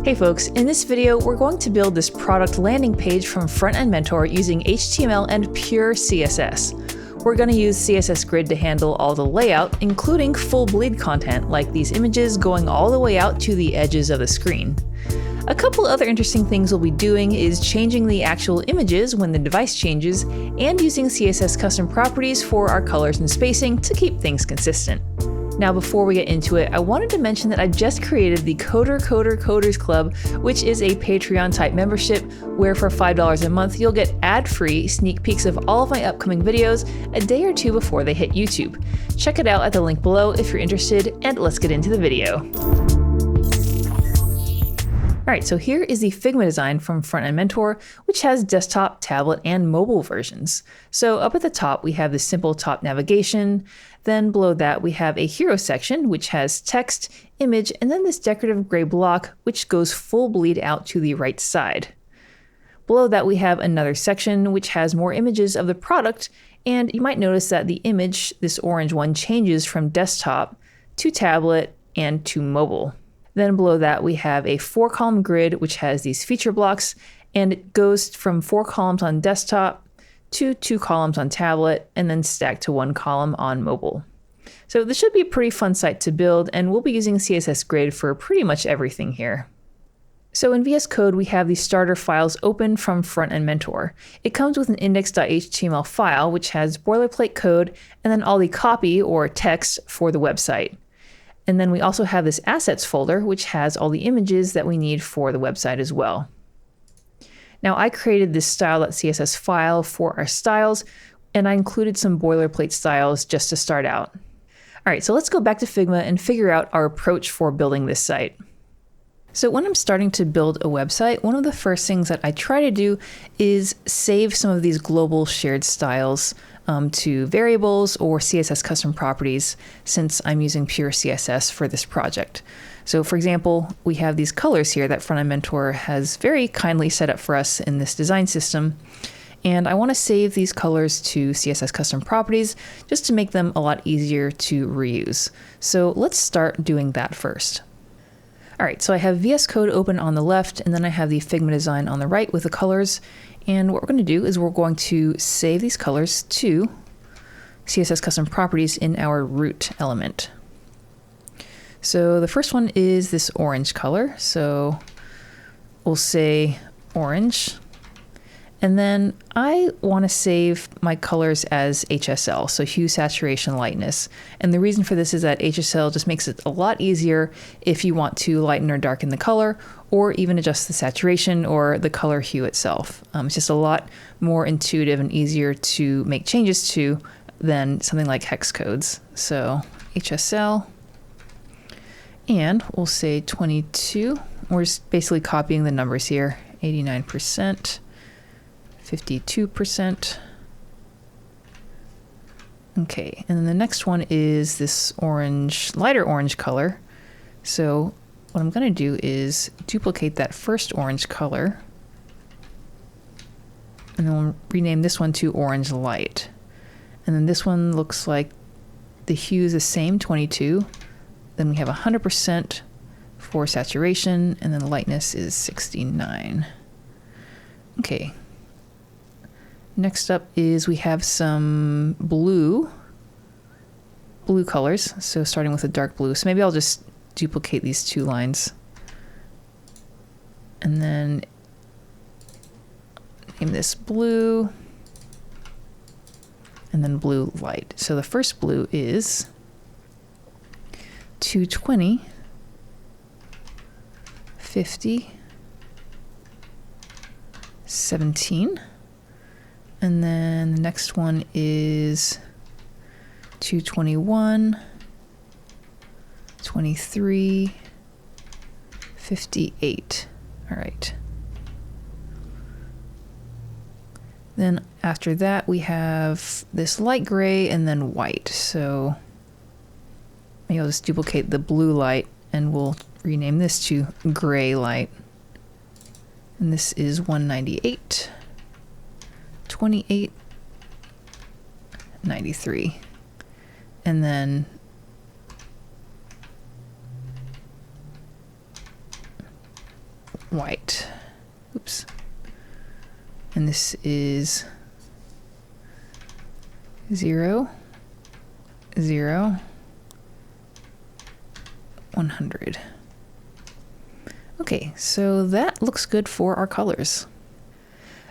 Hey folks, in this video we're going to build this product landing page from Front-End Mentor using HTML and pure CSS. We're going to use CSS Grid to handle all the layout, including full bleed content like these images going all the way out to the edges of the screen. A couple other interesting things we'll be doing is changing the actual images when the device changes and using CSS custom properties for our colors and spacing to keep things consistent. Now before we get into it, I wanted to mention that I've just created the Coders Club, which is a Patreon type membership where for $5 a month you'll get ad-free sneak peeks of all of my upcoming videos a day or two before they hit YouTube. Check it out at the link below if you're interested, and let's get into the video. Alright, so here is the Figma design from Front-End Mentor, which has desktop, tablet, and mobile versions. So up at the top, we have the simple top navigation. Then below that, we have a hero section, which has text, image, and then this decorative gray block, which goes full bleed out to the right side. Below that, we have another section, which has more images of the product. And you might notice that the image, this orange one, changes from desktop to tablet and to mobile. Then below that, we have a 4-column grid, which has these feature blocks, and it goes from 4 columns on desktop to 2 columns on tablet, and then stacked to 1 column on mobile. So this should be a pretty fun site to build, and we'll be using CSS Grid for pretty much everything here. So in VS Code, we have the starter files open from Front-End Mentor. It comes with an index.html file, which has boilerplate code, and then all the copy or text for the website. And then we also have this assets folder, which has all the images that we need for the website as well. Now I created this style.css file for our styles, and I included some boilerplate styles just to start out. All right, so let's go back to Figma and figure out our approach for building this site. So when I'm starting to build a website, one of the first things that I try to do is save some of these global shared styles to variables or CSS custom properties, since I'm using pure CSS for this project. So for example, we have these colors here that Front-End Mentor has very kindly set up for us in this design system. And I want to save these colors to CSS custom properties just to make them a lot easier to reuse. So let's start doing that first. All right, so I have VS Code open on the left, and then I have the Figma design on the right with the colors. And what we're going to do is we're going to save these colors to CSS custom properties in our root element. So the first one is this orange color. So we'll say orange. And then I want to save my colors as HSL, so hue, saturation, lightness. And the reason for this is that HSL just makes it a lot easier if you want to lighten or darken the color, or even adjust the saturation or the color hue itself. It's just a lot more intuitive and easier to make changes to than something like hex codes. So HSL, and we'll say 22. We're just basically copying the numbers here, 89%. 52%. Okay, and then the next one is this orange, lighter orange color. So what I'm going to do is duplicate that first orange color, and then we'll rename this one to orange light. And then this one looks like the hue is the same, 22. Then we have 100% for saturation, and then the lightness is 69. Okay. Next up is we have some blue colors, so starting with a dark blue. So maybe I'll just duplicate these 2 lines. And then name this blue, and then blue light. So the first blue is 220, 50, 17. And then the next one is 221, 23, 58. All right. Then after that, we have this light gray and then white. So maybe I'll just duplicate the blue light, and we'll rename this to gray light. And this is 198. 28, 93. And then white. Oops. And this is 0, 0, 100. Okay, so that looks good for our colors.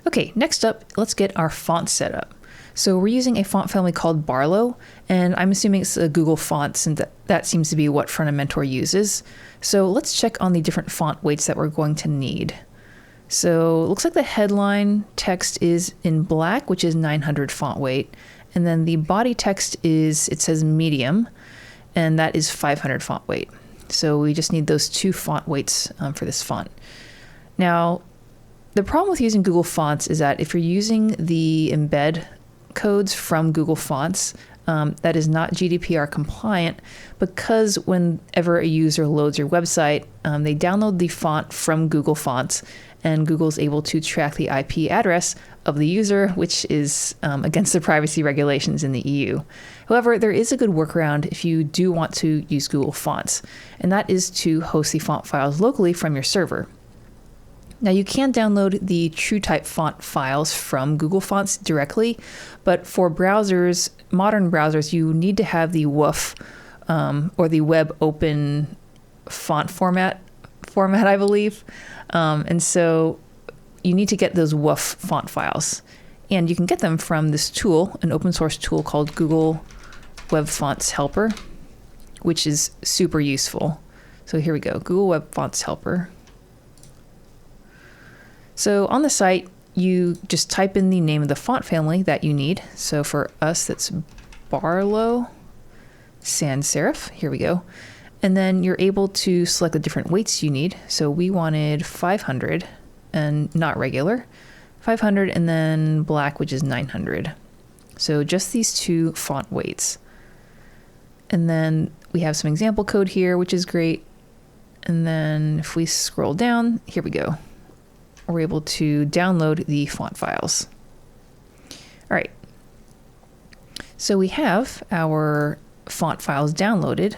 Okay, next up, let's get our font set up. So we're using a font family called Barlow, and I'm assuming it's a Google font since that seems to be what Front End Mentor uses. So let's check on the different font weights that we're going to need. So it looks like the headline text is in black, which is 900 font weight. And then the body text is, it says medium, and that is 500 font weight. So we just need those two font weights for this font. Now, the problem with using Google Fonts is that if you're using the embed codes from Google Fonts, that is not GDPR compliant, because whenever a user loads your website, they download the font from Google Fonts, and Google is able to track the IP address of the user, which is against the privacy regulations in the EU. However, there is a good workaround if you do want to use Google Fonts, and that is to host the font files locally from your server. Now, you can download the TrueType font files from Google Fonts directly, but for browsers, modern browsers, you need to have the WOOF or the Web Open font format, I believe. And so you need to get those WOOF font files. And you can get them from this tool, an open source tool called Google Web Fonts Helper, which is super useful. So here we go, Google Web Fonts Helper. So on the site, you just type in the name of the font family that you need. So for us, that's Barlow Sans Serif. Here we go. And then you're able to select the different weights you need. So we wanted 500 and not regular, 500 and then black, which is 900. So just these two font weights. And then we have some example code here, which is great. And then if we scroll down, here we go. We're able to download the font files. All right. So we have our font files downloaded.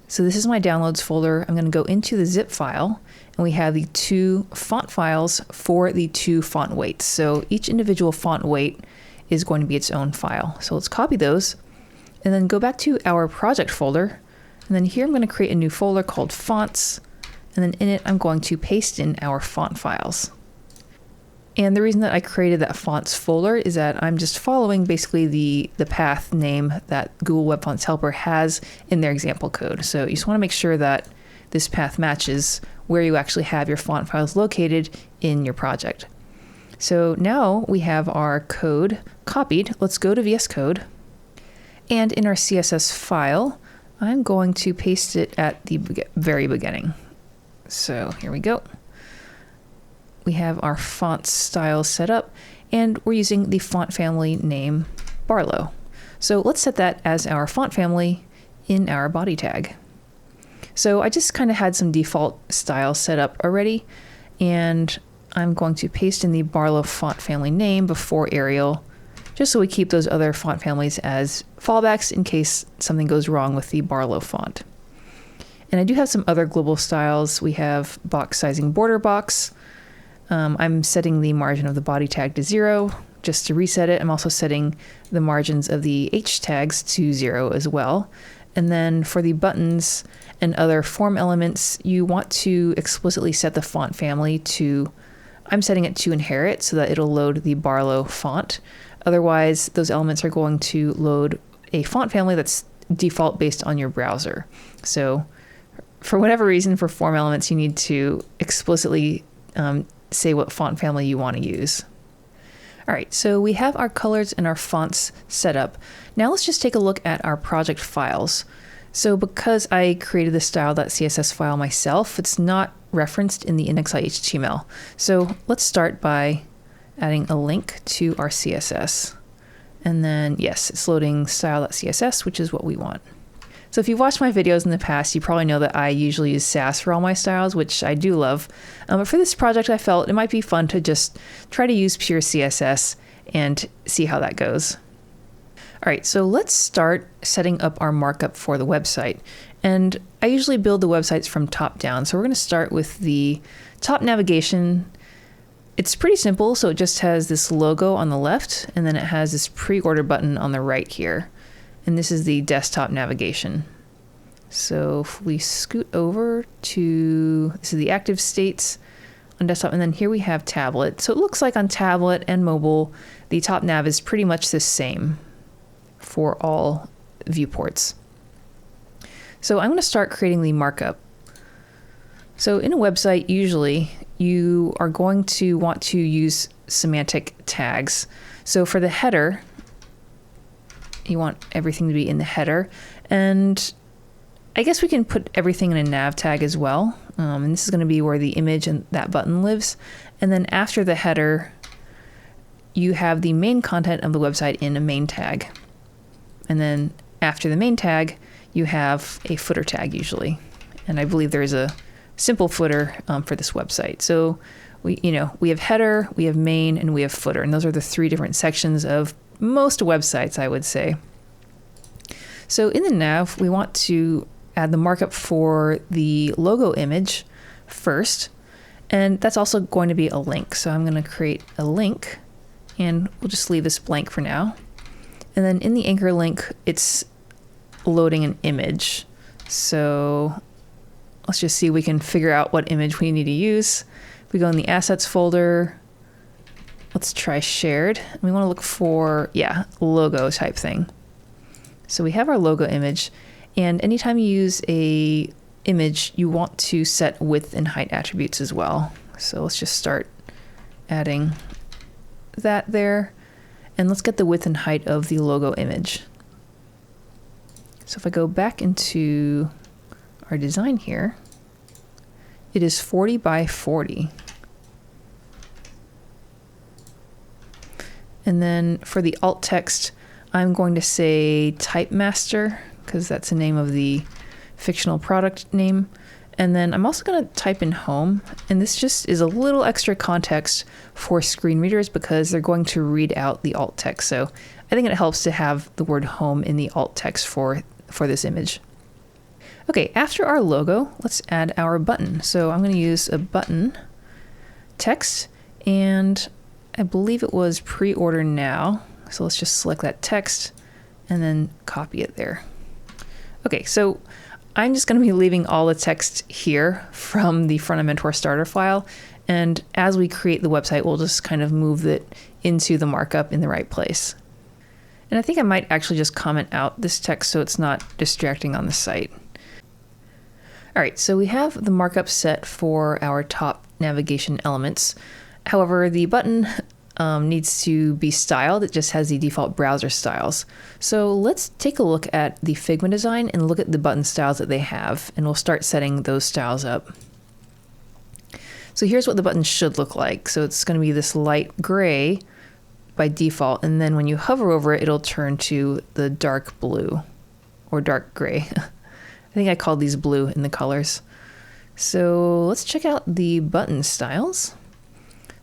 So this is my downloads folder. I'm going to go into the zip file, and we have the two font files for the two font weights. So each individual font weight is going to be its own file. So let's copy those and then go back to our project folder. And then here I'm going to create a new folder called fonts. And then in it, I'm going to paste in our font files. And the reason that I created that fonts folder is that I'm just following basically the path name that Google Web Fonts Helper has in their example code. So you just want to make sure that this path matches where you actually have your font files located in your project. So now we have our code copied. Let's go to VS Code. And in our CSS file, I'm going to paste it at the very beginning. So here we go. We have our font style set up, and we're using the font family name Barlow. So let's set that as our font family in our body tag. So I just kind of had some default style set up already, and I'm going to paste in the Barlow font family name before Arial, just so we keep those other font families as fallbacks in case something goes wrong with the Barlow font. And I do have some other global styles. We have box sizing border box. I'm setting the margin of the body tag to 0 just to reset it. I'm also setting the margins of the H tags to 0 as well. And then for the buttons and other form elements, you want to explicitly set the font family to, I'm setting it to inherit so that it'll load the Barlow font. Otherwise, those elements are going to load a font family that's default based on your browser. So for whatever reason, for form elements, you need to explicitly say what font family you want to use. All right, so we have our colors and our fonts set up. Now let's just take a look at our project files. So because I created the style.css file myself, it's not referenced in the index.html. So let's start by adding a link to our CSS. And then, yes, it's loading style.css, which is what we want. So if you've watched my videos in the past, you probably know that I usually use Sass for all my styles, which I do love. But for this project, I felt it might be fun to just try to use pure CSS and see how that goes. All right, so let's start setting up our markup for the website. And I usually build the websites from top down. So we're going to start with the top navigation. It's pretty simple. So it just has this logo on the left, and then it has this pre-order button on the right here. And this is the desktop navigation. So if we scoot over to, this is the active states on desktop, and then here we have tablet. So it looks like on tablet and mobile, the top nav is pretty much the same for all viewports. So I'm going to start creating the markup. So in a website, usually you are going to want to use semantic tags. So for the header, you want everything to be in the header. And I guess we can put everything in a nav tag as well. And this is going to be where the image and that button lives. And then after the header, you have the main content of the website in a main tag. And then after the main tag, you have a footer tag usually. And I believe there is a simple footer for this website. So we have header, we have main, and we have footer. And those are the three different sections of most websites, I would say. So in the nav, we want to add the markup for the logo image first. And that's also going to be a link. So I'm going to create a link, and we'll just leave this blank for now. And then in the anchor link, it's loading an image. So let's just see if we can figure out what image we need to use. If we go in the assets folder, let's try shared. And we want to look for, logo type thing. So we have our logo image, and anytime you use a image, you want to set width and height attributes as well. So let's just start adding that there. And let's get the width and height of the logo image. So if I go back into our design here, it is 40 by 40. And then for the alt text, I'm going to say type master, because that's the name of the fictional product name. And then I'm also going to type in home. And this just is a little extra context for screen readers because they're going to read out the alt text. So I think it helps to have the word home in the alt text for this image. Okay, after our logo, let's add our button. So I'm going to use a button text, and I believe it was pre-order now. So let's just select that text and then copy it there. Okay, so I'm just going to be leaving all the text here from the Front End Mentor starter file. And as we create the website, we'll just kind of move it into the markup in the right place. And I think I might actually just comment out this text so it's not distracting on the site. All right, so we have the markup set for our top navigation elements. However, the button needs to be styled. It just has the default browser styles. So let's take a look at the Figma design and look at the button styles that they have, and we'll start setting those styles up. So here's what the button should look like. So it's going to be this light gray by default, and then when you hover over it, it'll turn to the dark blue or dark gray. I think I called these blue in the colors. So let's check out the button styles.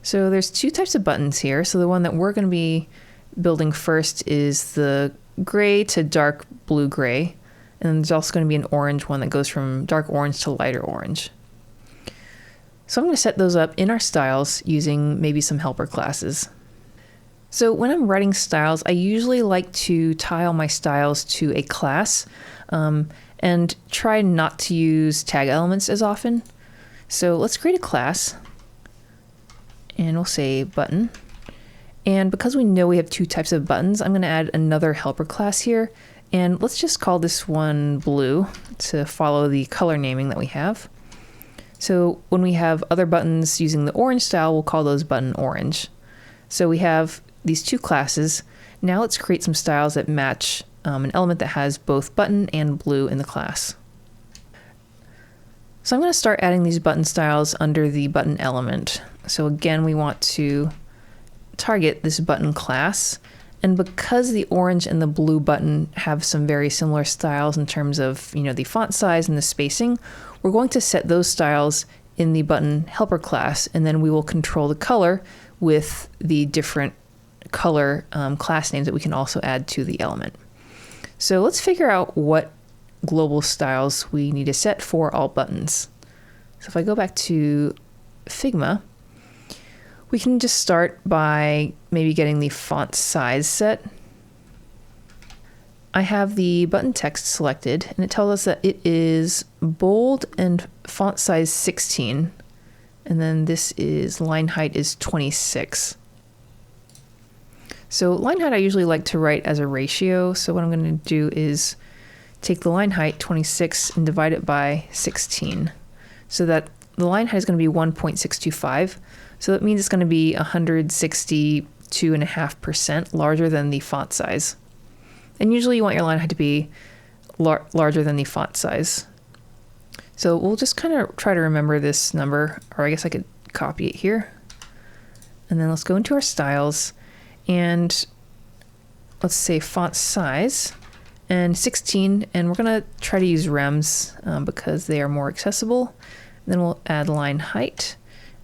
So there's two types of buttons here. So the one that we're going to be building first is the gray to dark blue gray. And then there's also going to be an orange one that goes from dark orange to lighter orange. So I'm going to set those up in our styles using maybe some helper classes. So when I'm writing styles, I usually like to tie all my styles to a class and try not to use tag elements as often. So let's create a class. And we'll say button. And because we know we have two types of buttons, I'm going to add another helper class here. And let's just call this one blue to follow the color naming that we have. So when we have other buttons using the orange style, we'll call those button orange. So we have these two classes. Now let's create some styles that match an element that has both button and blue in the class. So I'm going to start adding these button styles under the button element. So again, we want to target this button class. And because the orange and the blue button have some very similar styles in terms of, the font size and the spacing, we're going to set those styles in the button helper class, and then we will control the color with the different color class names that we can also add to the element. So let's figure out what global styles we need to set for all buttons. So if I go back to Figma, we can just start by maybe getting the font size set. I have the button text selected, and it tells us that it is bold and font size 16. And then this is line height is 26. So line height I usually like to write as a ratio. So what I'm going to do is take the line height 26 and divide it by 16. So that the line height is going to be 1.625. So that means it's going to be 162.5% larger than the font size. And usually you want your line height to be larger than the font size. So we'll just kind of try to remember this number, or I guess I could copy it here. And then let's go into our styles and let's say font size and 16. And we're going to try to use rems because they are more accessible. And then we'll add line height,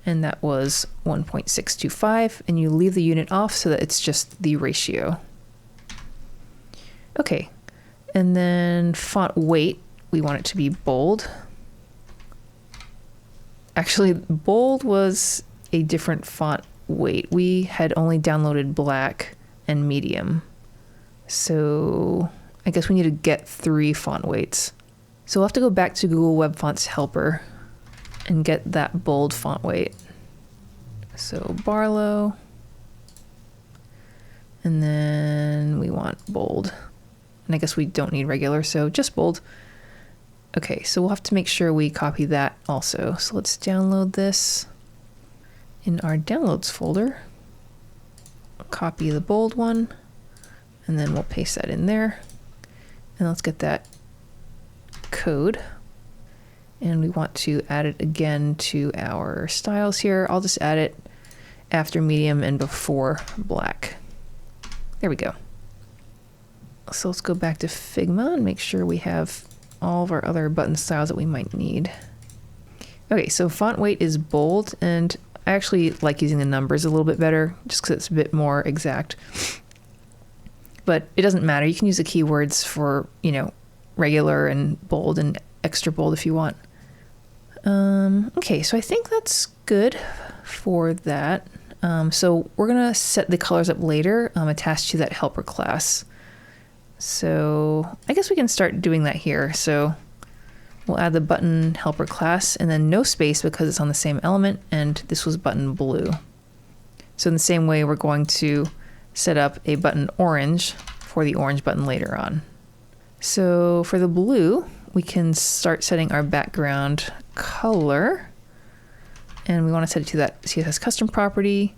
and that was 1.625. And you leave the unit off so that it's just the ratio. Okay, and then font weight, we want it to be bold. Actually, bold was a different font weight. We had only downloaded black and medium. So I guess we need to get 3 font weights. So we'll have to go back to Google Web Fonts Helper and get that bold font weight. So Barlow, and then we want bold. And I guess we don't need regular, so just bold. Okay, so we'll have to make sure we copy that also. So let's download this in our downloads folder. Copy the bold one, and then we'll paste that in there. And let's get that code. And we want to add it again to our styles here. I'll just add it after medium and before black. There we go. So let's go back to Figma and make sure we have all of our other button styles that we might need. Okay, so font weight is bold, and I actually like using the numbers a little bit better just because it's a bit more exact. But it doesn't matter. You can use the keywords for, regular and bold and extra bold if you want. Okay, so I think that's good for that. So we're going to set the colors up later attached to that helper class. So I guess we can start doing that here. So we'll add the button helper class and then no space because it's on the same element, and this was button blue. So in the same way, we're going to set up a button orange for the orange button later on. So for the blue, we can start setting our background color, and we want to set it to that CSS custom property,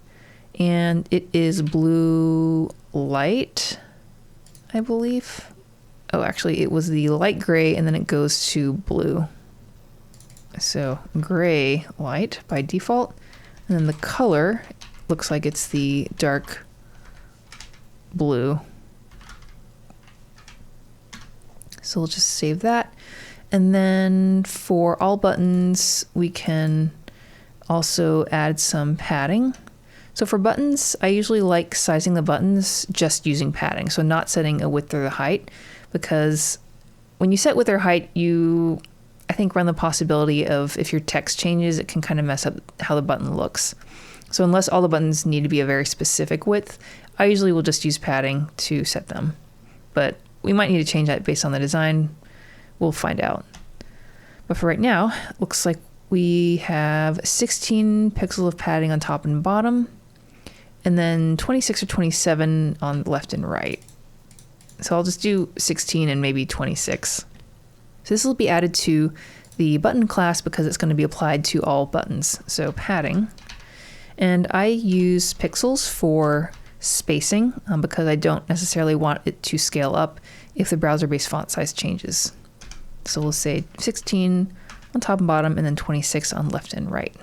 and it is blue light, I believe. Oh, actually it was the light gray and then it goes to blue. So gray light by default. And then the color looks like it's the dark blue. So we'll just save that. And then for all buttons, we can also add some padding. So for buttons, I usually like sizing the buttons just using padding, so not setting a width or the height, because when you set width or height, you, I think, run the possibility of if your text changes, it can kind of mess up how the button looks. So unless all the buttons need to be a very specific width, I usually will just use padding to set them. But we might need to change that based on the design. We'll find out. But for right now, it looks like we have 16 pixels of padding on top and bottom, and then 26 or 27 on left and right. So I'll just do 16 and maybe 26. So this will be added to the button class because it's going to be applied to all buttons. So padding. And I use pixels for spacing because I don't necessarily want it to scale up if the browser-based font size changes. So we'll say 16 on top and bottom, and then 26 on left and right.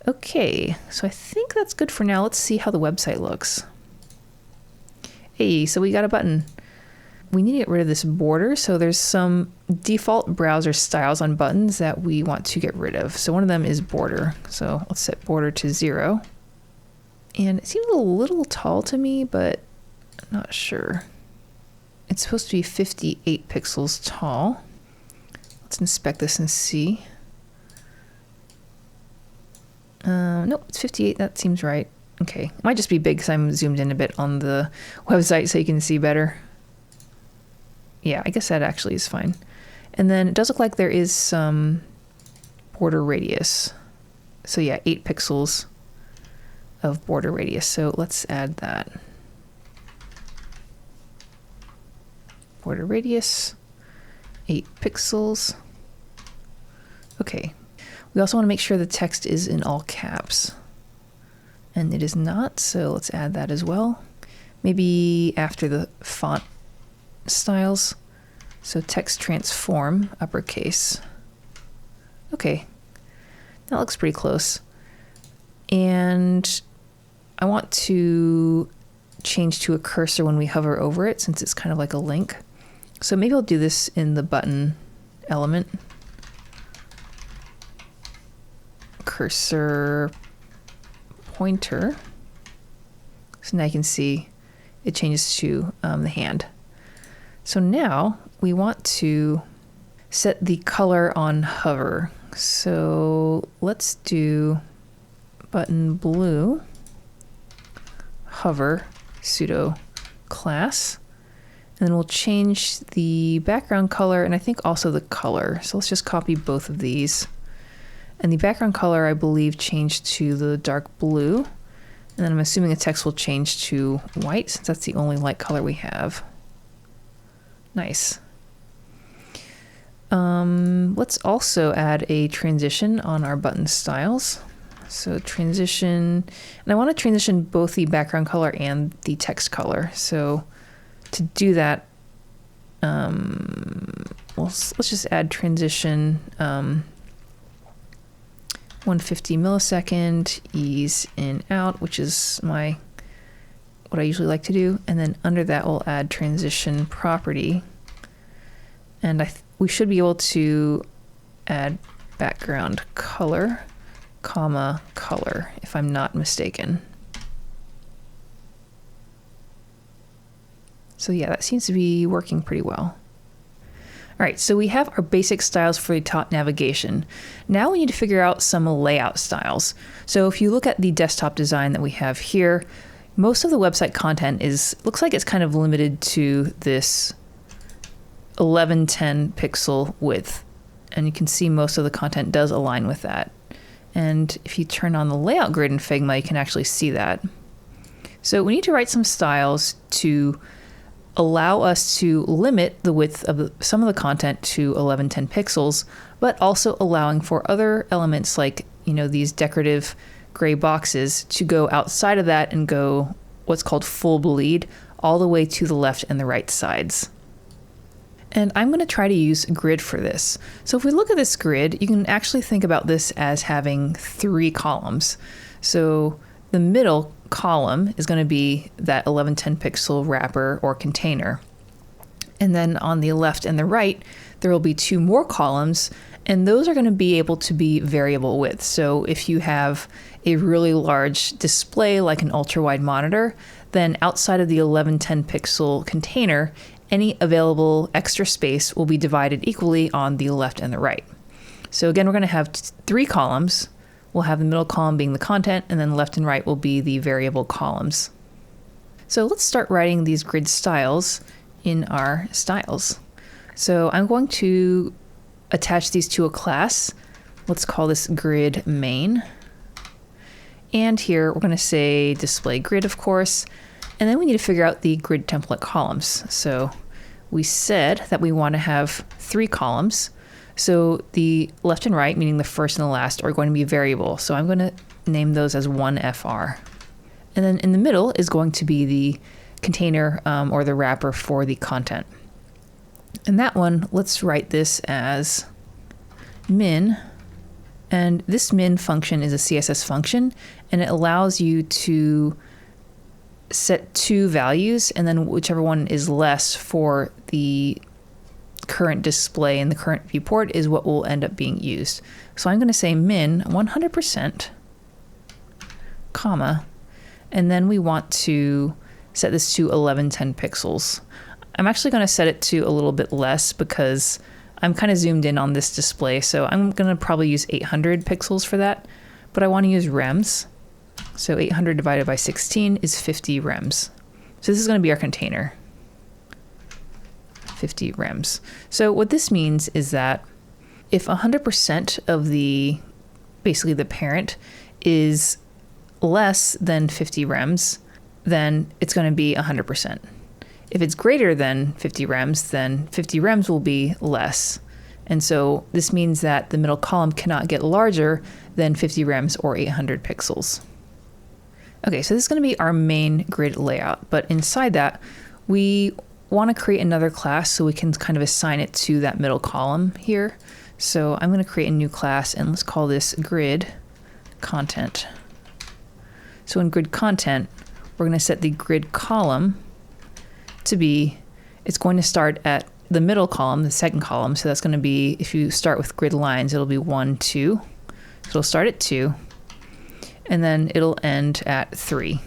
Okay, so I think that's good for now. Let's see how the website looks. Hey, so we got a button. We need to get rid of this border. So there's some default browser styles on buttons that we want to get rid of. So one of them is border. So let's set border to 0. And it seems a little tall to me, but I'm not sure. It's supposed to be 58 pixels tall. Let's inspect this and see. Nope, it's 58. That seems right. Okay, it might just be big because I'm zoomed in a bit on the website so you can see better. Yeah, I guess that actually is fine. And then it does look like there is some border radius. So yeah, 8 pixels of border radius. So let's add that. Border radius, 8 pixels. Okay. We also want to make sure the text is in all caps. And it is not, so let's add that as well. Maybe after the font styles. So text transform, uppercase. Okay, that looks pretty close. And I want to change to a cursor when we hover over it, since it's kind of like a link. So maybe I'll do this in the button element. Cursor pointer. So now you can see it changes to the hand. So now we want to set the color on hover. So let's do button blue, hover, pseudo class. And then we'll change the background color and I think also the color. So let's just copy both of these. And the background color, I believe, changed to the dark blue. And then I'm assuming the text will change to white, since that's the only light color we have. Nice. Let's also add a transition on our button styles. So transition, and I want to transition both the background color and the text color. So to do that, let's just add transition 150 millisecond, ease in out, which is what I usually like to do. And then under that, we'll add transition property. And we should be able to add background color, comma, color, if I'm not mistaken. So yeah, that seems to be working pretty well. All right, so we have our basic styles for the top navigation. Now we need to figure out some layout styles. So if you look at the desktop design that we have here, most of the website content looks like it's kind of limited to this 1110 pixel width. And you can see most of the content does align with that. And if you turn on the layout grid in Figma, you can actually see that. So we need to write some styles to allow us to limit the width of some of the content to 1110 pixels, but also allowing for other elements like, these decorative gray boxes to go outside of that and go what's called full bleed all the way to the left and the right sides. And I'm going to try to use grid for this. So if we look at this grid, you can actually think about this as having 3 columns. So the middle column is going to be that 1110 pixel wrapper or container. And then on the left and the right, there will be 2 more columns, and those are going to be able to be variable width. So if you have a really large display like an ultra-wide monitor, then outside of the 1110 pixel container, any available extra space will be divided equally on the left and the right. So again, we're going to have 3 columns. We'll have the middle column being the content, and then left and right will be the variable columns. So let's start writing these grid styles in our styles. So I'm going to attach these to a class. Let's call this grid main. And here we're going to say display grid, of course. And then we need to figure out the grid template columns. So we said that we want to have 3 columns. So the left and right, meaning the first and the last, are going to be variable. So I'm going to name those as 1FR. And then in the middle is going to be the container or the wrapper for the content. And that one, let's write this as min. And this min function is a CSS function, and it allows you to set 2 values, and then whichever one is less for the current display and the current viewport is what will end up being used. So I'm going to say min 100%, comma, and then we want to set this to 1110 pixels. I'm actually going to set it to a little bit less because I'm kind of zoomed in on this display, so I'm going to probably use 800 pixels for that, but I want to use rems. So 800 divided by 16 is 50 rems. So this is going to be our container. 50 rems. So what this means is that if 100% of basically the parent is less than 50 rems, then it's going to be 100%. If it's greater than 50 rems, then 50 rems will be less. And so this means that the middle column cannot get larger than 50 rems or 800 pixels. Okay, so this is going to be our main grid layout, but inside that, we want to create another class so we can kind of assign it to that middle column here. So I'm going to create a new class, and let's call this grid content. So in grid content, we're going to set the grid column to be, it's going to start at the middle column, the second column. So that's going to be, if you start with grid lines, it'll be 1, 2. So it'll start at 2, and then it'll end at 3.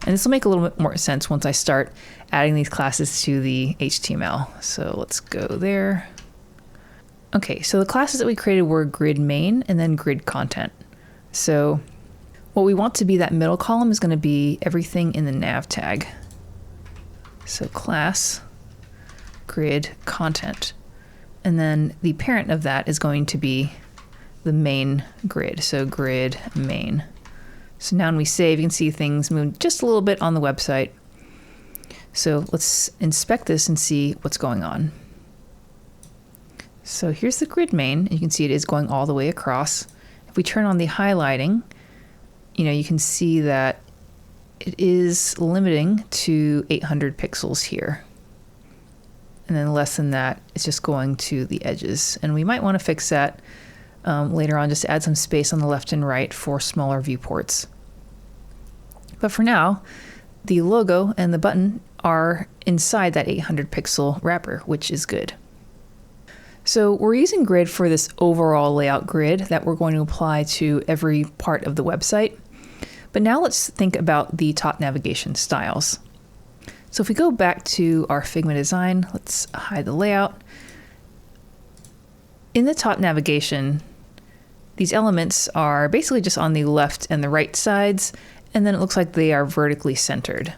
And this will make a little bit more sense once I start adding these classes to the HTML. So let's go there. Okay, so the classes that we created were grid main and then grid content. So what we want to be that middle column is going to be everything in the nav tag. So class grid content. And then the parent of that is going to be the main grid. So grid main. So now when we save, you can see things move just a little bit on the website. So let's inspect this and see what's going on. So here's the grid main. You can see it is going all the way across. If we turn on the highlighting, you can see that it is limiting to 800 pixels here. And then less than that, it's just going to the edges. And we might want to fix that later on, just to add some space on the left and right for smaller viewports. But for now, the logo and the button are inside that 800 pixel wrapper, which is good. So we're using grid for this overall layout grid that we're going to apply to every part of the website. But now let's think about the top navigation styles. So if we go back to our Figma design, let's hide the layout. In the top navigation, these elements are basically just on the left and the right sides, and then it looks like they are vertically centered.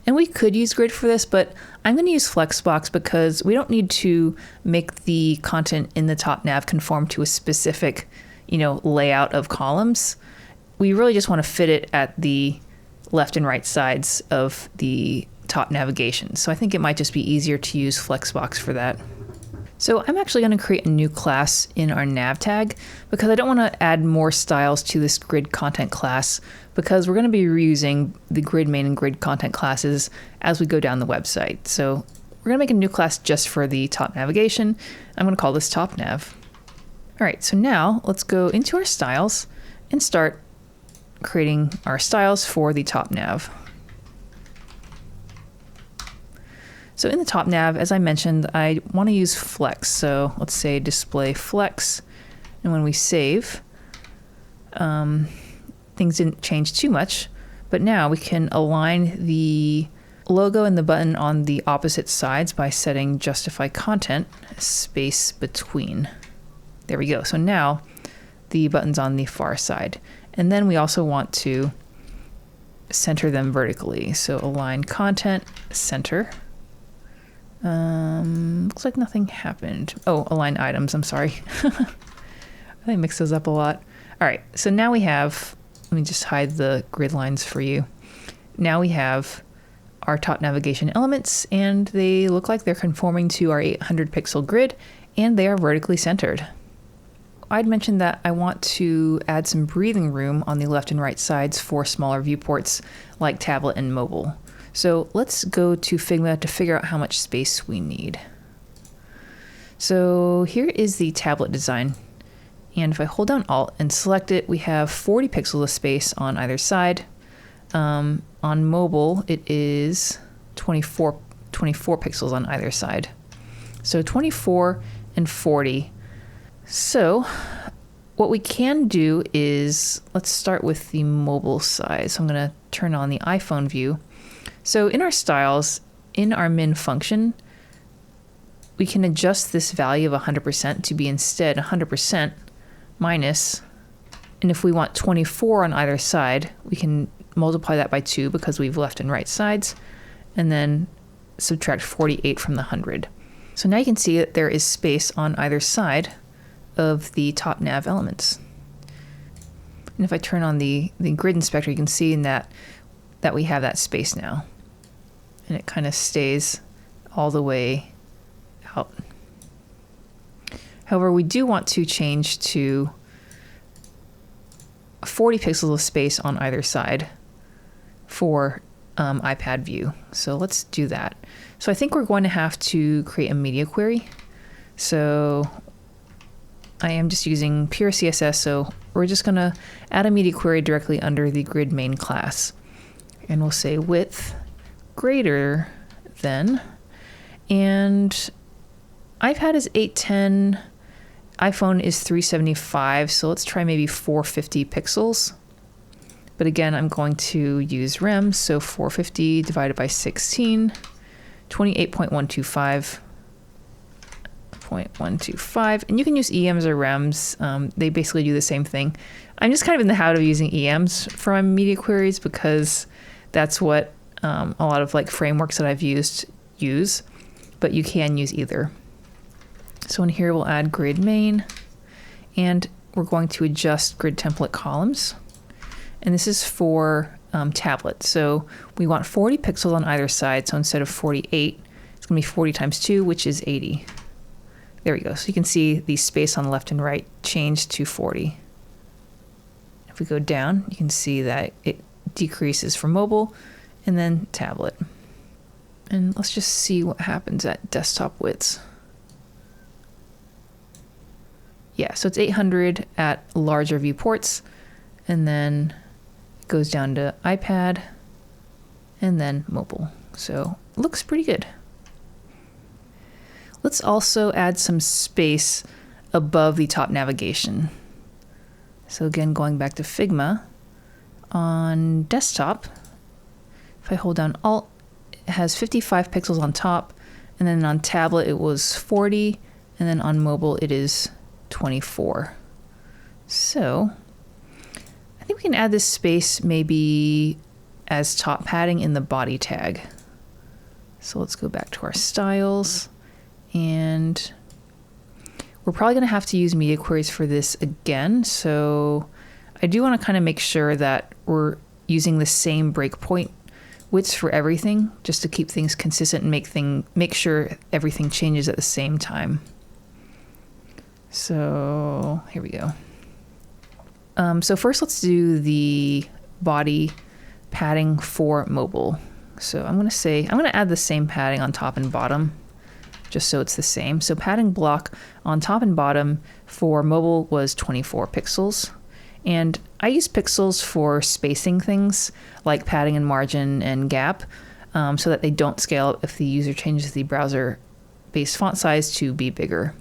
And we could use grid for this, but I'm going to use Flexbox because we don't need to make the content in the top nav conform to a specific, layout of columns. We really just want to fit it at the left and right sides of the top navigation. So I think it might just be easier to use Flexbox for that. So I'm actually going to create a new class in our nav tag because I don't want to add more styles to this grid content class, because we're going to be reusing the grid main and grid content classes as we go down the website. So we're going to make a new class just for the top navigation. I'm going to call this top nav. All right, so now let's go into our styles and start creating our styles for the top nav. So in the top nav, as I mentioned, I want to use flex. So let's say display flex. And when we save, things didn't change too much, but now we can align the logo and the button on the opposite sides by setting justify content space between. There we go. So now the button's on the far side. And then we also want to center them vertically. So align content, center. Looks like nothing happened. Oh, align items, I'm sorry. I mix those up a lot. All right, so now we have, let me just hide the grid lines for you. Now we have our top navigation elements, and they look like they're conforming to our 800 pixel grid, and they are vertically centered. I'd mentioned that I want to add some breathing room on the left and right sides for smaller viewports like tablet and mobile. So let's go to Figma to figure out how much space we need. So here is the tablet design. And if I hold down Alt and select it, we have 40 pixels of space on either side. On mobile, it is 24 pixels on either side. So 24 and 40. So what we can do is, let's start with the mobile side. So I'm going to turn on the iPhone view. So in our styles, in our min function, we can adjust this value of 100% to be instead 100% minus, and if we want 24 on either side, we can multiply that by 2 because we've left and right sides, and then subtract 48 from the 100. So now you can see that there is space on either side of the top nav elements. And if I turn on the grid inspector, you can see in that we have that space now. And it kind of stays all the way out. However, we do want to change to 40 pixels of space on either side for iPad view. So let's do that. So I think we're going to have to create a media query. So I am just using pure CSS, so we're just going to add a media query directly under the grid main class. And we'll say width greater than, and iPad is 810, iPhone is 375, so let's try maybe 450 pixels. But again, I'm going to use rems, so 450 divided by 16, 28.125. And you can use EMs or rems. They basically do the same thing. I'm just kind of in the habit of using EMs for my media queries because that's what a lot of like frameworks that I've used use, but you can use either. So in here, we'll add grid main, and we're going to adjust grid template columns. And this is for tablet. So we want 40 pixels on either side. So instead of 48, it's going to be 40 times 2, which is 80. There we go. So you can see the space on the left and right changed to 40. If we go down, you can see that it decreases for mobile and then tablet. And let's just see what happens at desktop widths. Yeah, so it's 800 at larger viewports, and then it goes down to iPad and then mobile. So it looks pretty good. Let's also add some space above the top navigation. So again, going back to Figma, on desktop, if I hold down Alt, it has 55 pixels on top, and then on tablet it was 40, and then on mobile it is 24. So I think we can add this space maybe as top padding in the body tag. So let's go back to our styles, and we're probably going to have to use media queries for this again. So I do want to kind of make sure that we're using the same breakpoint widths for everything, just to keep things consistent and make sure everything changes at the same time. So here we go. So first let's do the body padding for mobile. So I'm going to add the same padding on top and bottom, just so it's the same. So padding block on top and bottom for mobile was 24 pixels. And I use pixels for spacing things like padding and margin and gap, so that they don't scale up if the user changes the browser-based font size to be bigger.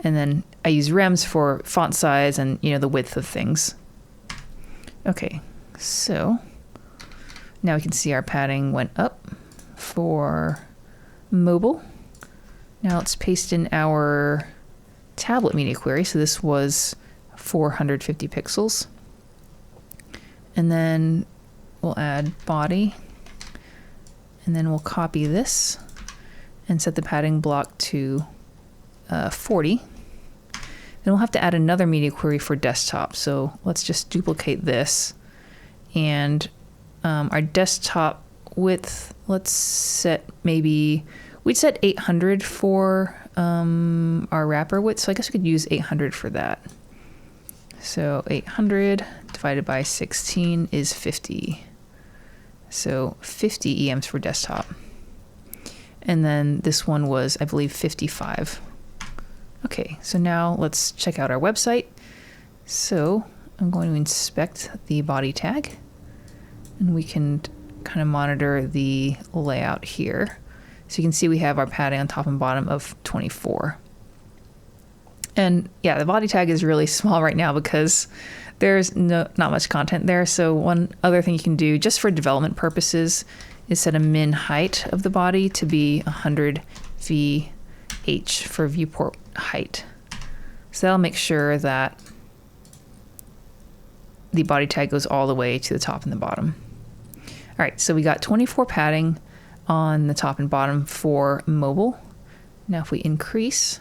And then I use rems for font size and, the width of things. Okay, so now we can see our padding went up for mobile. Now let's paste in our tablet media query. So this was 450 pixels. And then we'll add body. And then we'll copy this and set the padding block to 40. Then we'll have to add another media query for desktop. So let's just duplicate this. And our desktop width, let's set we'd set 800 for our wrapper width. So I guess we could use 800 for that. So 800 divided by 16 is 50. So 50 EMs for desktop. And then this one was, I believe, 55. Okay, so now let's check out our website. So I'm going to inspect the body tag, and we can kind of monitor the layout here. So you can see we have our padding on top and bottom of 24. And yeah, the body tag is really small right now because there's not much content there. So one other thing you can do just for development purposes is set a min height of the body to be 100 v H for viewport height. So that'll make sure that the body tag goes all the way to the top and the bottom. All right, so we got 24 padding on the top and bottom for mobile. Now if we increase,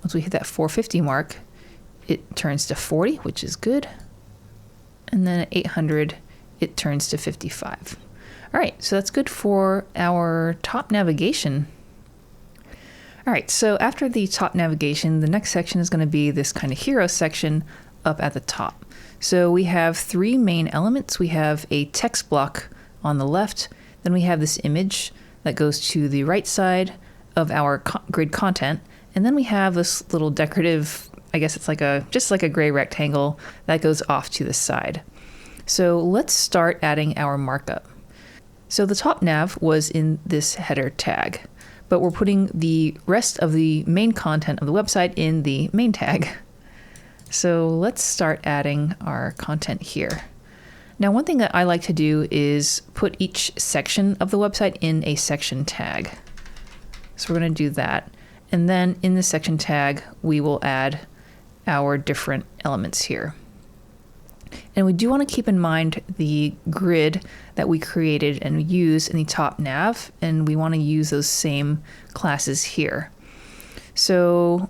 once we hit that 450 mark, it turns to 40, which is good. And then at 800, it turns to 55. All right, so that's good for our top navigation. All right, so after the top navigation, the next section is going to be this kind of hero section up at the top. So we have three main elements. We have a text block on the left, then we have this image that goes to the right side of our grid content, and then we have this little decorative, I guess it's like just like a gray rectangle that goes off to the side. So let's start adding our markup. So the top nav was in this header tag, but we're putting the rest of the main content of the website in the main tag. So let's start adding our content here. Now, one thing that I like to do is put each section of the website in a section tag. So we're going to do that. And then in the section tag, we will add our different elements here. And we do want to keep in mind the grid that we created and use in the top nav, and we want to use those same classes here. So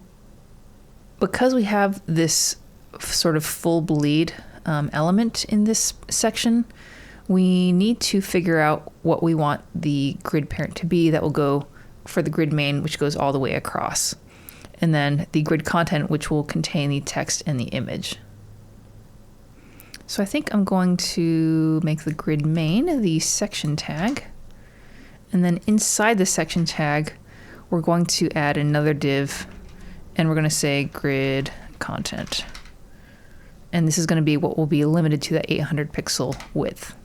because we have this sort of full bleed element in this section, we need to figure out what we want the grid parent to be that will go for the grid main, which goes all the way across. And then the grid content, which will contain the text and the image. So I think I'm going to make the grid main the section tag. And then inside the section tag, we're going to add another div, and we're going to say grid content. And this is going to be what will be limited to that 800 pixel width.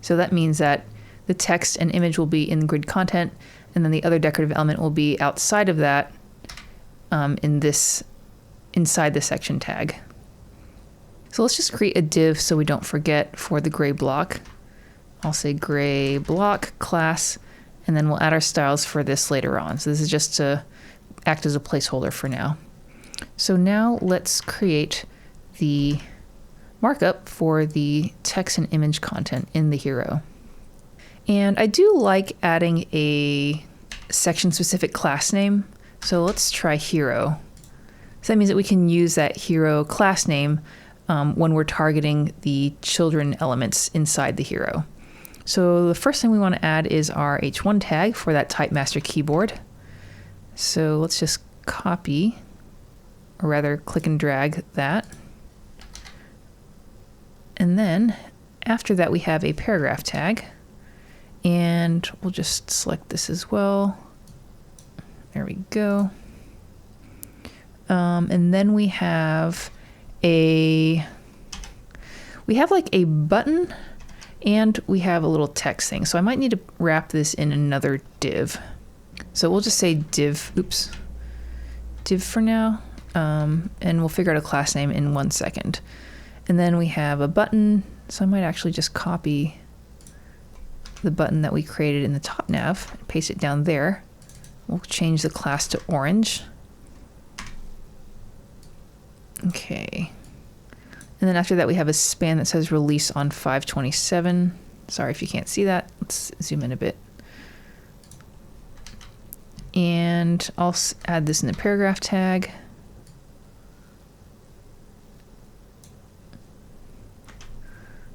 So that means that the text and image will be in grid content, and then the other decorative element will be outside of that inside the section tag. So let's just create a div so we don't forget for the gray block. I'll say gray block class, and then we'll add our styles for this later on. So this is just to act as a placeholder for now. So now let's create the markup for the text and image content in the hero. And I do like adding a section specific class name. So let's try hero. So that means that we can use that hero class name when we're targeting the children elements inside the hero. So the first thing we want to add is our H1 tag for that type master keyboard. So let's just copy, or rather click and drag that. And then after that, we have a paragraph tag, and we'll just select this as well. There we go. And then we have like a button, and we have a little text thing. So I might need to wrap this in another div. So we'll just say div for now, and we'll figure out a class name in 1 second. And then we have a button, so I might actually just copy the button that we created in the top nav and paste it down there. We'll change the class to orange. Okay. And then after that, we have a span that says release on 5/27. Sorry if you can't see that. Let's zoom in a bit. And I'll add this in the paragraph tag.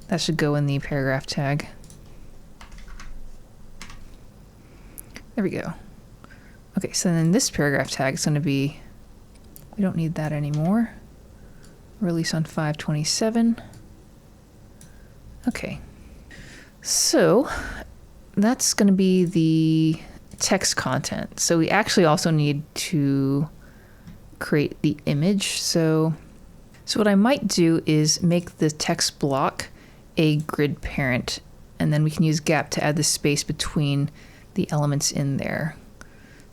That should go in the paragraph tag. There we go. Okay, so then this paragraph tag is going to be, we don't need that anymore. Release on 5/27. Okay. So that's going to be the text content. So we actually also need to create the image. So what I might do is make the text block a grid parent, and then we can use gap to add the space between the elements in there.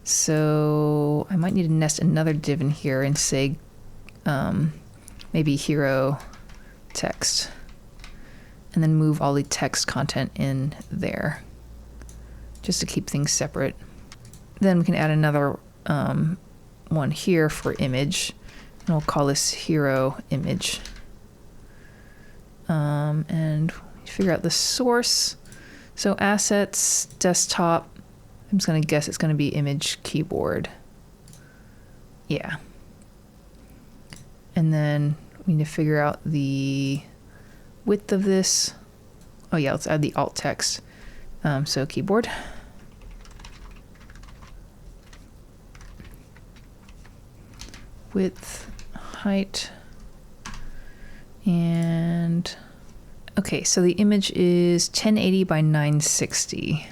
So I might need to nest another div in here and say maybe hero text, and then move all the text content in there just to keep things separate. Then we can add another one here for image, and we'll call this hero image. And figure out the source. So assets, desktop, I'm just going to guess it's going to be image keyboard. Yeah. And then we need to figure out the width of this. Oh yeah, let's add the alt text. So keyboard. Width, height, and okay, so the image is 1080 by 960.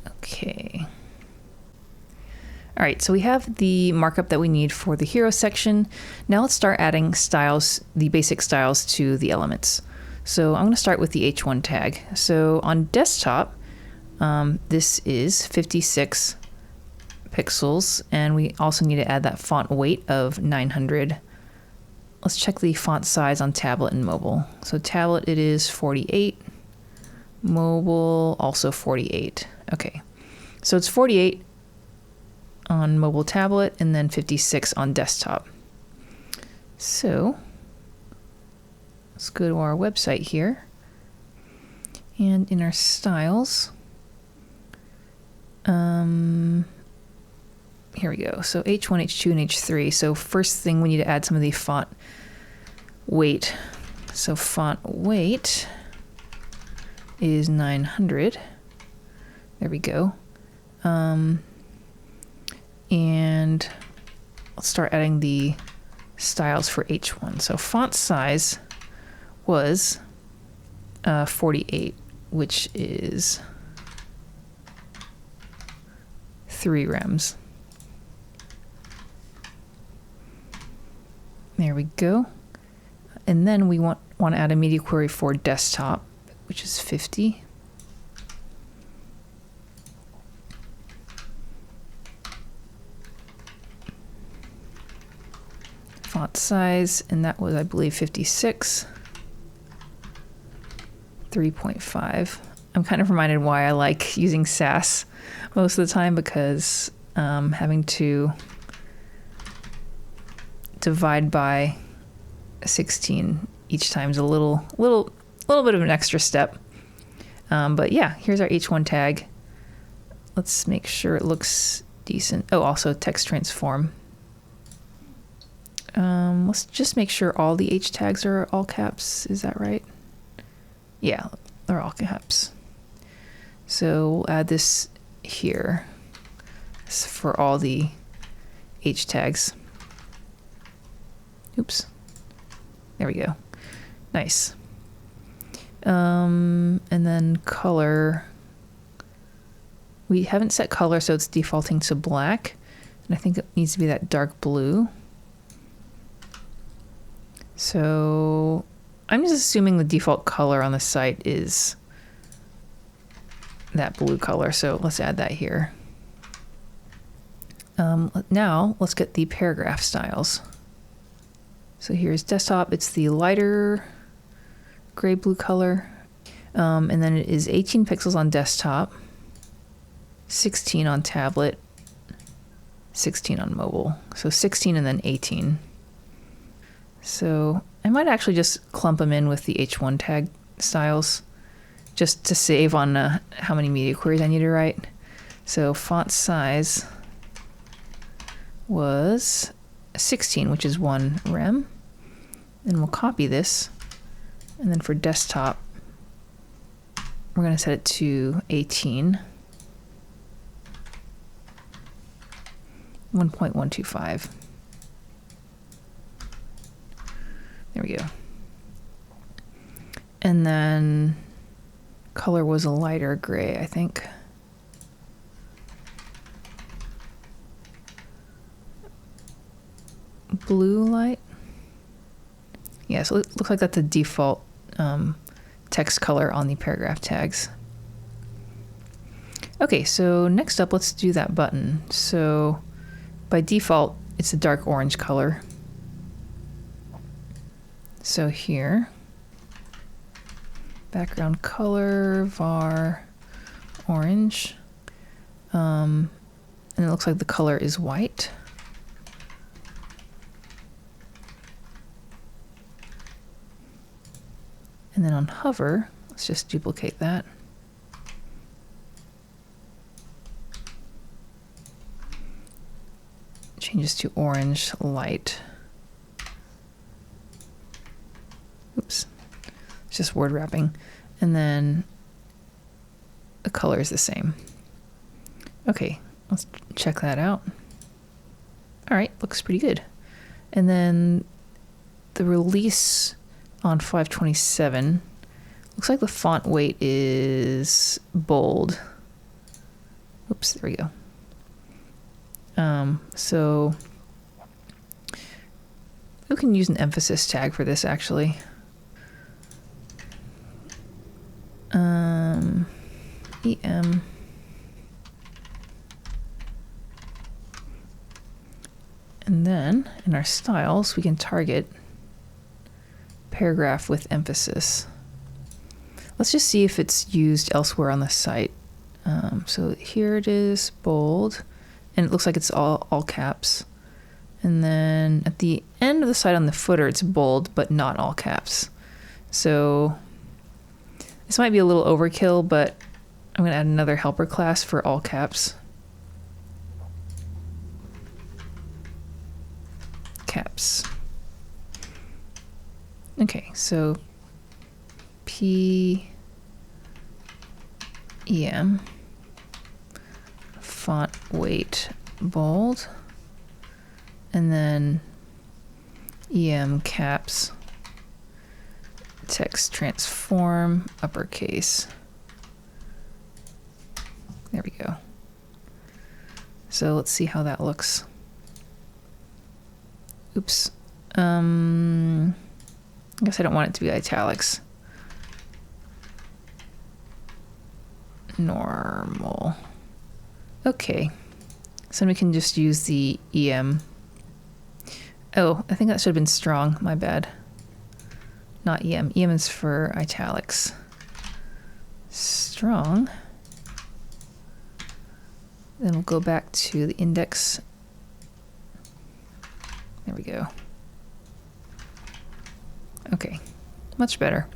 Okay. All right, so we have the markup that we need for the hero section. Now let's start adding styles, the basic styles to the elements. So I'm going to start with the H1 tag. So on desktop, this is 56 pixels, and we also need to add that font weight of 900. Let's check the font size on tablet and mobile. So tablet, it is 48. Mobile, also 48. Okay, so it's 48 on mobile tablet and then 56 on desktop. So let's go to our website here, and in our styles, here we go. So H1, H2, and H3. So first thing, we need to add some of the font weight. So font weight is 900. There we go. And let's start adding the styles for H1. So font size was 48, which is 3 rems. There we go. And then we want to add a media query for desktop, which is 50. Font size, and that was, I believe, 56. 3.5. I'm kind of reminded why I like using SAS most of the time, because having to divide by 16 each time is a little bit of an extra step. But yeah, here's our H1 tag. Let's make sure it looks decent. Oh, also text transform. Let's just make sure all the H tags are all caps. Is that right? Yeah, they're all caps. So we'll add this here for all the H tags. Oops. There we go. Nice. And then color. We haven't set color, so it's defaulting to black. And I think it needs to be that dark blue. So I'm just assuming the default color on the site is that blue color. So let's add that here. Now let's get the paragraph styles. So here's desktop. It's the lighter gray blue color. And then it is 18 pixels on desktop, 16 on tablet, 16 on mobile. So 16 and then 18. So I might actually just clump them in with the H1 tag styles just to save on how many media queries I need to write. So font size was 16, which is 1 rem. And we'll copy this. And then for desktop, we're going to set it to 18. 1.125. There we go. And then color was a lighter gray, I think. Blue light. Yeah, so it looks like that's the default text color on the paragraph tags. Okay, so next up, let's do that button. So by default, it's a dark orange color. So here, background color, var orange. And it looks like the color is white. And then on hover, let's just duplicate that. Changes to orange light. Oops, it's just word wrapping. And then the color is the same. Okay, let's check that out. All right, looks pretty good. And then the release on 527, looks like the font weight is bold. Oops, there we go. So we can use an emphasis tag for this actually. EM. And then in our styles, we can target paragraph with emphasis. Let's just see if it's used elsewhere on the site. So here it is, bold, and it looks like it's all caps. And then at the end of the site on the footer, it's bold, but not all caps. So this might be a little overkill, but I'm going to add another helper class for all caps. Caps. Okay, so PM, font weight bold, and then EM caps, text transform uppercase. There we go. So let's see how that looks. Oops. I guess I don't want it to be italics. Normal. Okay. So we can just use the EM. Oh, I think that should have been strong. My bad. Not EM. EM is for italics. Strong. Then we'll go back to the index. There we go. Okay, much better.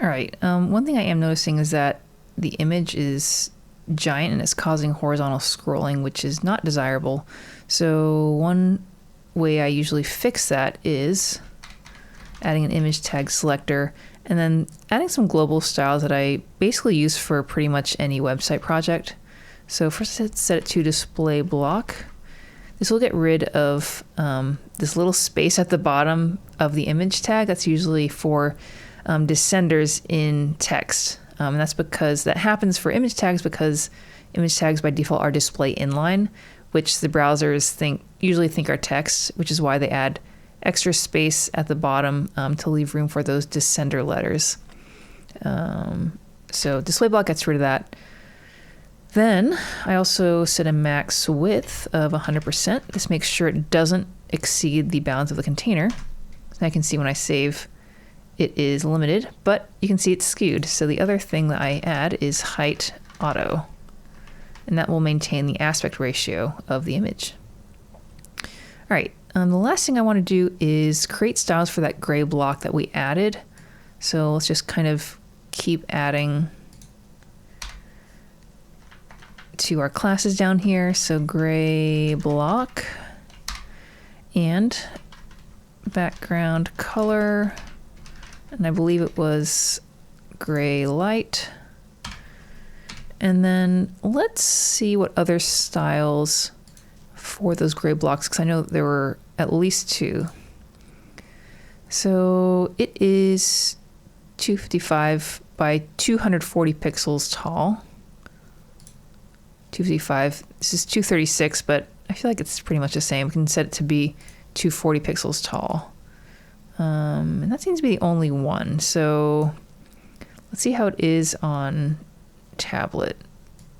All right, one thing I am noticing is that the image is giant and it's causing horizontal scrolling, which is not desirable. So one way I usually fix that is adding an image tag selector and then adding some global styles that I basically use for pretty much any website project. So first let's set it to display block. This will get rid of this little space at the bottom of the image tag. That's usually for descenders in text. And that's because that happens for image tags because image tags by default are display inline, which the browsers usually think are text, which is why they add extra space at the bottom to leave room for those descender letters. So display block gets rid of that. Then I also set a max width of 100%. This makes sure it doesn't exceed the bounds of the container. And I can see when I save, it is limited, but you can see it's skewed. So the other thing that I add is height auto, and that will maintain the aspect ratio of the image. All right, the last thing I want to do is create styles for that gray block that we added. So let's just kind of keep adding to our classes down here. So gray block and background color, and I believe it was gray light. And then let's see what other styles for those gray blocks, because I know there were at least two. So it is 255 by 240 pixels tall. 255. This is 236, but I feel like it's pretty much the same. We can set it to be 240 pixels tall. And that seems to be the only one. So let's see how it is on tablet.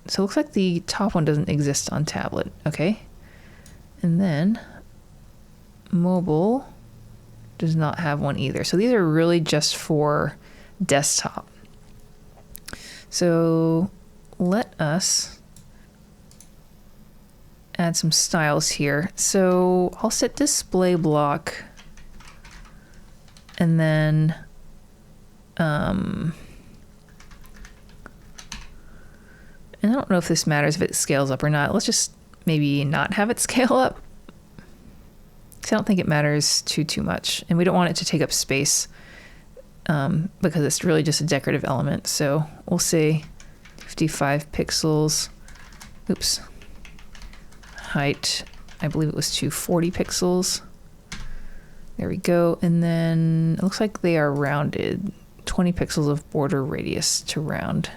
So it looks like the top one doesn't exist on tablet. Okay. And then mobile does not have one either. So these are really just for desktop. So let us add some styles here. So I'll set display block, and then and I don't know if this matters if it scales up or not. Let's just maybe not have it scale up, because I don't think it matters too much, and we don't want it to take up space because it's really just a decorative element. So we'll say 55 pixels. Oops. Height, I believe it was 240 pixels. There we go. And then it looks like they are rounded. 20 pixels of border radius to round.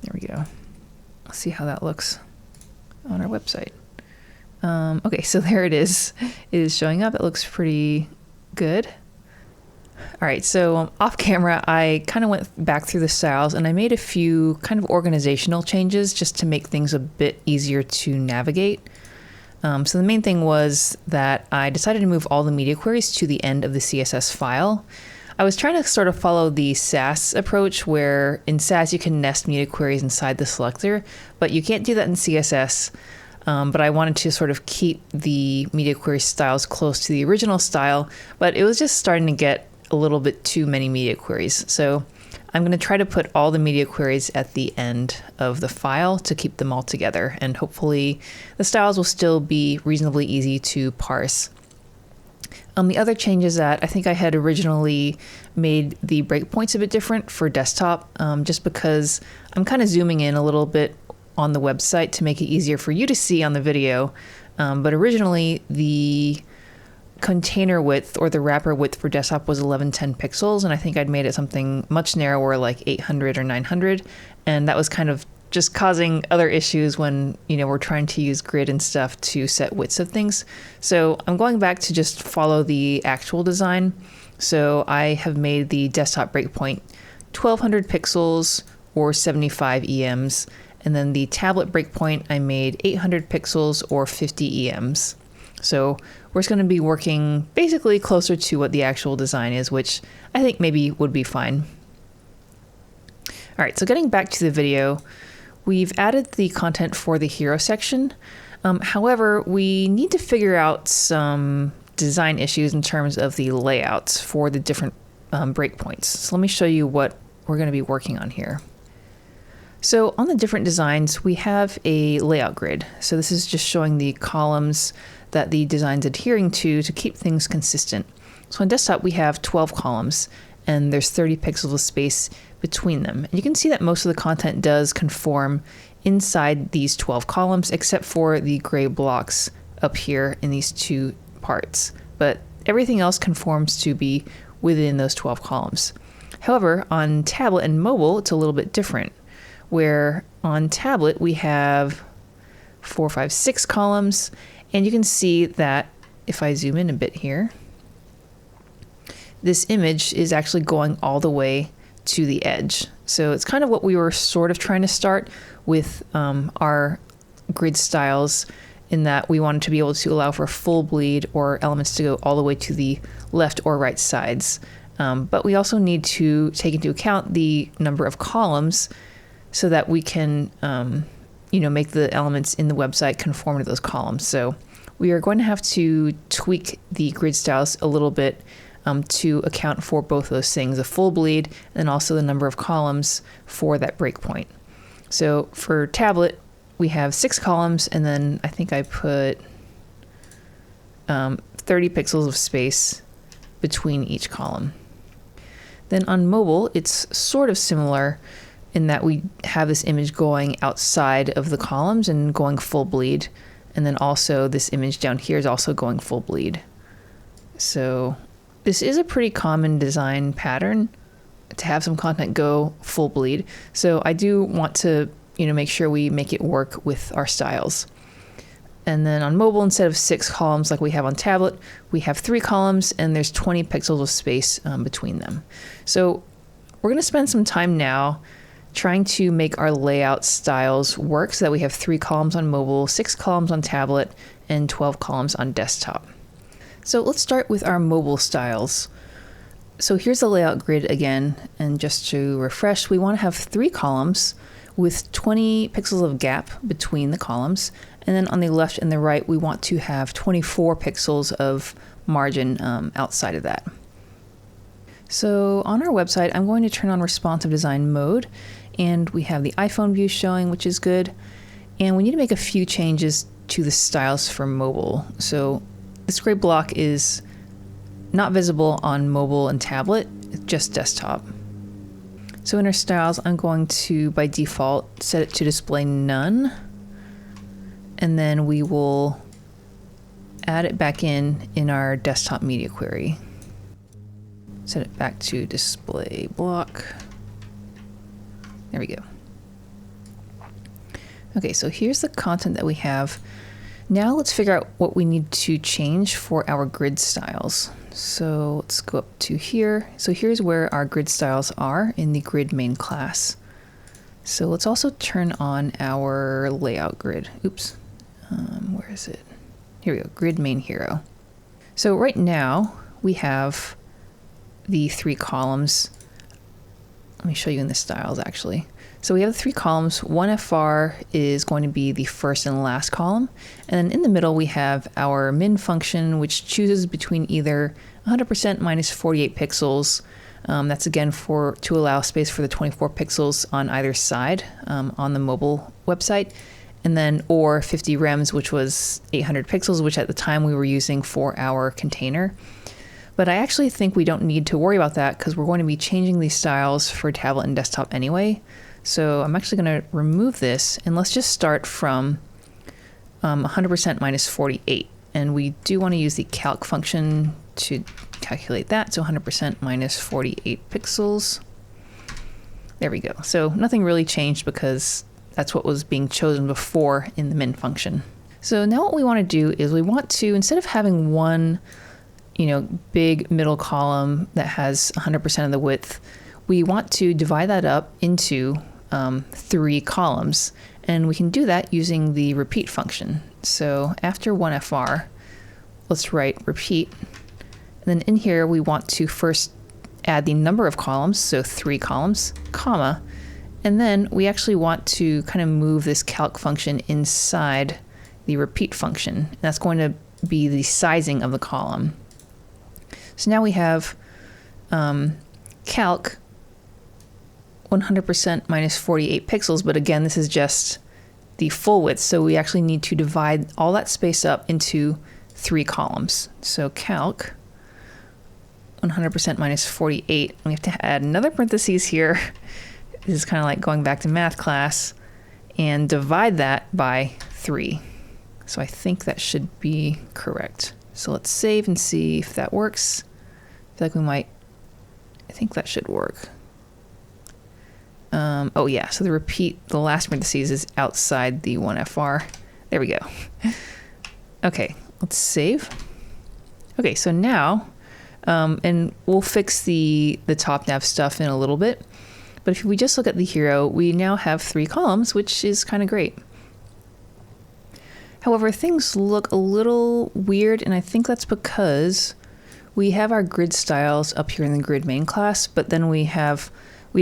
There we go. Let's see how that looks on our website. Okay, so there it is. It is showing up. It looks pretty good. All right, so off camera, I kind of went back through the styles and I made a few kind of organizational changes just to make things a bit easier to navigate. So the main thing was that I decided to move all the media queries to the end of the CSS file. I was trying to sort of follow the Sass approach, where in Sass you can nest media queries inside the selector, but you can't do that in CSS. But I wanted to sort of keep the media query styles close to the original style, but it was just starting to get a little bit too many media queries. So I'm going to try to put all the media queries at the end of the file to keep them all together, and hopefully the styles will still be reasonably easy to parse. The other change is that I think I had originally made the breakpoints a bit different for desktop, just because I'm kind of zooming in a little bit on the website to make it easier for you to see on the video. But originally the container width or the wrapper width for desktop was 1110 pixels, and I think I'd made it something much narrower, like 800 or 900, and that was kind of just causing other issues when, you know, we're trying to use grid and stuff to set widths of things. So I'm going back to just follow the actual design. So I have made the desktop breakpoint 1200 pixels or 75 EMs, and then the tablet breakpoint I made 800 pixels or 50 EMs. So we're just going to be working basically closer to what the actual design is, which I think maybe would be fine. All right, so getting back to the video, we've added the content for the hero section. However, we need to figure out some design issues in terms of the layouts for the different breakpoints. So let me show you what we're going to be working on here. So on the different designs, we have a layout grid. So this is just showing the columns that the design's adhering to keep things consistent. So on desktop, we have 12 columns, and there's 30 pixels of space between them. And you can see that most of the content does conform inside these 12 columns, except for the gray blocks up here in these two parts. But everything else conforms to be within those 12 columns. However, on tablet and mobile, it's a little bit different, where on tablet we have 4, 5, 6 columns, and you can see that if I zoom in a bit here, this image is actually going all the way to the edge. So it's kind of what we were sort of trying to start with our grid styles, in that we wanted to be able to allow for full bleed or elements to go all the way to the left or right sides. But we also need to take into account the number of columns so that we can make the elements in the website conform to those columns. So we are going to have to tweak the grid styles a little bit to account for both those things, the full bleed and also the number of columns for that breakpoint. So for tablet, we have 6 columns, and then I think I put 30 pixels of space between each column. Then on mobile, it's sort of similar in that we have this image going outside of the columns and going full bleed. And then also this image down here is also going full bleed. So this is a pretty common design pattern to have some content go full bleed. So I do want to, make sure we make it work with our styles. And then on mobile, instead of 6 columns like we have on tablet, we have 3 columns, and there's 20 pixels of space between them. So we're going to spend some time now trying to make our layout styles work so that we have 3 columns on mobile, 6 columns on tablet, and 12 columns on desktop. So let's start with our mobile styles. So here's the layout grid again, and just to refresh, we want to have 3 columns with 20 pixels of gap between the columns, and then on the left and the right we want to have 24 pixels of margin outside of that. So on our website, I'm going to turn on responsive design mode, and we have the iPhone view showing, which is good. And we need to make a few changes to the styles for mobile. So this gray block is not visible on mobile and tablet, it's just desktop. So in our styles, I'm going to, by default, set it to display none. And then we will add it back in our desktop media query. Set it back to display block. There we go. Okay, so here's the content that we have. Now let's figure out what we need to change for our grid styles. So let's go up to here. So here's where our grid styles are in the grid main class. So let's also turn on our layout grid. Oops, where is it? Here we go, grid main hero. So right now we have the 3 columns. Let me show you in the styles actually. So we have the 3 columns. 1FR is going to be the first and last column. And then in the middle we have our min function, which chooses between either 100% minus 48 pixels. That's again to allow space for the 24 pixels on either side on the mobile website. And then or 50 rems, which was 800 pixels, which at the time we were using for our container. But I actually think we don't need to worry about that because we're going to be changing these styles for tablet and desktop anyway. So I'm actually going to remove this, and let's just start from 100% minus 48. And we do want to use the calc function to calculate that. So 100% minus 48 pixels. There we go. So nothing really changed because that's what was being chosen before in the min function. So now what we want to do is we want to, instead of having one big middle column that has 100% of the width, we want to divide that up into 3 columns. And we can do that using the repeat function. So after 1FR, let's write repeat. And then in here, we want to first add the number of columns, so 3 columns, comma. And then we actually want to kind of move this calc function inside the repeat function. And that's going to be the sizing of the column. So now we have calc 100% minus 48 pixels, but again, this is just the full width. So we actually need to divide all that space up into 3 columns. So calc 100% minus 48. We have to add another parentheses here. This is kind of like going back to math class, and divide that by 3. So I think that should be correct. So let's save and see if that works. I feel like I think that should work. Oh yeah, so the last parentheses is outside the 1FR. There we go. Okay, let's save. Okay, so now, and we'll fix the top nav stuff in a little bit, but if we just look at the hero, we now have 3 columns, which is kind of great. However, things look a little weird, and I think that's because we have our grid styles up here in the grid main class, but then we'd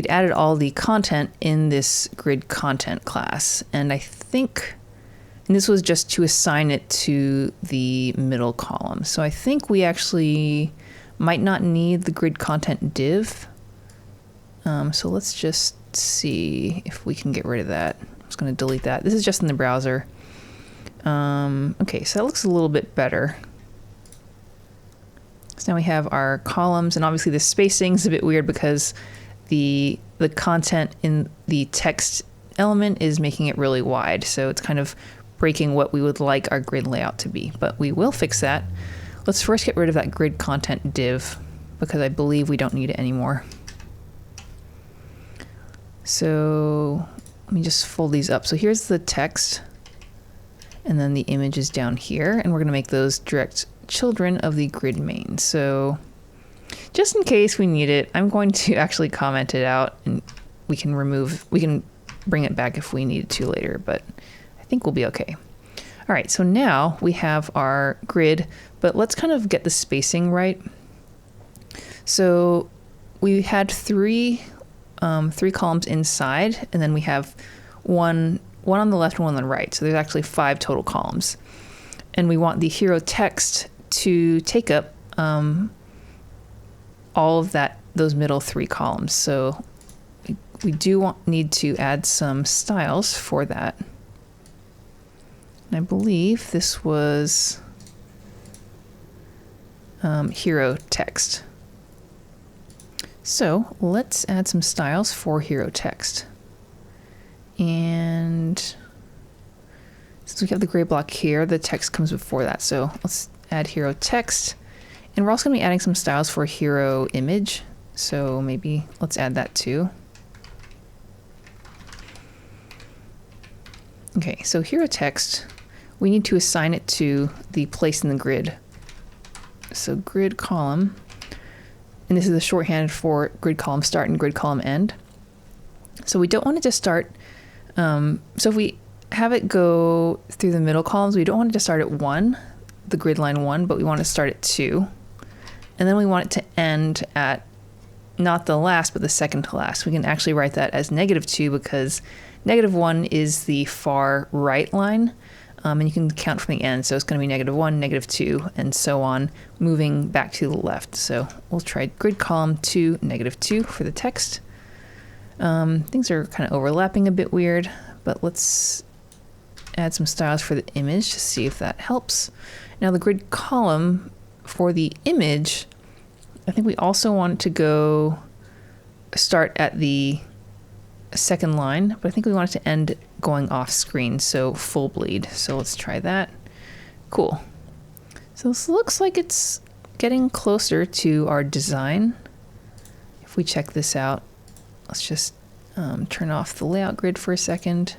added all the content in this grid content class. And I think, and this was just to assign it to the middle column. So I think we actually might not need the grid content div. So let's just see if we can get rid of that. I'm just going to delete that. This is just in the browser. Okay, so that looks a little bit better. So now we have our columns, and obviously the spacing is a bit weird because the content in the text element is making it really wide. So it's kind of breaking what we would like our grid layout to be, but we will fix that. Let's first get rid of that grid content div because I believe we don't need it anymore. So let me just fold these up. So here's the text, and then the image is down here, and we're going to make those direct children of the grid main. So just in case we need it, I'm going to actually comment it out, and we can bring it back if we needed to later, but I think we'll be okay. All right, so now we have our grid, but let's kind of get the spacing right. So we had three columns inside, and then we have one on the left and one on the right. So there's actually 5 total columns. And we want the hero text to take up all of those middle 3 columns. So we do need to add some styles for that. And I believe this was hero text. So let's add some styles for hero text. And since we have the gray block here, the text comes before that. So let's add hero text. And we're also going to be adding some styles for hero image. So maybe let's add that too. Okay, so hero text, we need to assign it to the place in the grid. So grid column, and this is the shorthand for grid column start and grid column end. So we don't want it to start, so if we have it go through the middle columns, we don't want it to start at 1, the grid line 1, but we want to start at 2. And then we want it to end at not the last, but the second to last. We can actually write that as -2 because -1 is the far right line. And you can count from the end. So it's going to be -1, -2, and so on, moving back to the left. So we'll try grid column to -2 for the text. Things are kind of overlapping a bit weird, but let's add some styles for the image to see if that helps. Now the grid column for the image, I think we also want to go start at the second line, but I think we want it to end going off screen, so full bleed. So let's try that. Cool. So this looks like it's getting closer to our design. If we check this out, let's just turn off the layout grid for a second.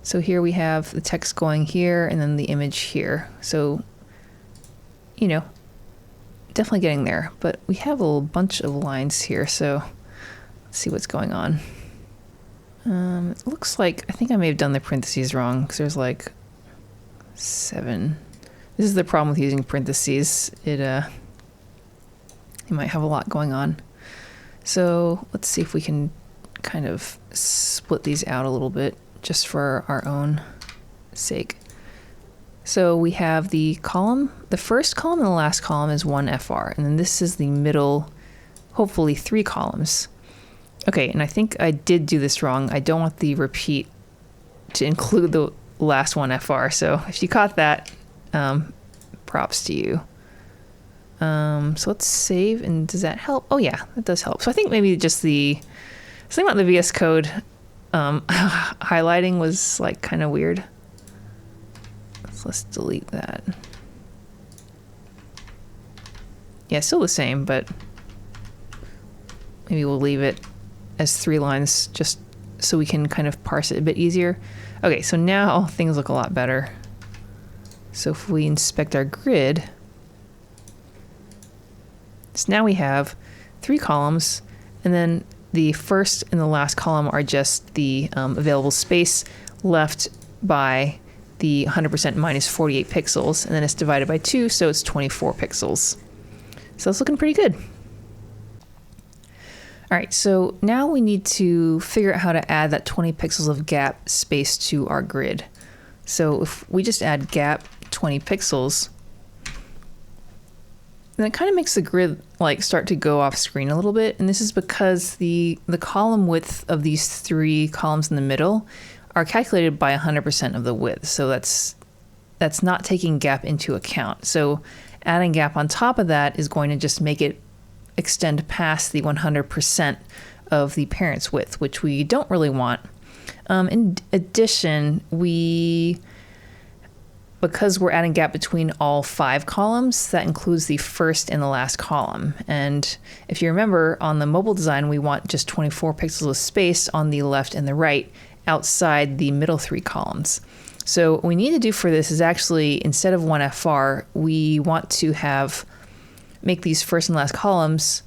So here we have the text going here and then the image here. So, you know, definitely getting there, but we have a bunch of lines here. So let's see what's going on. It looks like, I think I may have done the parentheses wrong because there's like 7. This is the problem with using parentheses. You might have a lot going on. So let's see if we can kind of split these out a little bit just for our own sake. So we have the column, the first column and the last column is 1 FR, and then this is the middle, hopefully 3 columns. Okay, and I think I did do this wrong. I don't want the repeat to include the last 1 FR. So if you caught that, props to you. So let's save, and does that help? Oh yeah, that does help. So I think maybe just something about the VS Code highlighting was like kind of weird. So let's delete that. Yeah, still the same, but maybe we'll leave it as 3 lines just so we can kind of parse it a bit easier. Okay, so now things look a lot better. So if we inspect our grid, so now we have 3 columns, and then the first and the last column are just the available space left by the 100% minus 48 pixels, and then it's divided by 2, so it's 24 pixels. So it's looking pretty good. All right, so now we need to figure out how to add that 20 pixels of gap space to our grid. So if we just add gap 20 pixels, then it kind of makes the grid like start to go off screen a little bit. And this is because the column width of these 3 columns in the middle are calculated by 100% of the width. So that's not taking gap into account. So adding gap on top of that is going to just make it extend past the 100% of the parent's width, which we don't really want. In addition, because we're adding gap between all 5 columns, that includes the first and the last column. And if you remember, on the mobile design, we want just 24 pixels of space on the left and the right outside the middle 3 columns. So what we need to do for this is actually, instead of 1 FR, we want to make these first and last columns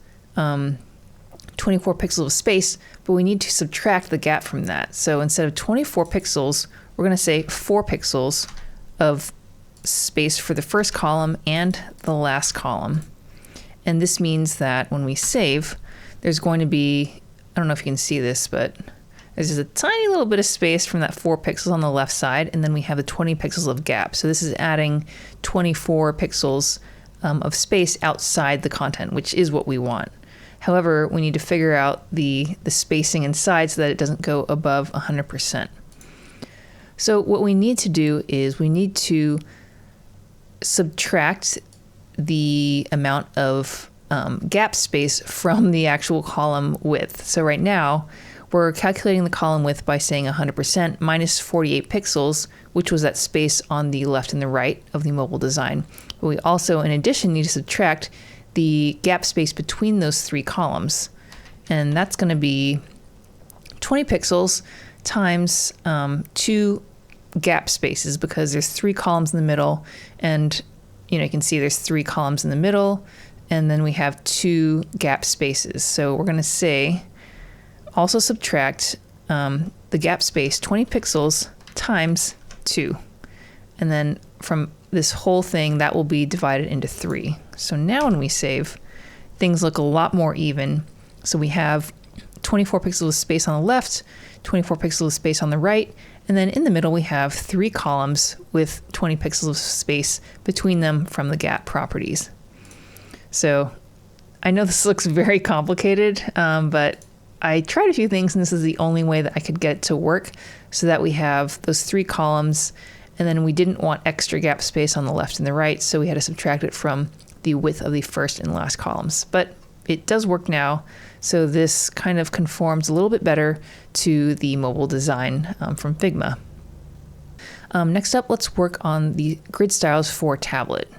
24 pixels of space, but we need to subtract the gap from that. So instead of 24 pixels, we're going to say 4 pixels of space for the first column and the last column. And this means that when we save, there's going to be, I don't know if you can see this, but there's just a tiny little bit of space from that 4 pixels on the left side, and then we have the 20 pixels of gap. So this is adding 24 pixels of space outside the content, which is what we want. However, we need to figure out the spacing inside so that it doesn't go above 100%. So what we need to do is we need to subtract the amount of gap space from the actual column width. So right now, we're calculating the column width by saying 100% minus 48 pixels, which was that space on the left and the right of the mobile design. But we also, in addition, need to subtract the gap space between those 3 columns. And that's going to be 20 pixels times 2 gap spaces, because there's 3 columns in the middle, and you can see there's 3 columns in the middle, and then we have 2 gap spaces. So we're going to say also subtract the gap space 20 pixels times 2, and then from this whole thing that will be divided into 3. So now when we save, things look a lot more even. So we have 24 pixels of space on the left, 24 pixels of space on the right, and then in the middle we have 3 columns with 20 pixels of space between them from the gap properties. So I know this looks very complicated, but I tried a few things, and this is the only way that I could get it to work, so that we have those 3 columns, and then we didn't want extra gap space on the left and the right, so we had to subtract it from the width of the first and last columns. But it does work now, so this kind of conforms a little bit better to the mobile design from Figma. Next up, let's work on the grid styles for tablet.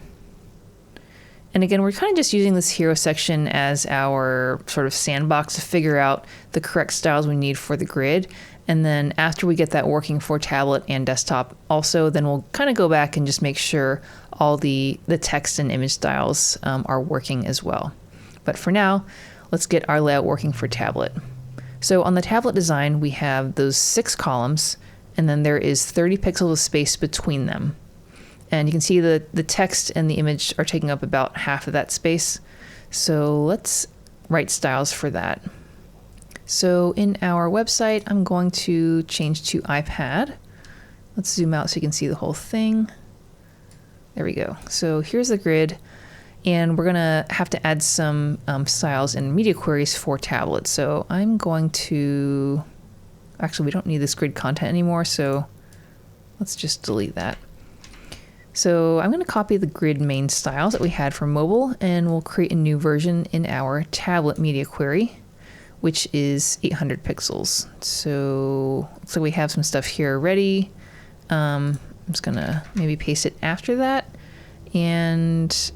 And again, we're kind of just using this hero section as our sort of sandbox to figure out the correct styles we need for the grid. And then after we get that working for tablet and desktop also, then we'll kind of go back and just make sure all the text and image styles are working as well. But for now, let's get our layout working for tablet. So on the tablet design, we have those 6 columns, and then there is 30 pixels of space between them. And you can see the text and the image are taking up about half of that space. So let's write styles for that. So in our website, I'm going to change to iPad. Let's zoom out so you can see the whole thing. There we go. So here's the grid, and we're gonna have to add some styles and media queries for tablets. So I'm going to, actually we don't need this grid content anymore, so let's just delete that. So I'm going to copy the grid main styles that we had for mobile, and we'll create a new version in our tablet media query, which is 800 pixels. So looks like we have some stuff here already. I'm just going to maybe paste it after that. And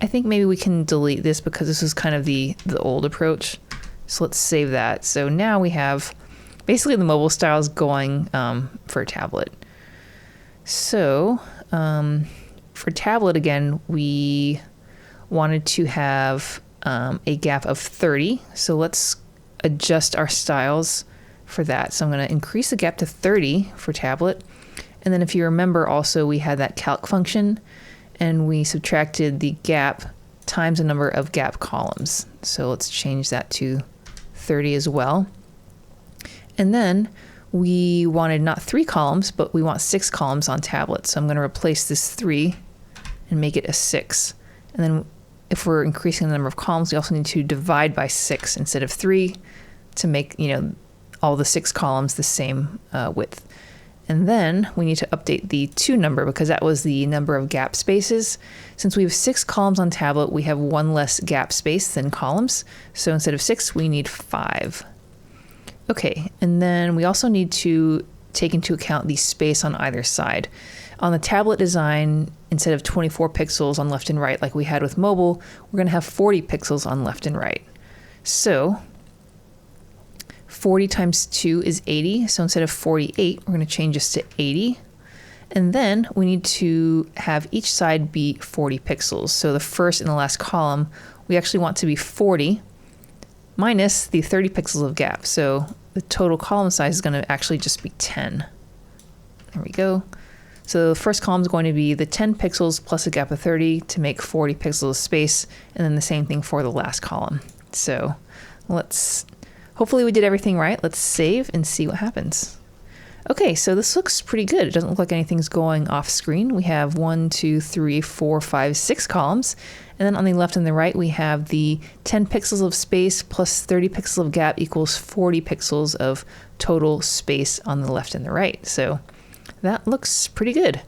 I think maybe we can delete this because this was kind of the old approach. So let's save that. So now we have basically the mobile styles going for a tablet. So for tablet, again, we wanted to have a gap of 30. So let's adjust our styles for that. So I'm going to increase the gap to 30 for tablet. And then if you remember also, we had that calc function, and we subtracted the gap times the number of gap columns. So let's change that to 30 as well. And then we wanted not 3 columns, but we want 6 columns on tablet. So I'm going to replace this 3 and make it a 6. And then if we're increasing the number of columns, we also need to divide by 6 instead of 3 to make, all the 6 columns the same width. And then we need to update the 2 number because that was the number of gap spaces. Since we have 6 columns on tablet, we have 1 less gap space than columns. So instead of 6, we need 5. Okay, and then we also need to take into account the space on either side. On the tablet design, instead of 24 pixels on left and right like we had with mobile, we're going to have 40 pixels on left and right. So 40 times 2 is 80. So instead of 48, we're going to change this to 80. And then we need to have each side be 40 pixels. So the first and the last column, we actually want to be 40. minus the 30 pixels of gap. So the total column size is going to actually just be 10. There we go. So the first column is going to be the 10 pixels plus a gap of 30 to make 40 pixels of space, and then the same thing for the last column. So hopefully we did everything right. Let's save and see what happens. Okay, so this looks pretty good. It doesn't look like anything's going off screen. We have 1, 2, 3, 4, 5, 6 columns. And then on the left and the right, we have the 10 pixels of space plus 30 pixels of gap equals 40 pixels of total space on the left and the right. So that looks pretty good.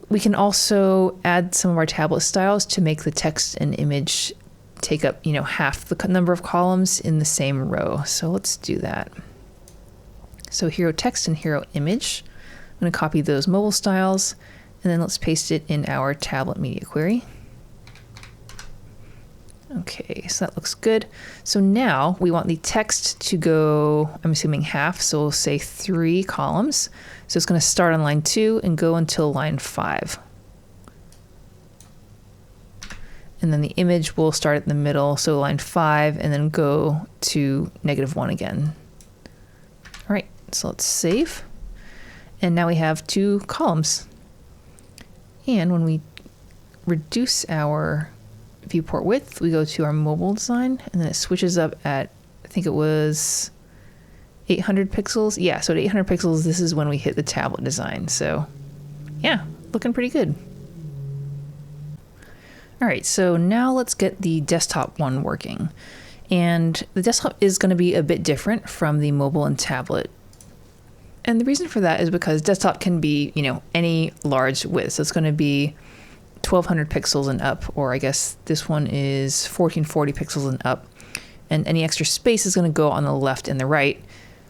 We can also add some of our tablet styles to make the text and image take up, half the number of columns in the same row. So let's do that. So hero text and hero image. I'm going to copy those mobile styles, and then let's paste it in our tablet media query. Okay, so that looks good. So now we want the text to go, I'm assuming half, so we'll say 3 columns. So it's going to start on line 2 and go until line 5. And then the image will start at the middle, so line 5, and then go to -1 again. All right, so let's save. And now we have 2 columns. And when we reduce our viewport width, we go to our mobile design, and then it switches up at, I think it was 800 pixels. Yeah, so at 800 pixels, this is when we hit the tablet design. So yeah, looking pretty good. All right, so now let's get the desktop one working. And the desktop is going to be a bit different from the mobile and tablet. And the reason for that is because desktop can be, any large width. So it's going to be 1200 pixels and up, or I guess this one is 1440 pixels and up. And any extra space is going to go on the left and the right,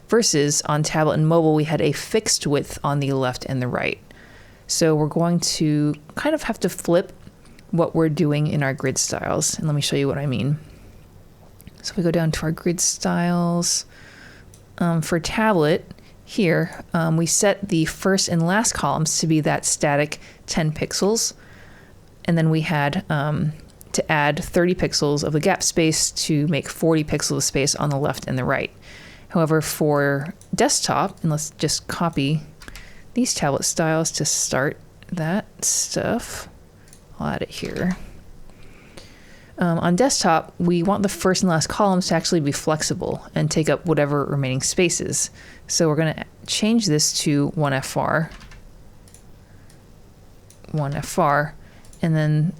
versus on tablet and mobile, we had a fixed width on the left and the right. So we're going to kind of have to flip what we're doing in our grid styles. And let me show you what I mean. So if we go down to our grid styles, for tablet here, we set the first and last columns to be that static 10 pixels. And then we had to add 30 pixels of the gap space to make 40 pixels of space on the left and the right. However, for desktop, and let's just copy these tablet styles to start that stuff. I'll add it here. On desktop, we want the first and last columns to actually be flexible and take up whatever remaining spaces. So we're going to change this to 1FR, and then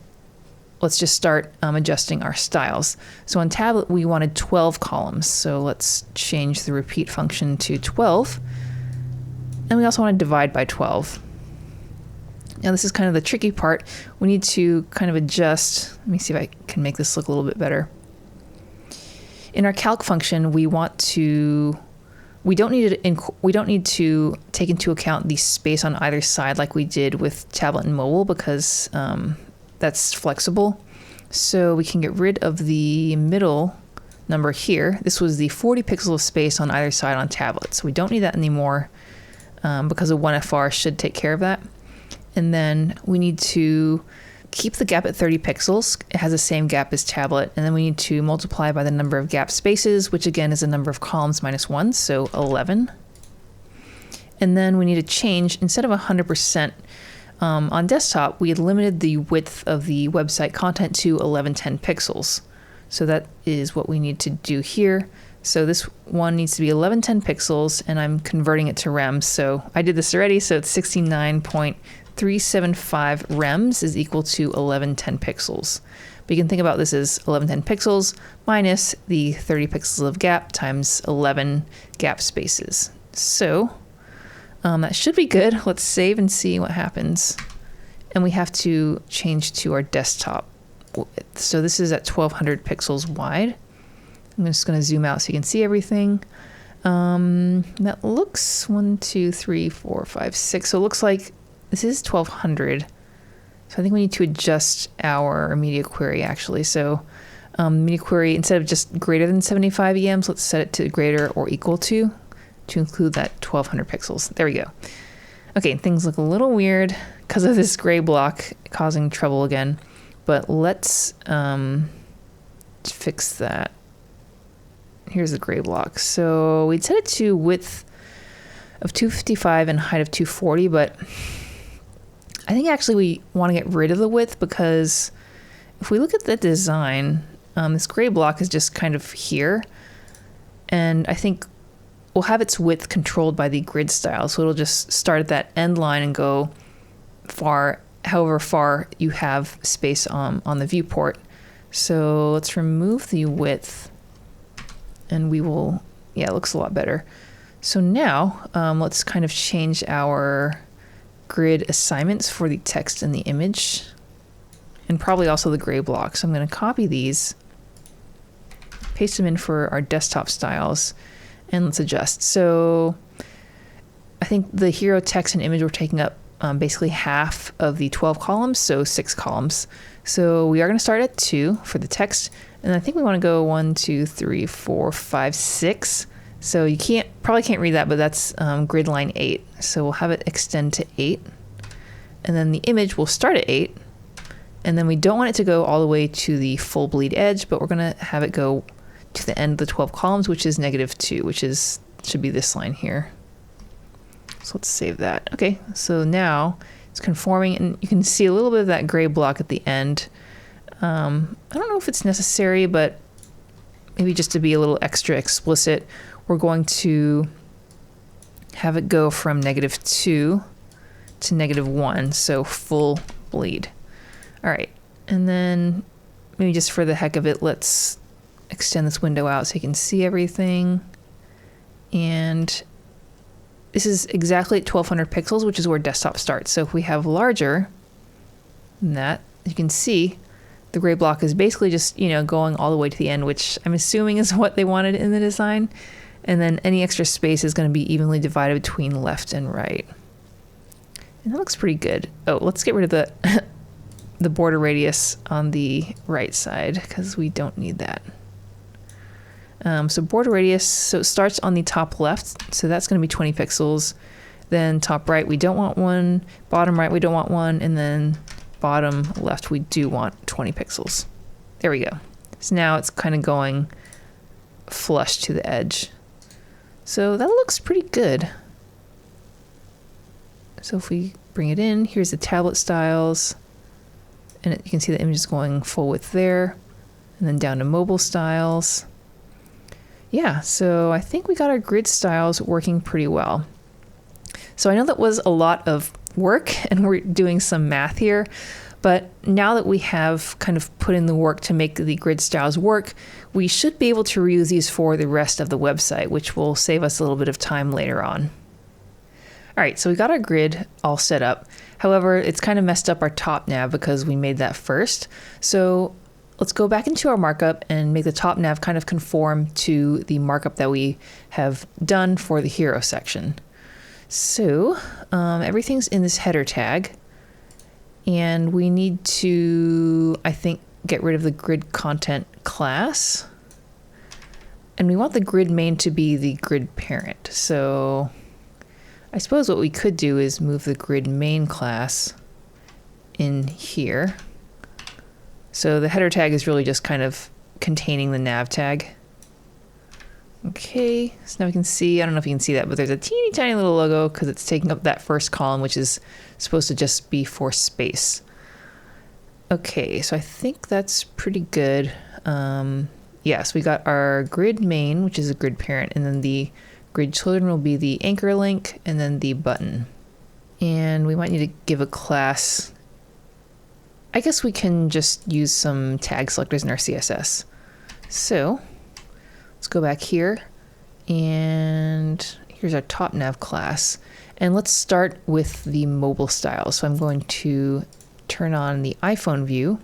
let's just start adjusting our styles. So on tablet, we wanted 12 columns. So let's change the repeat function to 12. And we also want to divide by 12. Now this is kind of the tricky part. We need to kind of adjust. Let me see if I can make this look a little bit better. In our calc function, we don't need to take into account the space on either side like we did with tablet and mobile, because that's flexible. So we can get rid of the middle number here. This was the 40 pixels of space on either side on tablet. So we don't need that anymore, because a 1FR should take care of that. And then we need to keep the gap at 30 pixels. It has the same gap as tablet. And then we need to multiply by the number of gap spaces, which again is the number of columns minus 1, so 11. And then we need to change, instead of 100%, on desktop, we had limited the width of the website content to 1110 pixels. So that is what we need to do here. So this one needs to be 1110 pixels, and I'm converting it to rems. So I did this already, so it's 69.375 rems is equal to 1110 pixels. But you can think about this as 1110 pixels minus the 30 pixels of gap times 11 gap spaces. So that should be good. Let's save and see what happens. And we have to change to our desktop width. So this is at 1200 pixels wide. I'm just going to zoom out so you can see everything. That looks 1, 2, 3, 4, 5, 6. So it looks like this is 1200. So I think we need to adjust our media query actually. So media query, instead of just greater than 75 EMs, let's set it to greater or equal to include that 1200 pixels. There we go. Okay, things look a little weird because of this gray block causing trouble again, but let's fix that. here's the gray block. So we'd set it to width of 255 and height of 240, but I think actually we want to get rid of the width, because if we look at the design, this gray block is just kind of here. And I think we'll have its width controlled by the grid style. So it'll just start at that end line and go far, however far you have space on the viewport. So let's remove the width and we will, yeah, it looks a lot better. So now let's kind of change our grid assignments for the text and the image, and probably also the gray block. So I'm going to copy these, paste them in for our desktop styles, and let's adjust. So I think the hero text and image were taking up basically half of the 12 columns, so 6 columns. So we are going to start at 2 for the text, and I think we want to go 1, 2, 3, 4, 5, 6. So you probably can't read that, but that's grid line 8. So we'll have it extend to 8. And then the image will start at 8. And then we don't want it to go all the way to the full bleed edge, but we're going to have it go to the end of the 12 columns, which is -2, which should be this line here. So let's save that. Okay, so now it's conforming, and you can see a little bit of that gray block at the end. I don't know if it's necessary, but maybe just to be a little extra explicit, we're going to have it go from -2 to -1, so full bleed. All right, and then maybe just for the heck of it, let's extend this window out so you can see everything. And this is exactly at 1200 pixels, which is where desktop starts. So if we have larger than that, you can see the gray block is basically just, going all the way to the end, which I'm assuming is what they wanted in the design. And then any extra space is going to be evenly divided between left and right. And that looks pretty good. Oh, let's get rid of the the border radius on the right side, because we don't need that. So border radius, so it starts on the top left, so that's going to be 20 pixels. Then top right, we don't want one. Bottom right, we don't want one. And then bottom left, we do want 20 pixels. There we go. So now it's kind of going flush to the edge. So that looks pretty good. So if we bring it in, here's the tablet styles. And you can see the image is going full width there. And then down to mobile styles. Yeah, so I think we got our grid styles working pretty well. So I know that was a lot of work, and we're doing some math here, but now that we have kind of put in the work to make the grid styles work, we should be able to reuse these for the rest of the website, which will save us a little bit of time later on. All right, so we got our grid all set up. However, it's kind of messed up our top nav because we made that first. So let's go back into our markup and make the top nav kind of conform to the markup that we have done for the hero section. So everything's in this header tag, and we need to, I think, get rid of the grid content class, and we want the grid main to be the grid parent. So I suppose what we could do is move the grid main class in here. So the header tag is really just kind of containing the nav tag. Okay, so now we can see, I don't know if you can see that, but there's a teeny tiny little logo because it's taking up that first column, which is supposed to just be for space. Okay, so I think that's pretty good. Yes, we got our grid main, which is a grid parent, and then the grid children will be the anchor link and then the button. And we might need to give a class. I guess we can just use some tag selectors in our CSS. So let's go back here, and here's our top nav class. And let's start with the mobile style. So I'm going to turn on the iPhone view.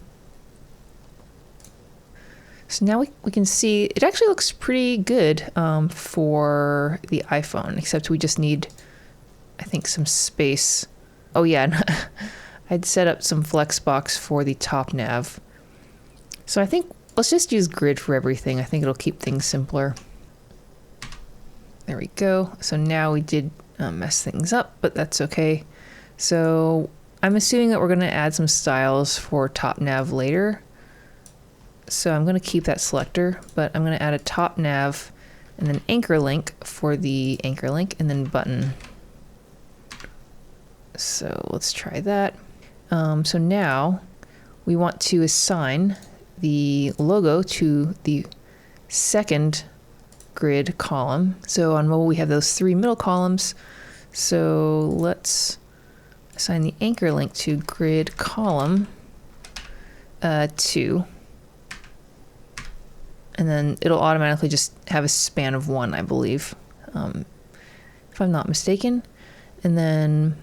So now we can see it actually looks pretty good for the iPhone, except we just need, I think, some space. Oh yeah, I'd set up some flexbox for the top nav. So I think let's just use grid for everything. I think it'll keep things simpler. There we go. So now we did mess things up, but that's okay. So I'm assuming that we're going to add some styles for top nav later. So I'm going to keep that selector, but I'm going to add a top nav and then anchor link for the anchor link, and then button. So let's try that. So now we want to assign the logo to the second grid column. So on mobile, we have those 3 middle columns. So let's assign the anchor link to grid column 2. And then it'll automatically just have a span of 1, I believe, if I'm not mistaken. And then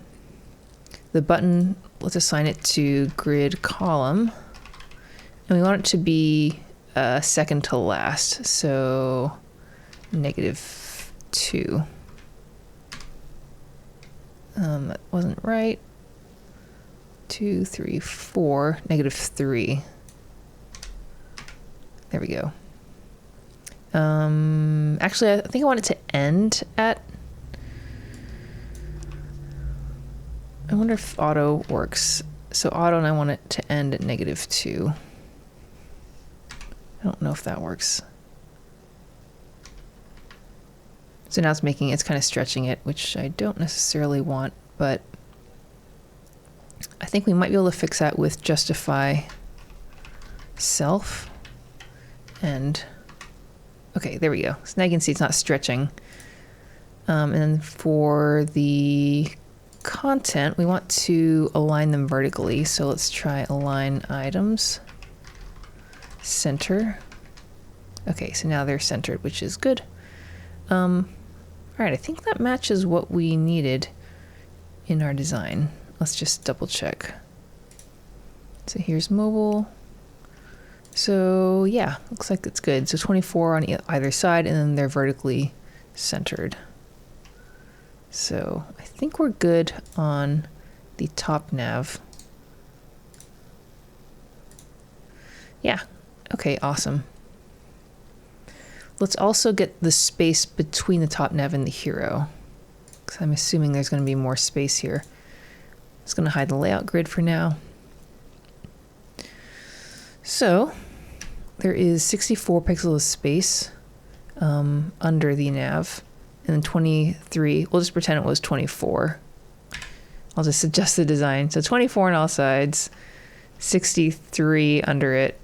the button, let's assign it to grid column. And we want it to be second to last, so -2. That wasn't right. 2, 3, 4, -3. There we go. Actually, I think I want it to end at... I wonder if auto works. So auto, and I want it to end at -2. I don't know if that works. So now it's kind of stretching it, which I don't necessarily want, but I think we might be able to fix that with justify self. And okay, there we go. So now you can see it's not stretching. And then for the content, we want to align them vertically. So let's try align items, center. Okay, so now they're centered, which is good. All right, I think that matches what we needed in our design. Let's just double check. So here's mobile. So yeah, looks like it's good. So 24 on either side, and then they're vertically centered. So I think we're good on the top nav. Yeah, okay, awesome. Let's also get the space between the top nav and the hero, because I'm assuming there's going to be more space here. It's going to hide the layout grid for now. So there is 64 pixels of space under the nav, and then 23. We'll just pretend it was 24. I'll just adjust the design. So 24 on all sides, 63 under it,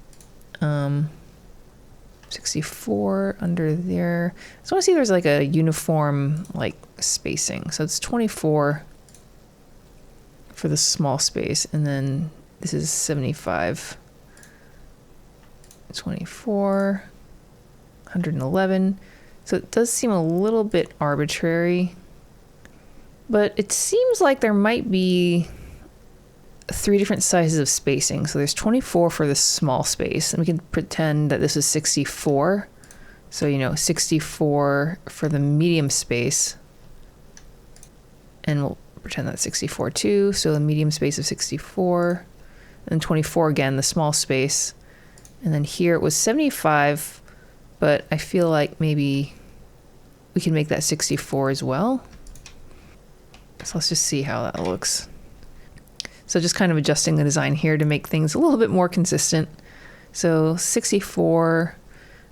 64 under there. So I want to see if there's like a uniform like spacing. So it's 24 for the small space, and then this is 75. 24, 111. So it does seem a little bit arbitrary, but it seems like there might be 3 different sizes of spacing. So there's 24 for the small space, and we can pretend that this is 64. So, you know, 64 for the medium space, and we'll pretend that's 64 too. So the medium space of 64, and 24 again, the small space. And then here it was 75, but I feel like maybe we can make that 64 as well. So let's just see how that looks. So just kind of adjusting the design here to make things a little bit more consistent. So 64,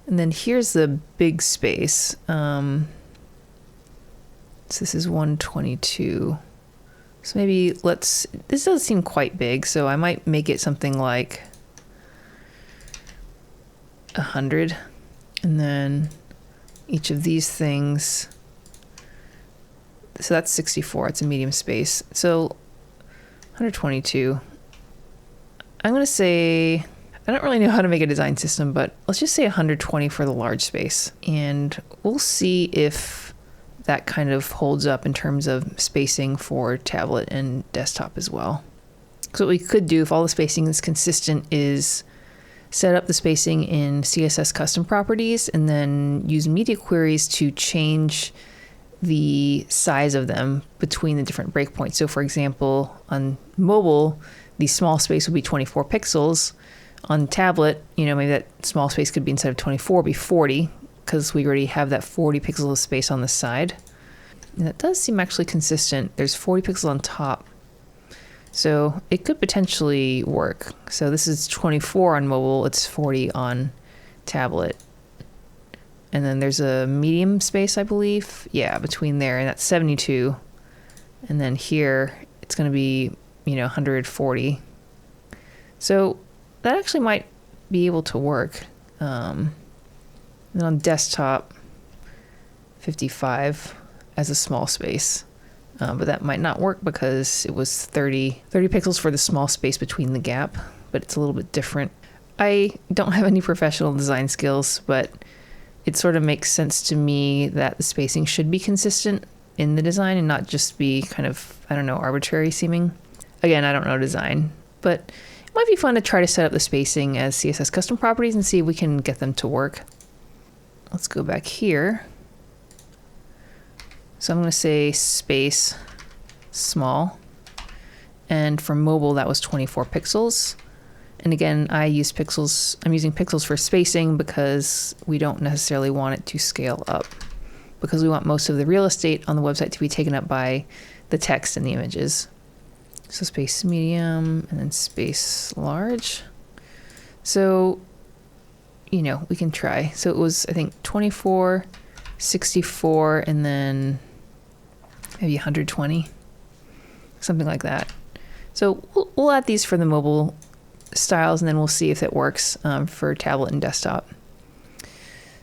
and then here's the big space. So this is 122. So maybe this does seem quite big, so I might make it something like 100, and then each of these things, so that's 64, it's a medium space. So 122, I'm going to say, I don't really know how to make a design system, but let's just say 120 for the large space, and we'll see if that kind of holds up in terms of spacing for tablet and desktop as well. So what we could do if all the spacing is consistent is set up the spacing in CSS custom properties, and then use media queries to change the size of them between the different breakpoints. So for example, on mobile, the small space would be 24 pixels. On tablet, you know, maybe that small space could be, instead of 24, be 40, because we already have that 40 pixels of space on the side. And that does seem actually consistent. There's 40 pixels on top. So it could potentially work. So this is 24 on mobile, it's 40 on tablet. and then there's a medium space, I believe. Yeah, between there, and that's 72. And then here, it's going to be, 140. So that actually might be able to work. And on desktop, 55 as a small space. But that might not work because it was 30 pixels for the small space between the gap, but it's a little bit different. I don't have any professional design skills, but it sort of makes sense to me that the spacing should be consistent in the design and not just be kind of, arbitrary seeming. Again, I don't know design, but it might be fun to try to set up the spacing as CSS custom properties and see if we can get them to work. Let's go back here. So I'm going to say space small. And for mobile, that was 24 pixels. And again, I'm using pixels for spacing because we don't necessarily want it to scale up, because we want most of the real estate on the website to be taken up by the text and the images. So space medium and then space large. So, we can try. So it was, I think, 24, 64, and then maybe 120, something like that. So we'll add these for the mobile styles, and then we'll see if it works for tablet and desktop.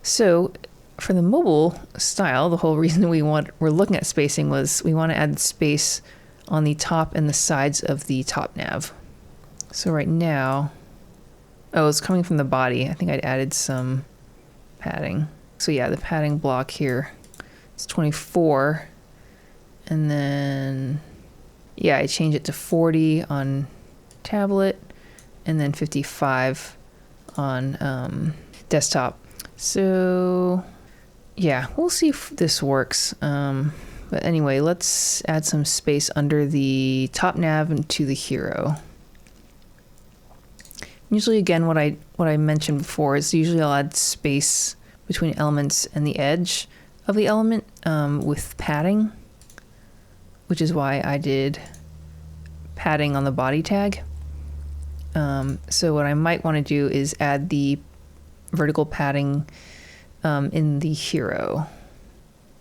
So for the mobile style, the whole reason we're looking at spacing was we want to add space on the top and the sides of the top nav. So right now, it's coming from the body. I think I'd added some padding. So yeah, the padding block here is 24. And then, yeah, I changed it to 40 on tablet and then 55 on desktop. So yeah, we'll see if this works. But anyway, let's add some space under the top nav and to the hero. Usually, again, what I mentioned before is usually I'll add space between elements and the edge of the element with padding, which is why I did padding on the body tag. So what I might want to do is add the vertical padding in the hero.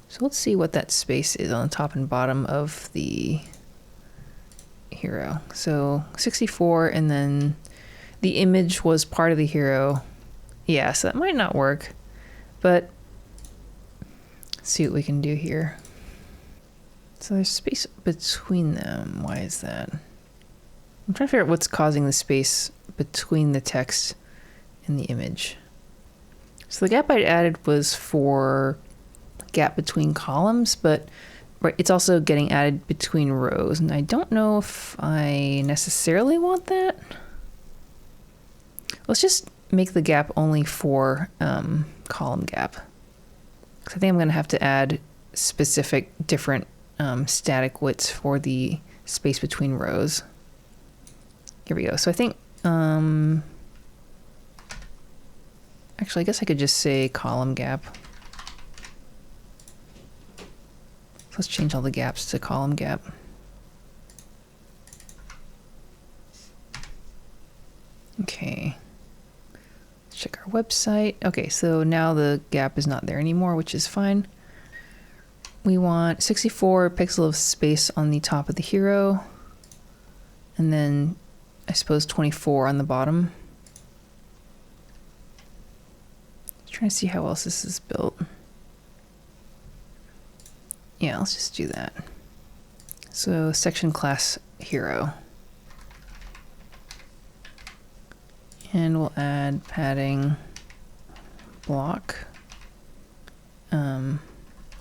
So let's see what that space is on the top and bottom of the hero. So 64, and then the image was part of the hero. Yeah, so that might not work, but let's see what we can do here. So there's space between them. Why is that? I'm trying to figure out what's causing the space between the text and the image. So the gap I added was for gap between columns, but it's also getting added between rows, and I don't know if I necessarily want that. Let's just make the gap only for column gap, because I think I'm going to have to add specific different static widths for the space between rows. Here we go. So I think actually, I guess I could just say column gap. Let's change all the gaps to column gap. Okay. Let's check our website. Okay, so now the gap is not there anymore, which is fine. We want 64 pixels of space on the top of the hero, and then I suppose 24 on the bottom. Just trying to see how else this is built. Yeah, let's just do that. So section class hero. And we'll add padding block.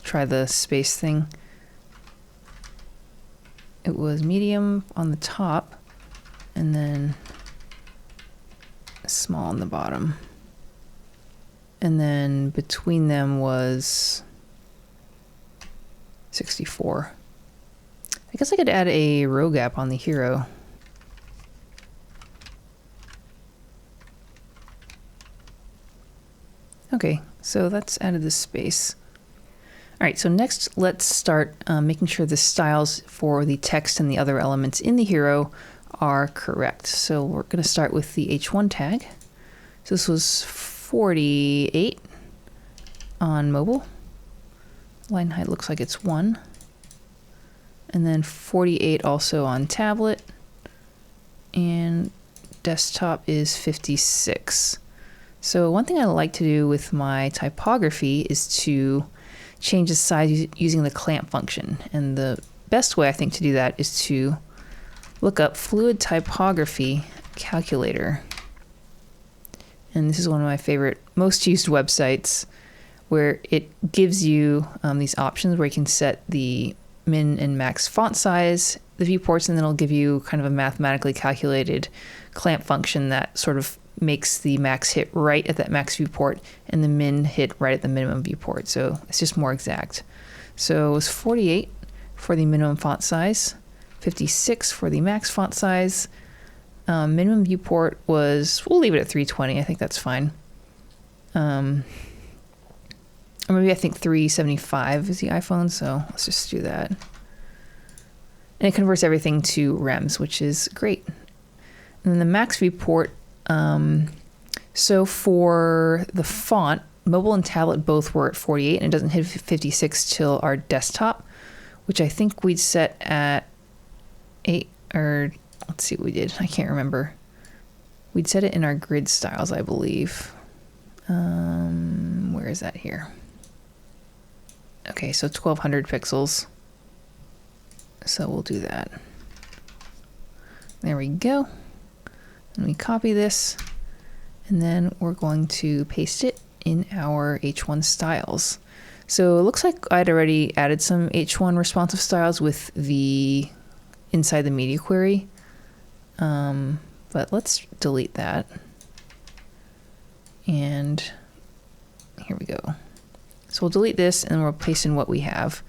Try the space thing. It was medium on the top and then small on the bottom. And then between them was 64. I guess I could add a row gap on the hero. Okay, so that's added this space. All right, so next let's start making sure the styles for the text and the other elements in the hero are correct. So we're going to start with the H1 tag. So this was 48. on mobile. Line height looks like it's 1. And then 48 also on tablet. And desktop is 56. So one thing I like to do with my typography is to change the size using the clamp function. And the best way I think to do that is to look up Fluid Typography Calculator. And this is one of my favorite, most used websites, where it gives you these options where you can set the min and max font size, the viewports, and then it'll give you kind of a mathematically calculated clamp function that sort of makes the max hit right at that max viewport and the min hit right at the minimum viewport. So it's just more exact. So it was 48 for the minimum font size, 56 for the max font size. Minimum viewport was, we'll leave it at 320. I think that's fine. Or maybe I think 375 is the iPhone, so let's just do that. And it converts everything to rems, which is great. And then the max viewport, so for the font, mobile and tablet both were at 48, and it doesn't hit 56 till our desktop, which I think we'd set at 8, or let's see what we did. I can't remember. We'd set it in our grid styles, I believe. Where is that here? Okay, so 1200 pixels. So we'll do that. There we go. And we copy this, and then we're going to paste it in our H1 styles. So it looks like I'd already added some H1 responsive styles with the inside the media query. But let's delete that. And here we go. So we'll delete this and we'll paste in what we have.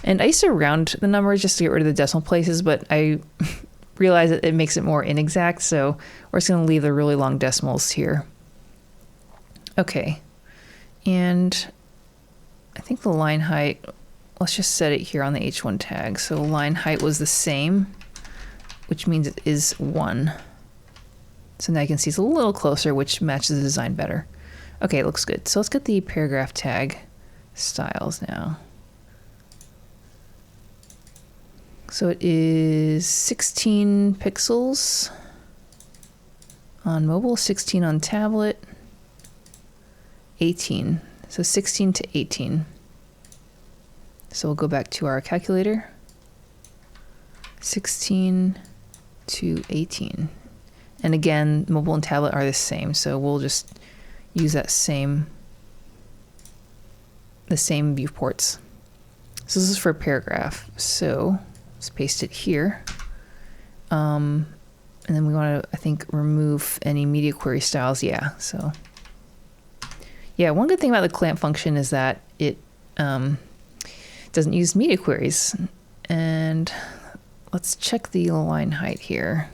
And I used to round the numbers just to get rid of the decimal places, but I realized that it makes it more inexact, so we're just going to leave the really long decimals here. Okay. And I think the line height, let's just set it here on the H1 tag. So line height was the same, which means it is 1. So now you can see it's a little closer, which matches the design better. Okay, it looks good. So let's get the paragraph tag styles now. So it is 16 pixels on mobile, 16 on tablet, 18. So 16 to 18. So we'll go back to our calculator. 16 to 18. And again, mobile and tablet are the same, so we'll just use that the same viewports. So this is for paragraph. So let's paste it here. And then we want to, I think, remove any media query styles. Yeah, so yeah, one good thing about the clamp function is that it doesn't use media queries. And let's check the line height here.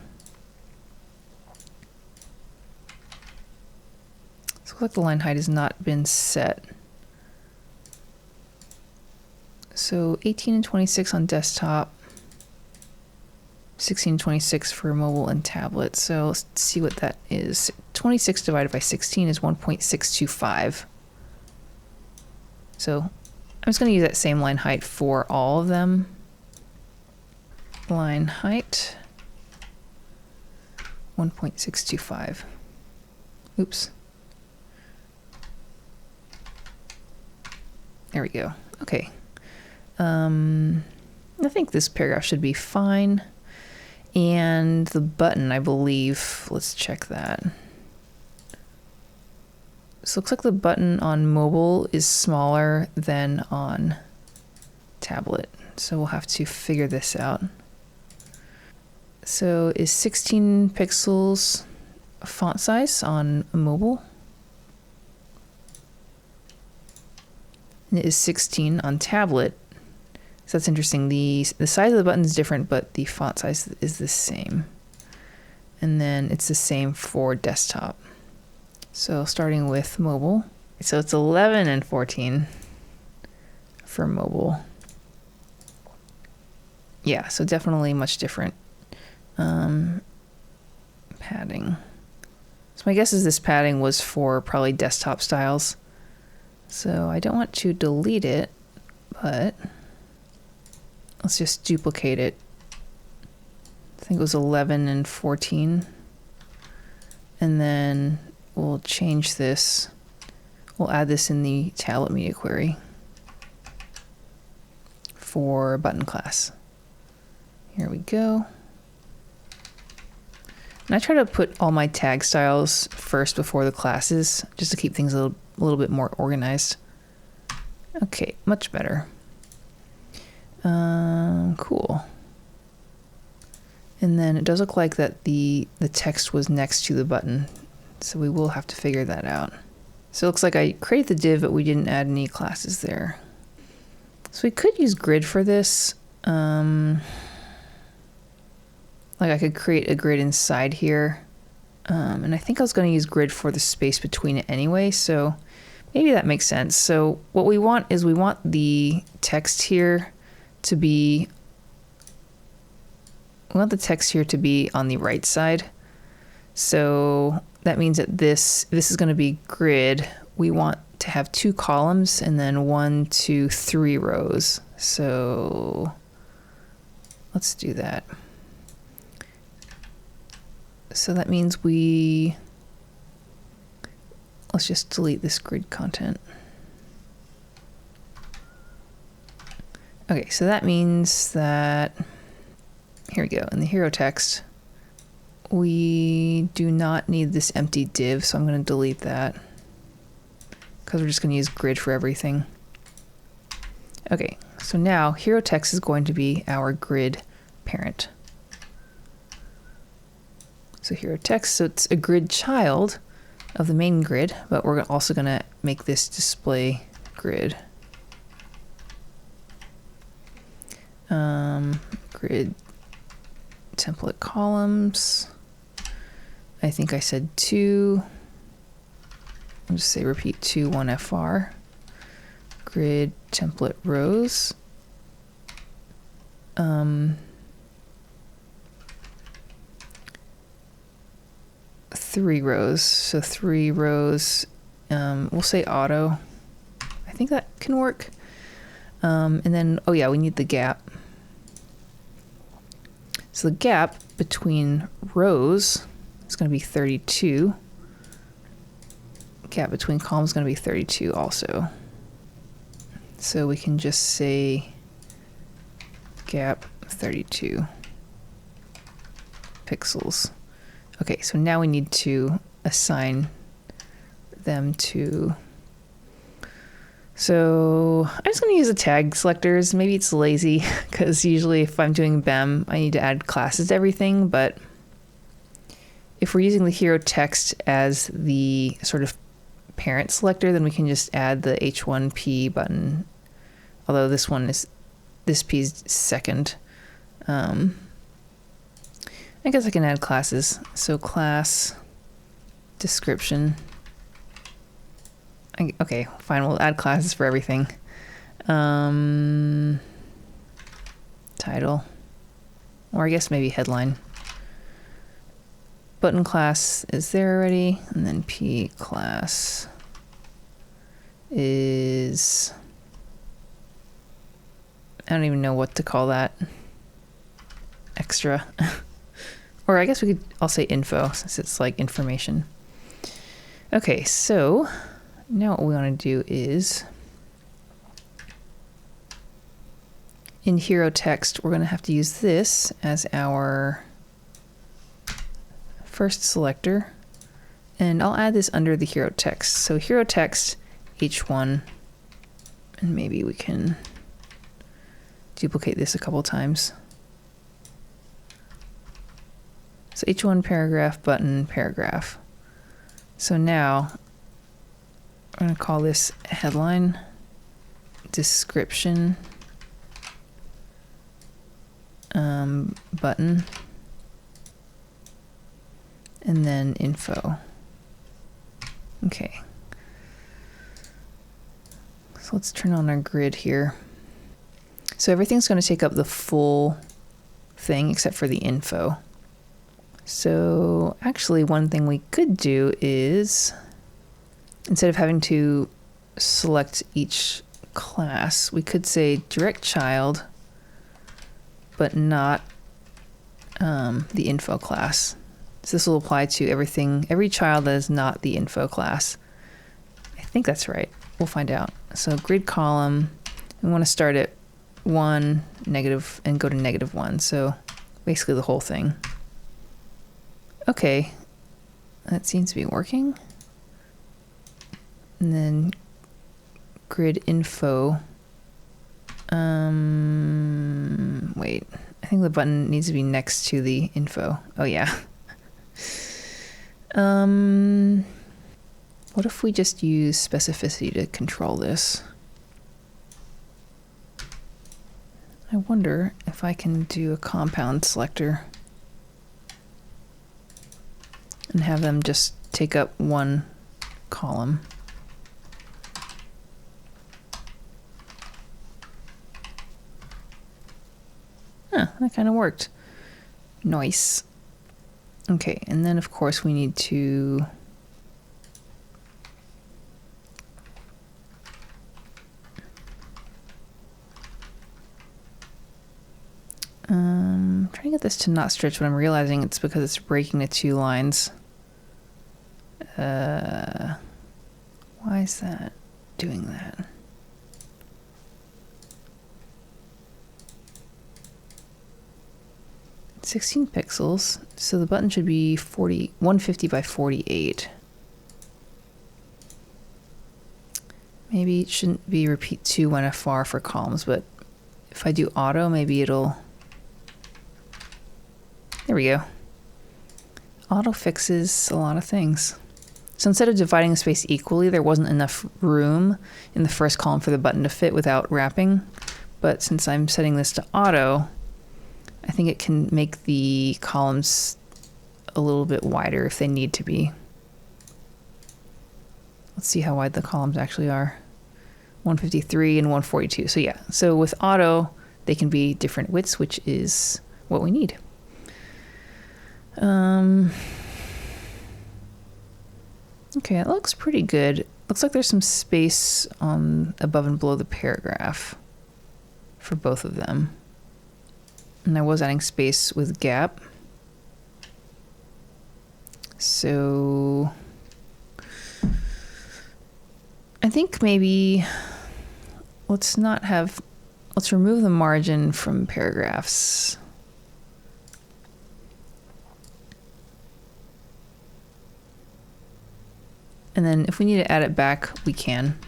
So it looks like the line height has not been set. So 18 and 26 on desktop, 16 and 26 for mobile and tablet. So let's see what that is. 26 divided by 16 is 1.625. So I'm just going to use that same line height for all of them. Line height 1.625. Oops. There we go. Okay. I think this paragraph should be fine. And the button, I believe, let's check that. So it looks like the button on mobile is smaller than on tablet. So we'll have to figure this out. So is 16 pixels font size on mobile? And it is 16 on tablet. So that's interesting. The size of the button is different, but the font size is the same. And then it's the same for desktop. So starting with mobile. So it's 11 and 14 for mobile. Yeah, so definitely much different. Padding. So my guess is this padding was for probably desktop styles. So I don't want to delete it, but let's just duplicate it. I think it was 11 and 14. And then we'll change this. We'll add this in the tablet media query for button class. Here we go. And I try to put all my tag styles first before the classes, just to keep things a little bit more organized. Okay, much better. Cool. And then it does look like that the text was next to the button, so we will have to figure that out. So it looks like I created the div, but we didn't add any classes there. So we could use grid for this. Like I could create a grid inside here. And I think I was going to use grid for the space between it anyway, so maybe that makes sense. So what we want is we want the text here to be, we want the text here to be on the right side. So that means that this is going to be grid. We want to have 2 columns and then 1, 2, 3 rows. So let's do that. So that means let's just delete this grid content. Okay, so that means that, here we go, in the hero text, we do not need this empty div, so I'm going to delete that because we're just going to use grid for everything. Okay, so now hero text is going to be our grid parent. So hero text, so it's a grid child of the main grid, but we're also going to make this display grid. Grid template columns. I think I said 2. I'll just say repeat 2, 1 FR. Grid template rows. 3 rows. So 3 rows. We'll say auto. I think that can work. And then, oh yeah, we need the gap. So the gap between rows is going to be 32. Gap between columns is going to be 32 also. So we can just say gap 32 pixels. Okay, so now we need to assign them to. So I'm just going to use the tag selectors. Maybe it's lazy because usually if I'm doing BEM, I need to add classes to everything. But if we're using the hero text as the sort of parent selector, then we can just add the H1P button. Although this P is second. I guess I can add classes. So class description. Okay, fine, we'll add classes for everything. Title, or I guess maybe headline. Button class is there already, and then P class is, I don't even know what to call that. Extra. Or I guess I'll say info since it's like information. Okay, so now what we want to do is, in hero text, we're going to have to use this as our first selector. And I'll add this under the hero text. So hero text H1, and maybe we can duplicate this a couple times. So H1 paragraph, button, paragraph. So now I'm going to call this headline, description, button, and then info. Okay. So let's turn on our grid here. So everything's going to take up the full thing except for the info. So actually one thing we could do is, instead of having to select each class. We could say direct child, but not the info class. So this will apply to every child that is not the info class. I think that's right. We'll find out. So grid column, we want to start at 1, negative, and go to -1. So basically the whole thing. Okay, that seems to be working. And then grid info. Wait, I think the button needs to be next to the info. Oh yeah. What if we just use specificity to control this? I wonder if I can do a compound selector and have them just take up one column. Huh, that kind of worked. Nice. Okay, and then of course we need to trying to get this to not stretch, but I'm realizing it's because it's breaking the 2 lines. Why is that doing that? It's 16 pixels, so the button should be 150 by 48. Maybe it shouldn't be repeat 2 1FR for columns, but if I do auto, maybe it'll... There we go. Auto fixes a lot of things. So instead of dividing the space equally, there wasn't enough room in the first column for the button to fit without wrapping. But since I'm setting this to auto, I think it can make the columns a little bit wider if they need to be. Let's see how wide the columns actually are. 153 and 142. So yeah, so with auto, they can be different widths, which is what we need. Okay, it looks pretty good. Looks like there's some space on above and below the paragraph for both of them. And I was adding space with gap. So I think maybe let's remove the margin from paragraphs. And then if we need to add it back, we can.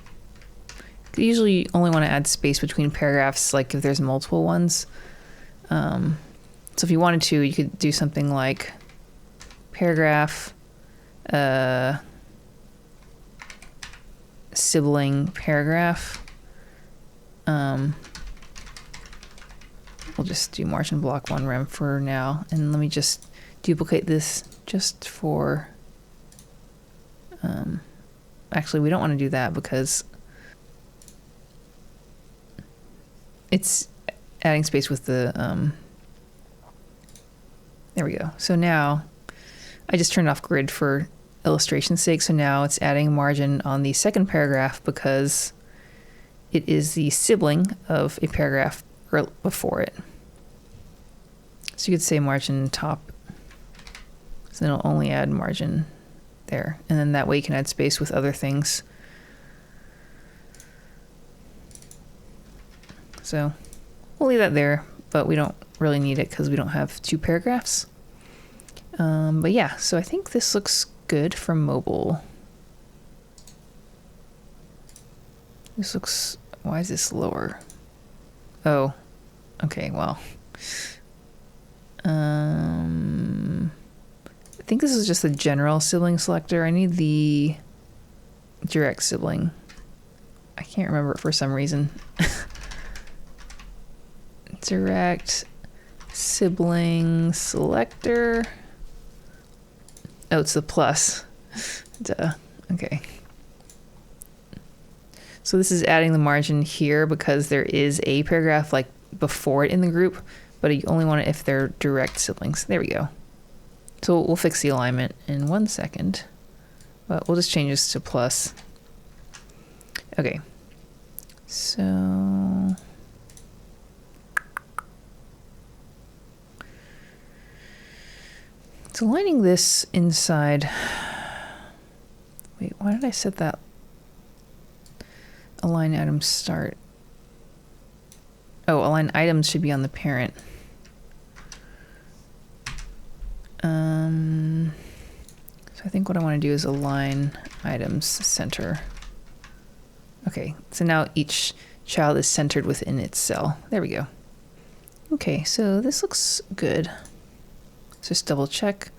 You usually only want to add space between paragraphs, like if there's multiple ones. So if you wanted to, you could do something like paragraph, sibling paragraph. We'll just do margin block 1 rem for now. And let me just duplicate this just for... actually, we don't want to do that because it's adding space with the... there we go. So now I just turned off grid for illustration's sake. So now it's adding margin on the second paragraph because it is the sibling of a paragraph before it. So you could say margin top. So then it'll only add margin there. And then that way you can add space with other things. So we'll leave that there, but we don't really need it because we don't have 2 paragraphs. But yeah, so I think this looks good for mobile. This looks... Why is this lower? Oh, okay, well. I think this is just the general sibling selector. I need the direct sibling. I can't remember it for some reason. Direct sibling selector. Oh, it's the plus. Duh. Okay. So this is adding the margin here because there is a paragraph like before it in the group, but you only want it if they're direct siblings. There we go. So we'll fix the alignment in 1 second, but we'll just change this to plus. Okay, so aligning this inside. Wait, why did I set that align items start? Oh, align items should be on the parent. So I think what I want to do is align items center. Okay, so now each child is centered within its cell. There we go. Okay, so this looks good. Let's just double check.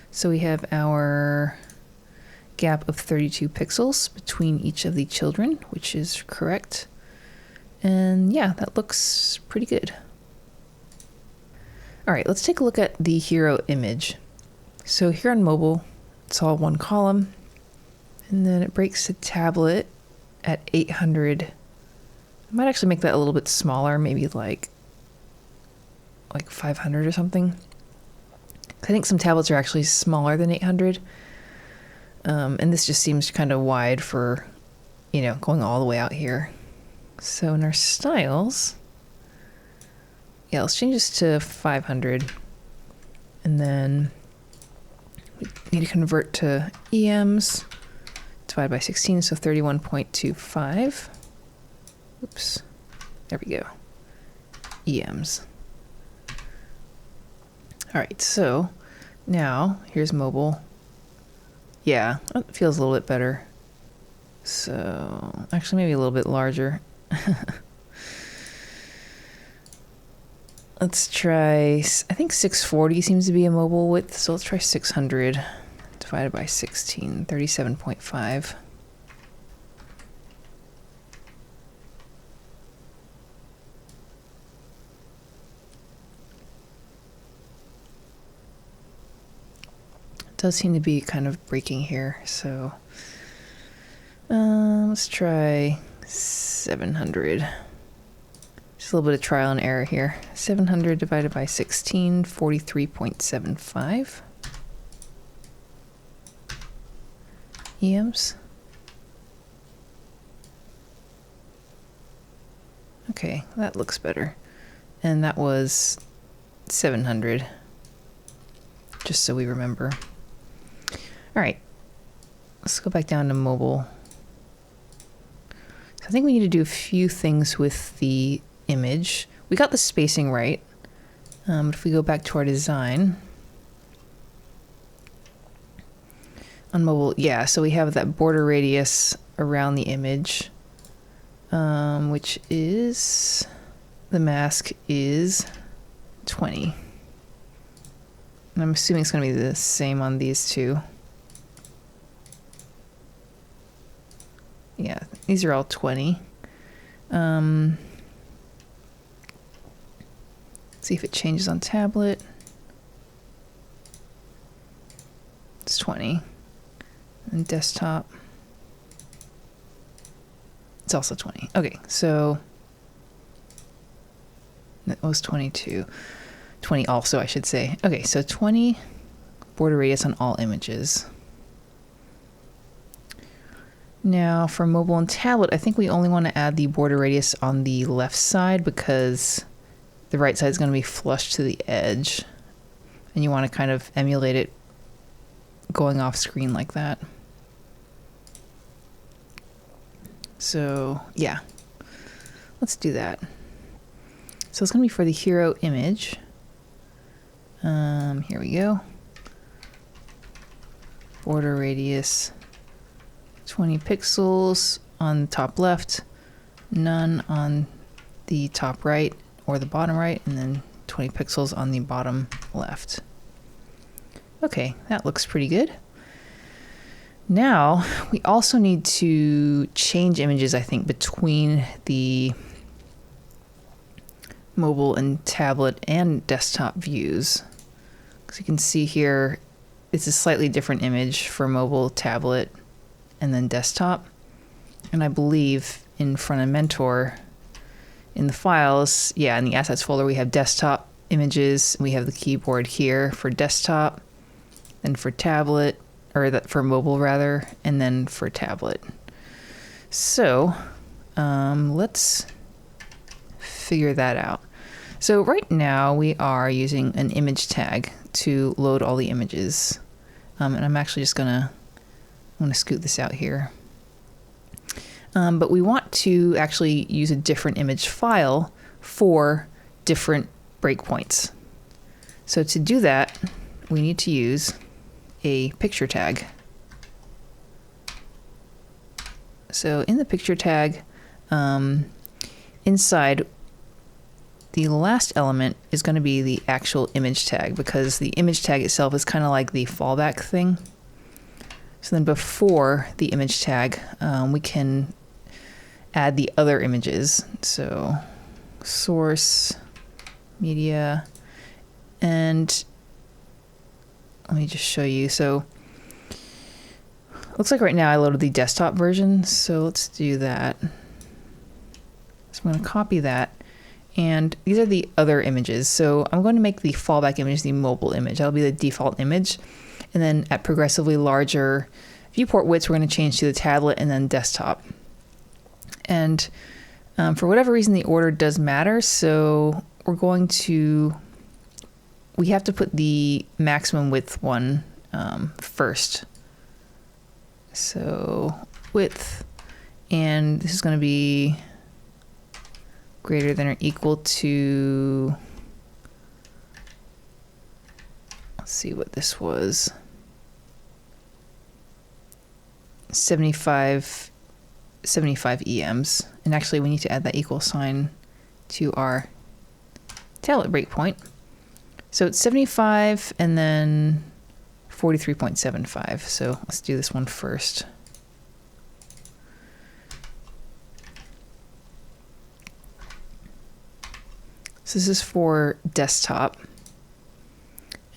So we have our gap of 32 pixels between each of the children, which is correct. And yeah, that looks pretty good. All right, let's take a look at the hero image. So here on mobile, it's all one column, and then it breaks to tablet at 800. I might actually make that a little bit smaller, maybe like 500 or something. I think some tablets are actually smaller than 800. And this just seems kind of wide for, going all the way out here. So in our styles, yeah, let's change this to 500. And then we need to convert to EMs, divide by 16, so 31.25. Oops, there we go. EMs. All right, so now here's mobile. Yeah, that feels a little bit better. So actually maybe a little bit larger. Let's try, I think 640 seems to be a mobile width, so let's try 600 divided by 16, 37.5. Does seem to be kind of breaking here, so let's try 700. Just a little bit of trial and error here. 700 divided by 16, 43.75 EMs. Okay, that looks better. And that was 700, just so we remember. All right, let's go back down to mobile. So I think we need to do a few things with the image. We got the spacing right. If we go back to our design on mobile, yeah, so we have that border radius around the image, which is, the mask is 20. And I'm assuming it's going to be the same on these two. Yeah, these are all 20. Let's see if it changes on tablet. It's 20. And desktop, it's also 20. Okay, so that was 22. 20 also, I should say. Okay, so 20 border radius on all images. Now for mobile and tablet, I think we only want to add the border radius on the left side because the right side is going to be flush to the edge. And you want to kind of emulate it going off screen like that. So yeah, let's do that. So it's going to be for the hero image. Here we go. Border radius 20 pixels on the top left, none on the top right or the bottom right, and then 20 pixels on the bottom left. Okay, that looks pretty good. Now, we also need to change images, I think, between the mobile and tablet and desktop views. Because you can see here, it's a slightly different image for mobile, tablet, and then desktop. And I believe in Front End Mentor, in the files, yeah, in the assets folder, we have desktop images. We have the keyboard here for desktop, and for tablet, or that for mobile rather, and then for tablet. So let's figure that out. So right now we are using an image tag to load all the images. And I'm actually just I'm gonna scoot this out here. But we want to actually use a different image file for different breakpoints. So to do that, we need to use a picture tag. So in the picture tag, inside, the last element is going to be the actual image tag, because the image tag itself is kind of like the fallback thing. So then before the image tag, we can add the other images. So source, media, and let me just show you. So looks like right now I loaded the desktop version. So let's do that. So I'm going to copy that. And these are the other images. So I'm going to make the fallback image the mobile image. That'll be the default image. And then at progressively larger viewport widths, we're going to change to the tablet and then desktop. And for whatever reason, the order does matter. So we have to put the maximum width one first. So width, and this is going to be greater than or equal to, let's see what this was, 75 EMs. And actually we need to add that equal sign to our tablet breakpoint. So it's 75 and then 43.75. So let's do this one first. So this is for desktop.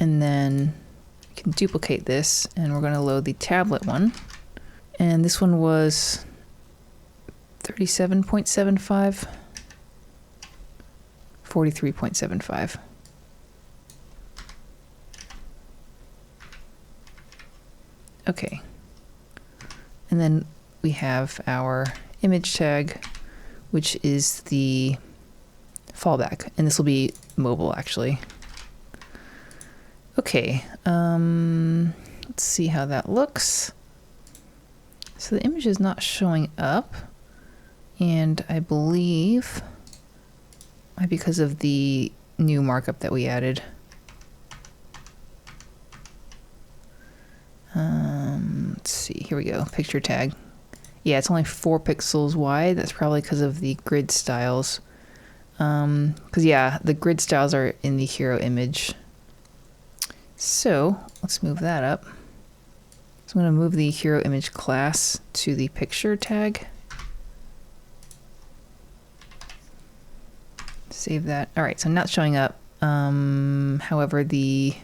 And then we can duplicate this, and we're going to load the tablet one. And this one was 37.75, 43.75. Okay. And then we have our image tag, which is the fallback, and this will be mobile actually. Okay, let's see how that looks. So the image is not showing up, and I believe because of the new markup that we added. Let's see, here we go, picture tag. Yeah, it's only 4 pixels wide. That's probably because of the grid styles. Because yeah, the grid styles are in the hero image. So let's move that up. So I'm going to move the hero image class to the picture tag. Save that. All right, so not showing up. However, the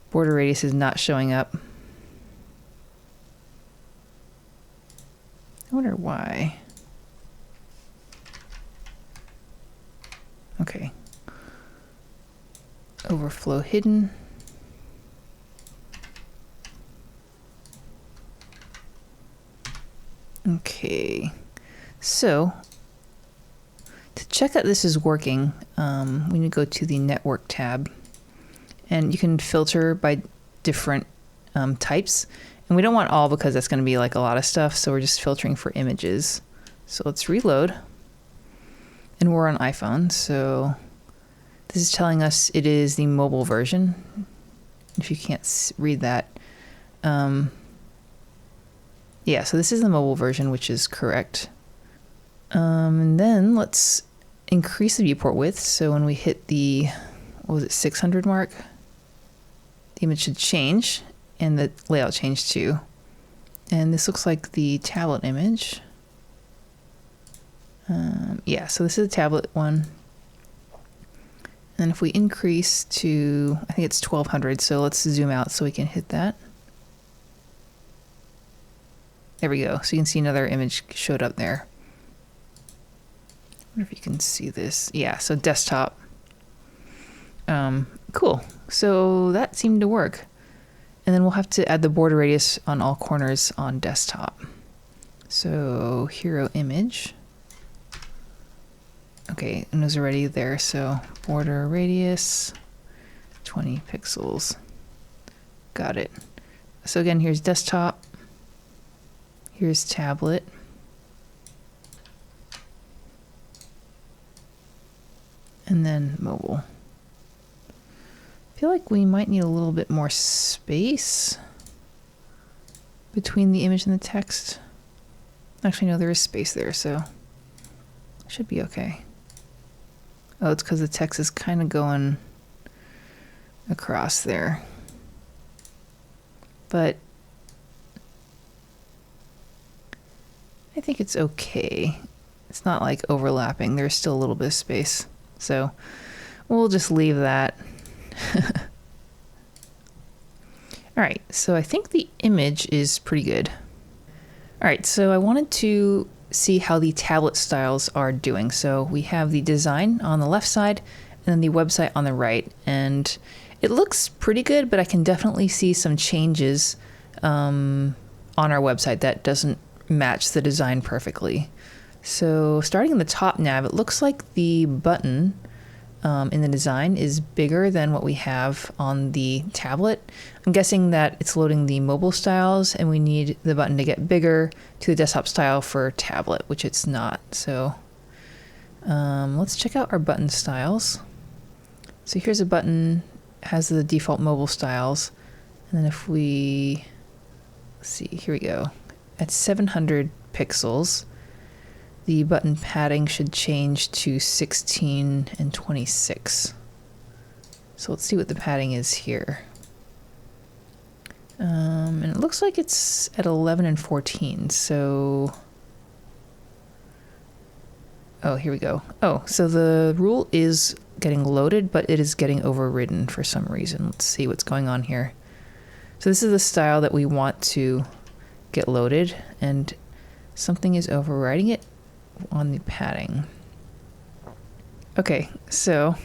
border radius is not showing up. I wonder why. Okay. Overflow hidden. Okay. So to check that this is working, we need to go to the network tab, and you can filter by different types. And we don't want all, because that's going to be like a lot of stuff. So we're just filtering for images. So let's reload. And we're on iPhone, so this is telling us it is the mobile version. If you can't read that. Yeah, so this is the mobile version, which is correct. And then let's increase the viewport width. So when we hit the, what was it, 600 mark, the image should change, and the layout changed too. And this looks like the tablet image. Yeah, so this is the tablet one. And if we increase to, I think it's 1200, so let's zoom out so we can hit that. There we go. So you can see another image showed up there. I wonder if you can see this. Yeah, so desktop. Cool. So that seemed to work. And then we'll have to add the border radius on all corners on desktop. So hero image. Okay, and it was already there. So border radius, 20 pixels. Got it. So again, here's desktop. Here's tablet. And then mobile. I feel like we might need a little bit more space between the image and the text. Actually, no, there is space there, so it should be okay. Oh, it's because the text is kind of going across there. But I think it's okay. It's not like overlapping. There's still a little bit of space. So we'll just leave that. All right, so I think the image is pretty good. All right, so I wanted to see how the tablet styles are doing. So we have the design on the left side and then the website on the right. And it looks pretty good, but I can definitely see some changes on our website that doesn't match the design perfectly. So starting in the top nav, it looks like the button in the design is bigger than what we have on the tablet. I'm guessing that it's loading the mobile styles and we need the button to get bigger to the desktop style for tablet, which it's not. So let's check out our button styles. So here's a button, has the default mobile styles. And then if we, let's see, here we go. At 700 pixels, the button padding should change to 16 and 26. So let's see what the padding is here. And it looks like it's at 11 and 14. So, oh, here we go. Oh, so the rule is getting loaded, but it is getting overridden for some reason. Let's see what's going on here. So this is the style that we want to get loaded, and something is overriding it on the padding. Okay, so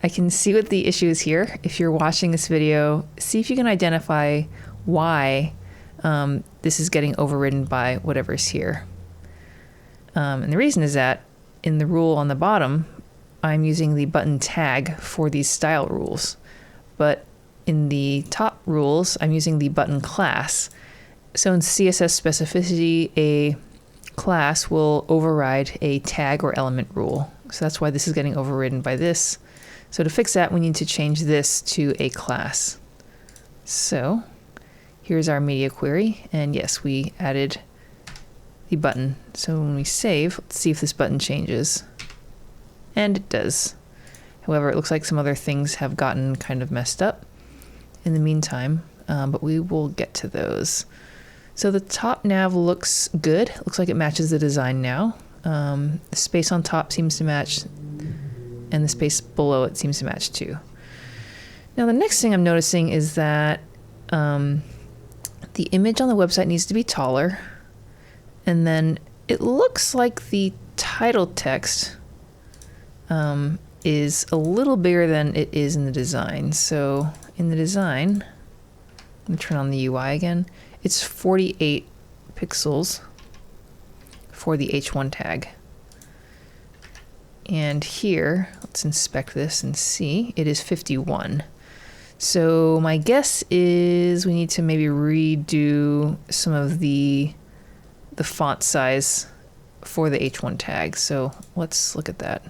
I can see what the issue is here. If you're watching this video, see if you can identify why this is getting overridden by whatever's here. And the reason is that in the rule on the bottom, I'm using the button tag for these style rules. But in the top rules, I'm using the button class. So in CSS specificity, a class will override a tag or element rule. So that's why this is getting overridden by this. So to fix that, we need to change this to a class. So here's our media query. And yes, we added the button. So when we save, let's see if this button changes. And it does. However, it looks like some other things have gotten kind of messed up in the meantime, but we will get to those. So the top nav looks good. Looks like it matches the design now. The space on top seems to match, and the space below it seems to match too. Now the next thing I'm noticing is that the image on the website needs to be taller, and then it looks like the title text is a little bigger than it is in the design. So in the design, let me turn on the UI again. It's 48 pixels for the H1 tag. And here, let's inspect this and see, it is 51. So my guess is we need to maybe redo some of the font size for the H1 tag. So let's look at that.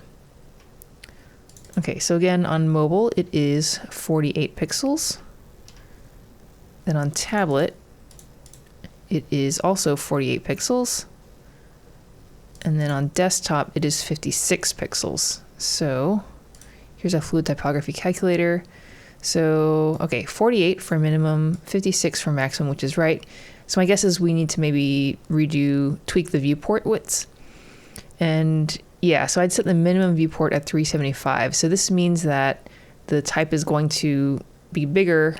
Okay, so again, on mobile, it is 48 pixels. Then on tablet, it is also 48 pixels. And then on desktop, it is 56 pixels. So here's a fluid typography calculator. So, okay, 48 for minimum, 56 for maximum, which is right. So my guess is we need to maybe tweak the viewport widths. And yeah, so I'd set the minimum viewport at 375. So this means that the type is going to be bigger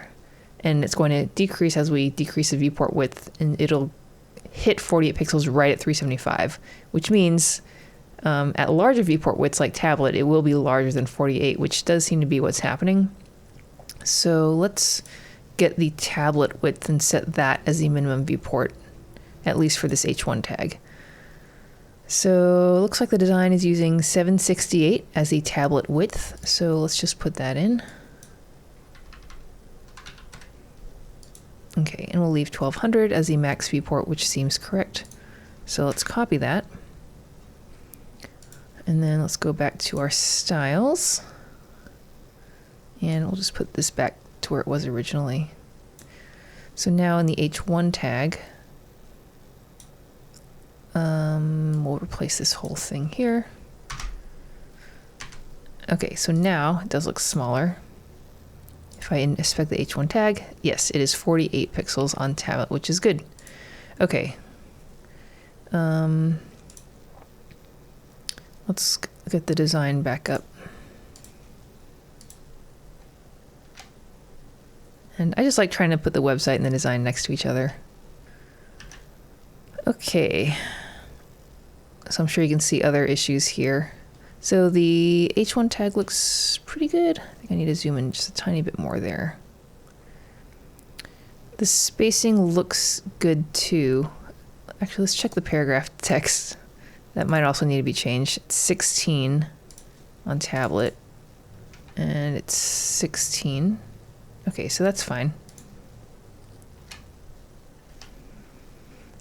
and it's going to decrease as we decrease the viewport width, and it'll hit 48 pixels right at 375, which means at larger viewport widths like tablet, it will be larger than 48, which does seem to be what's happening. So let's get the tablet width and set that as the minimum viewport at least for this H1 tag. So it looks like the design is using 768 as the tablet width. So let's just put that in. Okay, and we'll leave 1200 as the max viewport, which seems correct. So let's copy that. And then let's go back to our styles. And we'll just put this back to where it was originally. So now in the H1 tag, we'll replace this whole thing here. Okay, so now it does look smaller. If I inspect the H1 tag, yes, it is 48 pixels on tablet, which is good. Okay. Let's get the design back up. And I just like trying to put the website and the design next to each other. Okay. So I'm sure you can see other issues here. So the H1 tag looks pretty good. I think I need to zoom in just a tiny bit more there. The spacing looks good too. Actually, let's check the paragraph text. That might also need to be changed. It's 16 on tablet, and it's 16. Okay, so that's fine.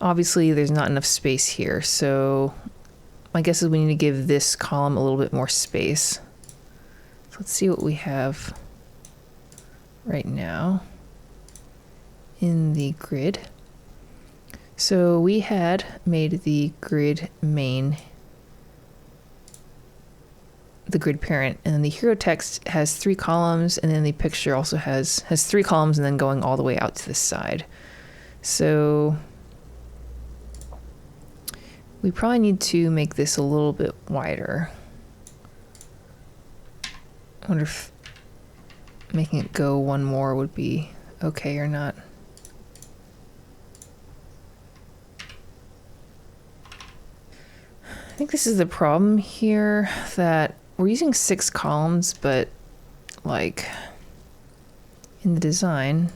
Obviously, there's not enough space here, so my guess is we need to give this column a little bit more space. So let's see what we have right now in the grid. So we had made the grid main the grid parent, and then the hero text has 3 columns, and then the picture also has 3 columns and then going all the way out to the side. So we probably need to make this a little bit wider. I wonder if making it go one more would be okay or not. I think this is the problem here, that we're using 6 columns, but like in the design,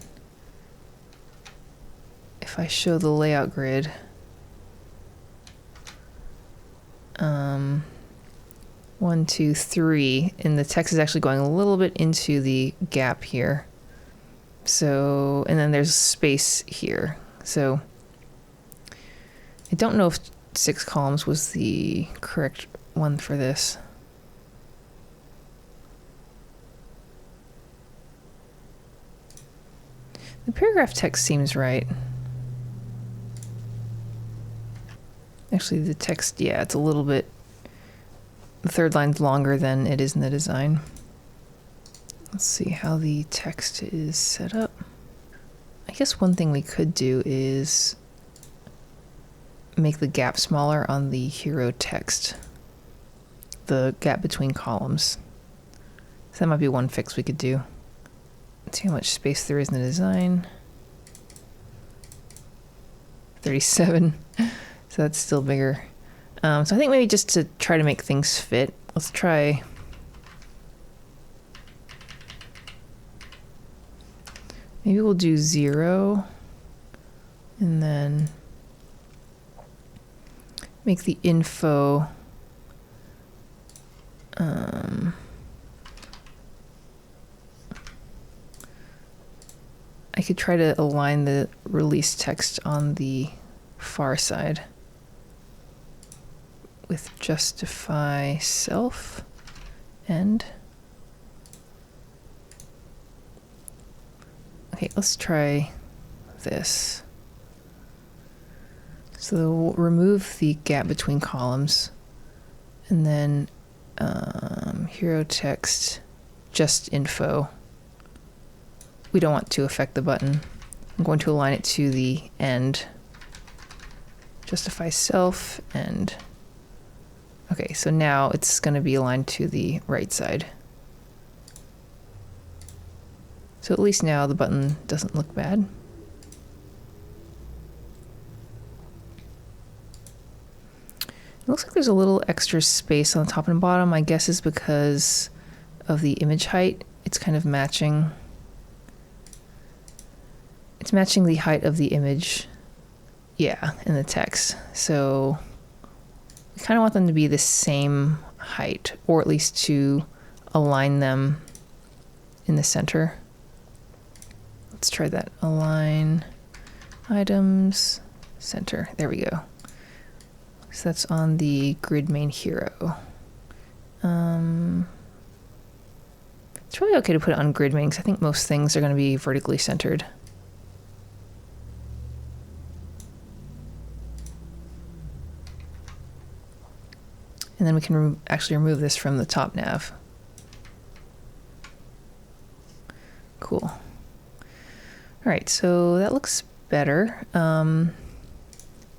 if I show the layout grid, 1, 2, 3, and the text is actually going a little bit into the gap here. So, and then there's space here. So I don't know if 6 columns was the correct one for this. The paragraph text seems right. Actually, the text, yeah, it's a little bit, the third line's longer than it is in the design. Let's see how the text is set up. I guess one thing we could do is make the gap smaller on the hero text, the gap between columns. So that might be one fix we could do. Let's see how much space there is in the design. 37. So that's still bigger. So I think maybe just to try to make things fit, let's try. Maybe we'll do 0 and then make the info I could try to align the release text on the far side with justify self end. Okay, let's try this. So we'll remove the gap between columns, and then hero text just info. We don't want to affect the button. I'm going to align it to the end. Justify self end. Okay, so now it's going to be aligned to the right side. So at least now the button doesn't look bad. It looks like there's a little extra space on the top and bottom. My guess is because of the image height. It's kind of matching. It's matching the height of the image Yeah, in the text. So we kind of want them to be the same height, or at least to align them in the center. Let's try that. Align items, center. There we go. So that's on the grid main hero. It's really okay to put it on grid main because I think most things are going to be vertically centered. And then we can actually remove this from the top nav. Cool. All right, so that looks better. Let's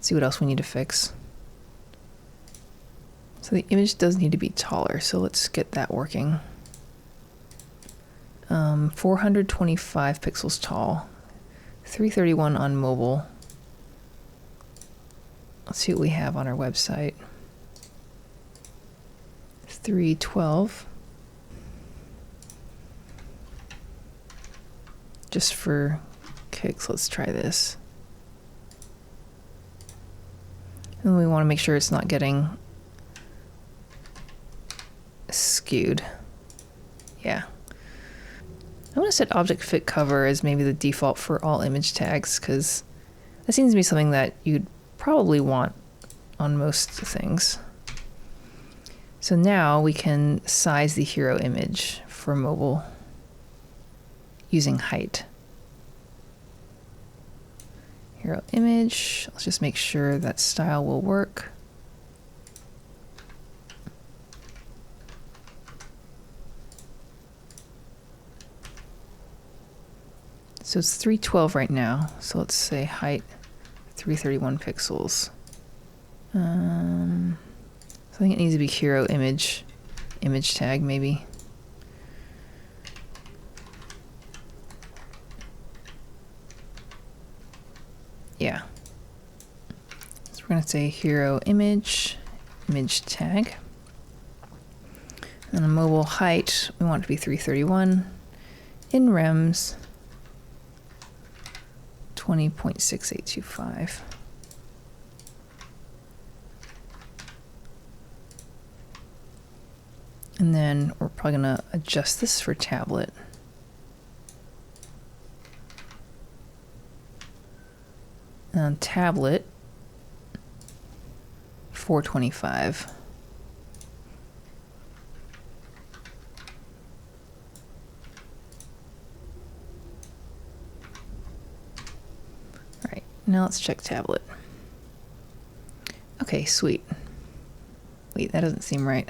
see what else we need to fix. So the image does need to be taller, so let's get that working. 425 pixels tall, 331 on mobile. Let's see what we have on our website. 312. Just for kicks, let's try this. And we want to make sure it's not getting skewed. Yeah. I'm going to set object fit cover as maybe the default for all image tags, because that seems to be something that you'd probably want on most things. So now we can size the hero image for mobile using height. Hero image, let's just make sure that style will work. So it's 312 right now. So let's say height 331 pixels. So I think it needs to be hero image tag maybe. Yeah. So we're going to say hero image tag. And a mobile height, we want it to be 331. In rems, 20.6825. And then we're probably going to adjust this for tablet. And on tablet, 425. All right, now let's check tablet. Okay, sweet. Wait, that doesn't seem right.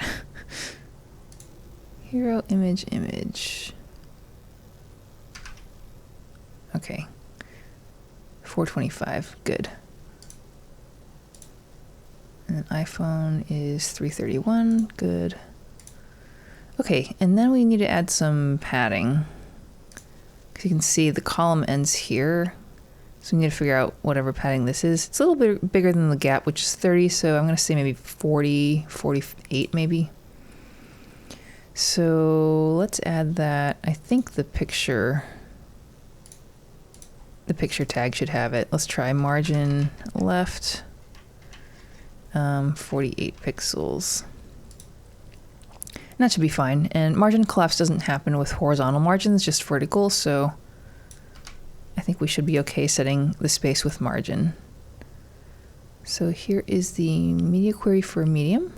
Hero image. Okay. 425, good. And iPhone is 331, good. Okay, and then we need to add some padding. Because you can see the column ends here. So we need to figure out whatever padding this is. It's a little bit bigger than the gap, which is 30, so I'm going to say maybe 40, 48 maybe. So let's add that. I think the picture tag should have it. Let's try margin left, 48 pixels. And that should be fine. And margin collapse doesn't happen with horizontal margins, just vertical. So I think we should be okay setting the space with margin. So here is the media query for medium.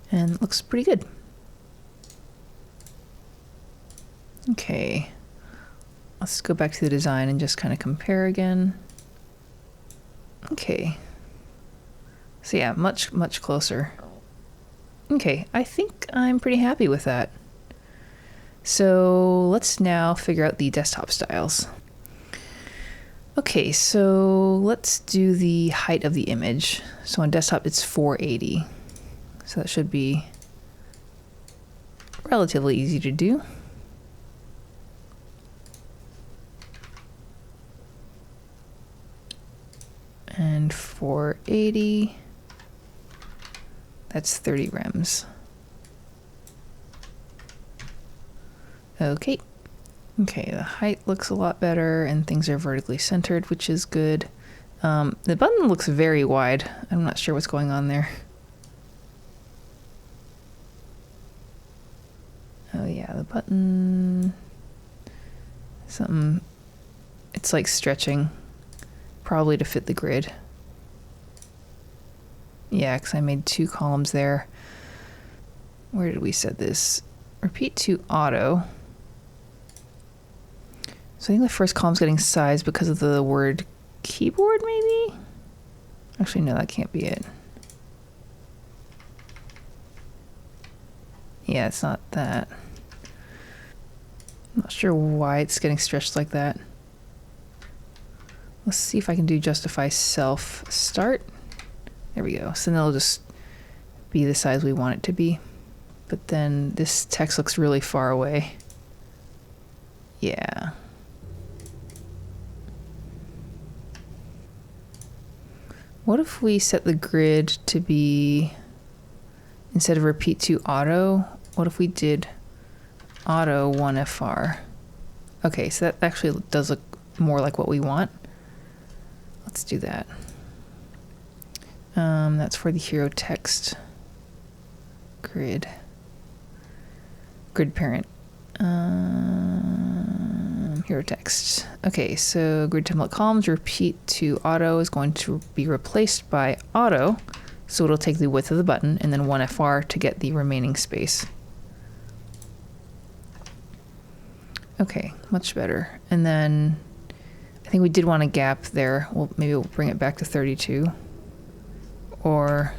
And it looks pretty good. Okay, let's go back to the design and just kind of compare again. Okay, so yeah, much closer. Okay, I think I'm pretty happy with that. So let's now figure out the desktop styles. Okay, so let's do the height of the image. So on desktop it's 480. So that should be relatively easy to do. And 480, that's 30 rems. Okay, Okay, the height looks a lot better and things are vertically centered, which is good. The button looks very wide. I'm not sure what's going on there. Oh yeah, the button, something, it's like stretching, probably to fit the grid. Yeah, because I made 2 columns there. Where did we set this? Repeat to auto. So I think the first column's getting size because of the word keyboard, maybe? Actually, no, that can't be it. Yeah, it's not that. I'm not sure why it's getting stretched like that. Let's see if I can do justify self start. There we go. So then it'll just be the size we want it to be. But then this text looks really far away. Yeah. What if we set the grid to be, instead of repeat to auto, what if we did auto 1FR? Okay, so that actually does look more like what we want. Let's do that. That's for the hero text grid. Grid parent. Hero text. Okay, so grid template columns repeat to auto is going to be replaced by auto. So it'll take the width of the button and then 1FR to get the remaining space. Okay, much better. And then I think we did want a gap there. Well, maybe we'll bring it back to 32. Or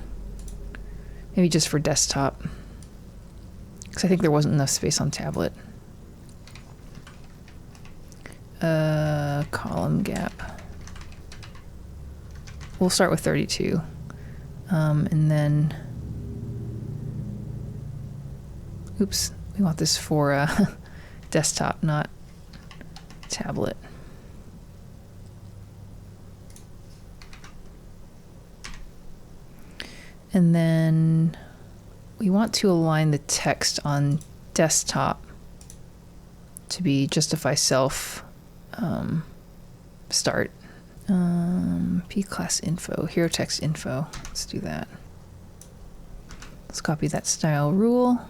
maybe just for desktop. Because I think there wasn't enough space on tablet. Column gap. We'll start with 32. And then, oops, we want this for desktop, not tablet. And then we want to align the text on desktop to be justify self start. P class info, hero text info. Let's do that. Let's copy that style rule.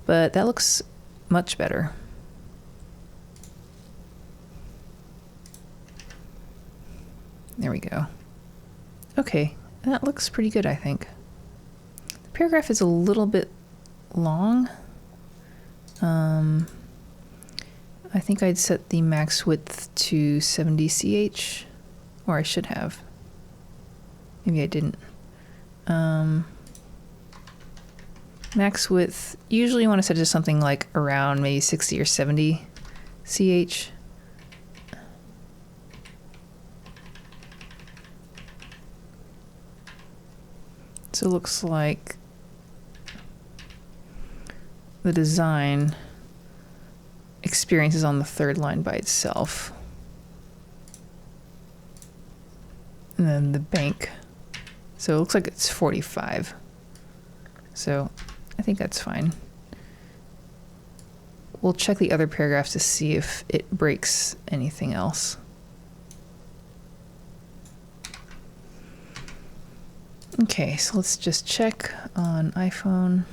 But that looks much better. There we go. Okay, that looks pretty good, I think. The paragraph is a little bit long. I think I'd set the max width to 70 ch, or I should have. Maybe I didn't. Max width, usually you want to set it to something like around maybe 60 or 70 ch. So it looks like the design experience is on the 3rd line by itself. And then the bank. So it looks like it's 45. So I think that's fine. We'll check the other paragraphs to see if it breaks anything else. Okay, so let's just check on iPhone.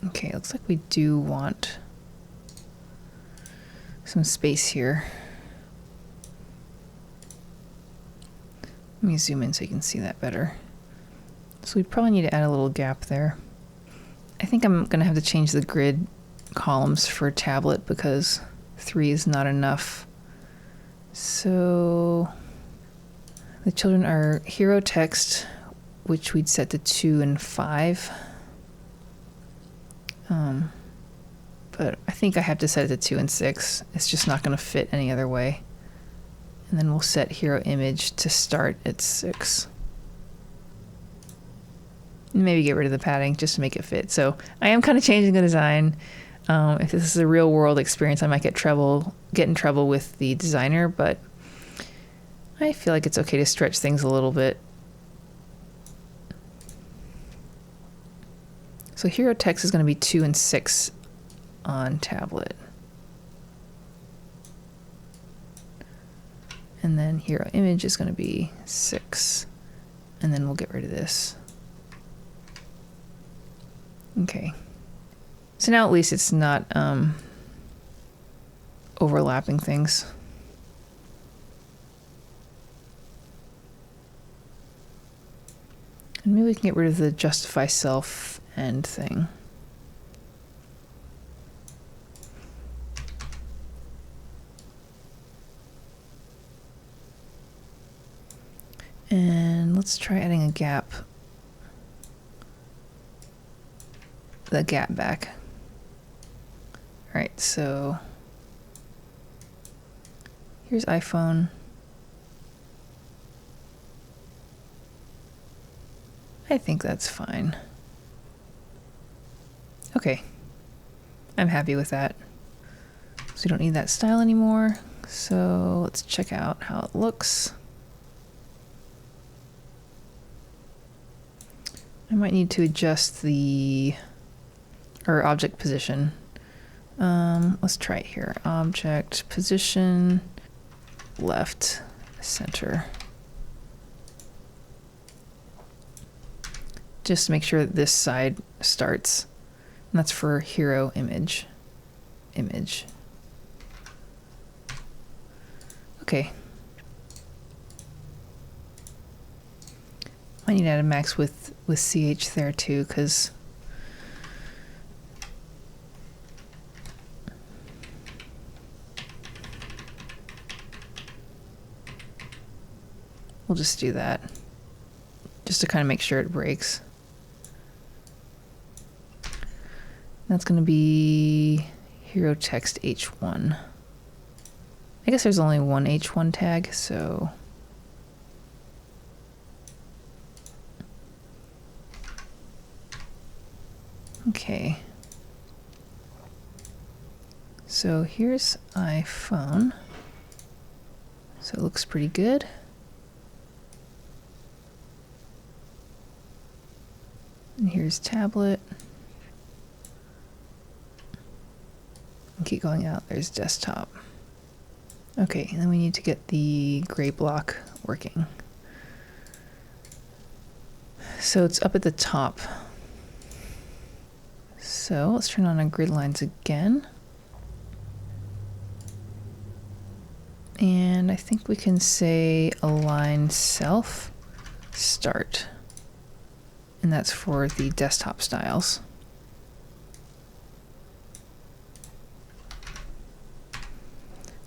Okay, looks like we do want some space here. Let me zoom in so you can see that better. So we probably need to add a little gap there. I think I'm gonna have to change the grid columns for tablet because 3 is not enough. So the children are hero text, which we'd set to 2 and 5. But I think I have to set it to 2 and 6. It's just not going to fit any other way. And then we'll set hero image to start at 6. And maybe get rid of the padding just to make it fit. So I am kind of changing the design. If this is a real world experience, I might get in trouble with the designer, but I feel like it's okay to stretch things a little bit. So hero text is going to be 2 and 6 on tablet. And then hero image is going to be 6. And then we'll get rid of this. Okay. So now at least it's not overlapping things. And maybe we can get rid of the justify self end thing. And let's try adding a gap. The gap back. All right, so here's iPhone. I think that's fine. Okay, I'm happy with that. So we don't need that style anymore. So let's check out how it looks. I might need to adjust the object position. Let's try it here. Object position, left, center. Just to make sure that this side starts. And that's for hero image. Okay. I need to add a max with CH there too, because we'll just do that just to kind of make sure it breaks. That's going to be hero text H1. I guess there's only one H1 tag, so okay. So here's iPhone. So it looks pretty good. And here's tablet. And keep going out, there's desktop. Okay, and then we need to get the gray block working. So it's up at the top. So let's turn on our grid lines again. And I think we can say align self start. And that's for the desktop styles.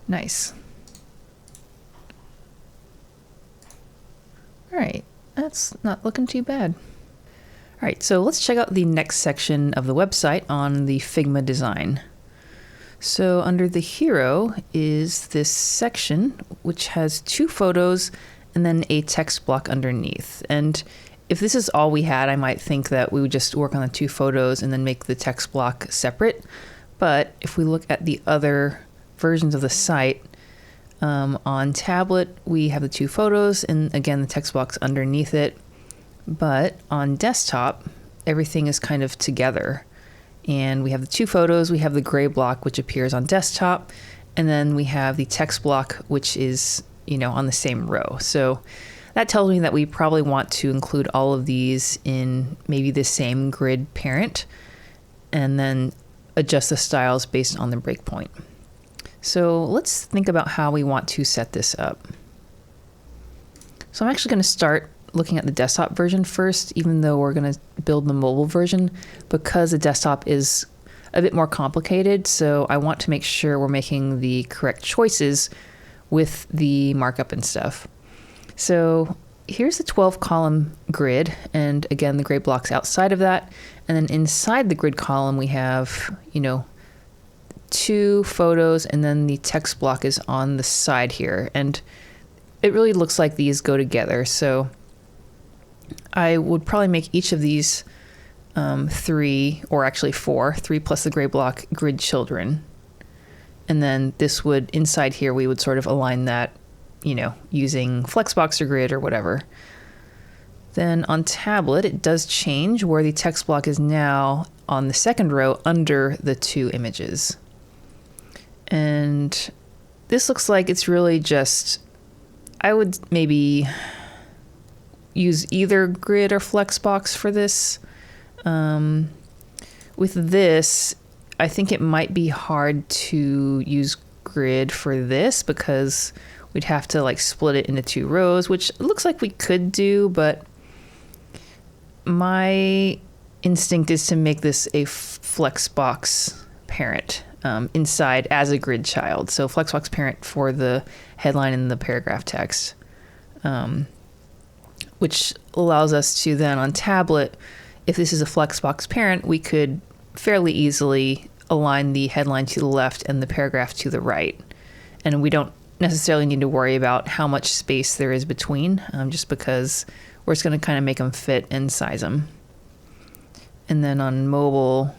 Nice. All right, that's not looking too bad. All right, so let's check out the next section of the website on the Figma design. So under the hero is this section, which has 2 photos and then a text block underneath. And if this is all we had, I might think that we would just work on the 2 photos and then make the text block separate. But if we look at the other versions of the site, on tablet, we have the 2 photos and again, the text block's underneath it. But on desktop, everything is kind of together. And we have the 2 photos, we have the gray block, which appears on desktop, and then we have the text block, which is, on the same row. So that tells me that we probably want to include all of these in maybe the same grid parent, and then adjust the styles based on the breakpoint. So let's think about how we want to set this up. So I'm actually going to start looking at the desktop version first, even though we're going to build the mobile version, because the desktop is a bit more complicated. So I want to make sure we're making the correct choices with the markup and stuff. So here's the 12 column grid. And again, the gray block's outside of that. And then inside the grid column, we have, 2 photos, and then the text block is on the side here. And it really looks like these go together. So I would probably make each of these 3, or actually 4, 3 plus the gray block grid children. And then this would, inside here, we would sort of align that, you know, using Flexbox or grid or whatever. Then on tablet, it does change where the text block is now on the second row under the 2 images. And this looks like it's really just, I would maybe use either grid or Flexbox for this. With this, I think it might be hard to use grid for this because we'd have to like split it into 2 rows, which looks like we could do, but my instinct is to make this a Flexbox parent inside as a grid child. So Flexbox parent for the headline and the paragraph text, which allows us to then on tablet, if this is a Flexbox parent, we could fairly easily align the headline to the left and the paragraph to the right. And we don't necessarily need to worry about how much space there is between, just because we're just going to kind of make them fit and size them. And then on mobile,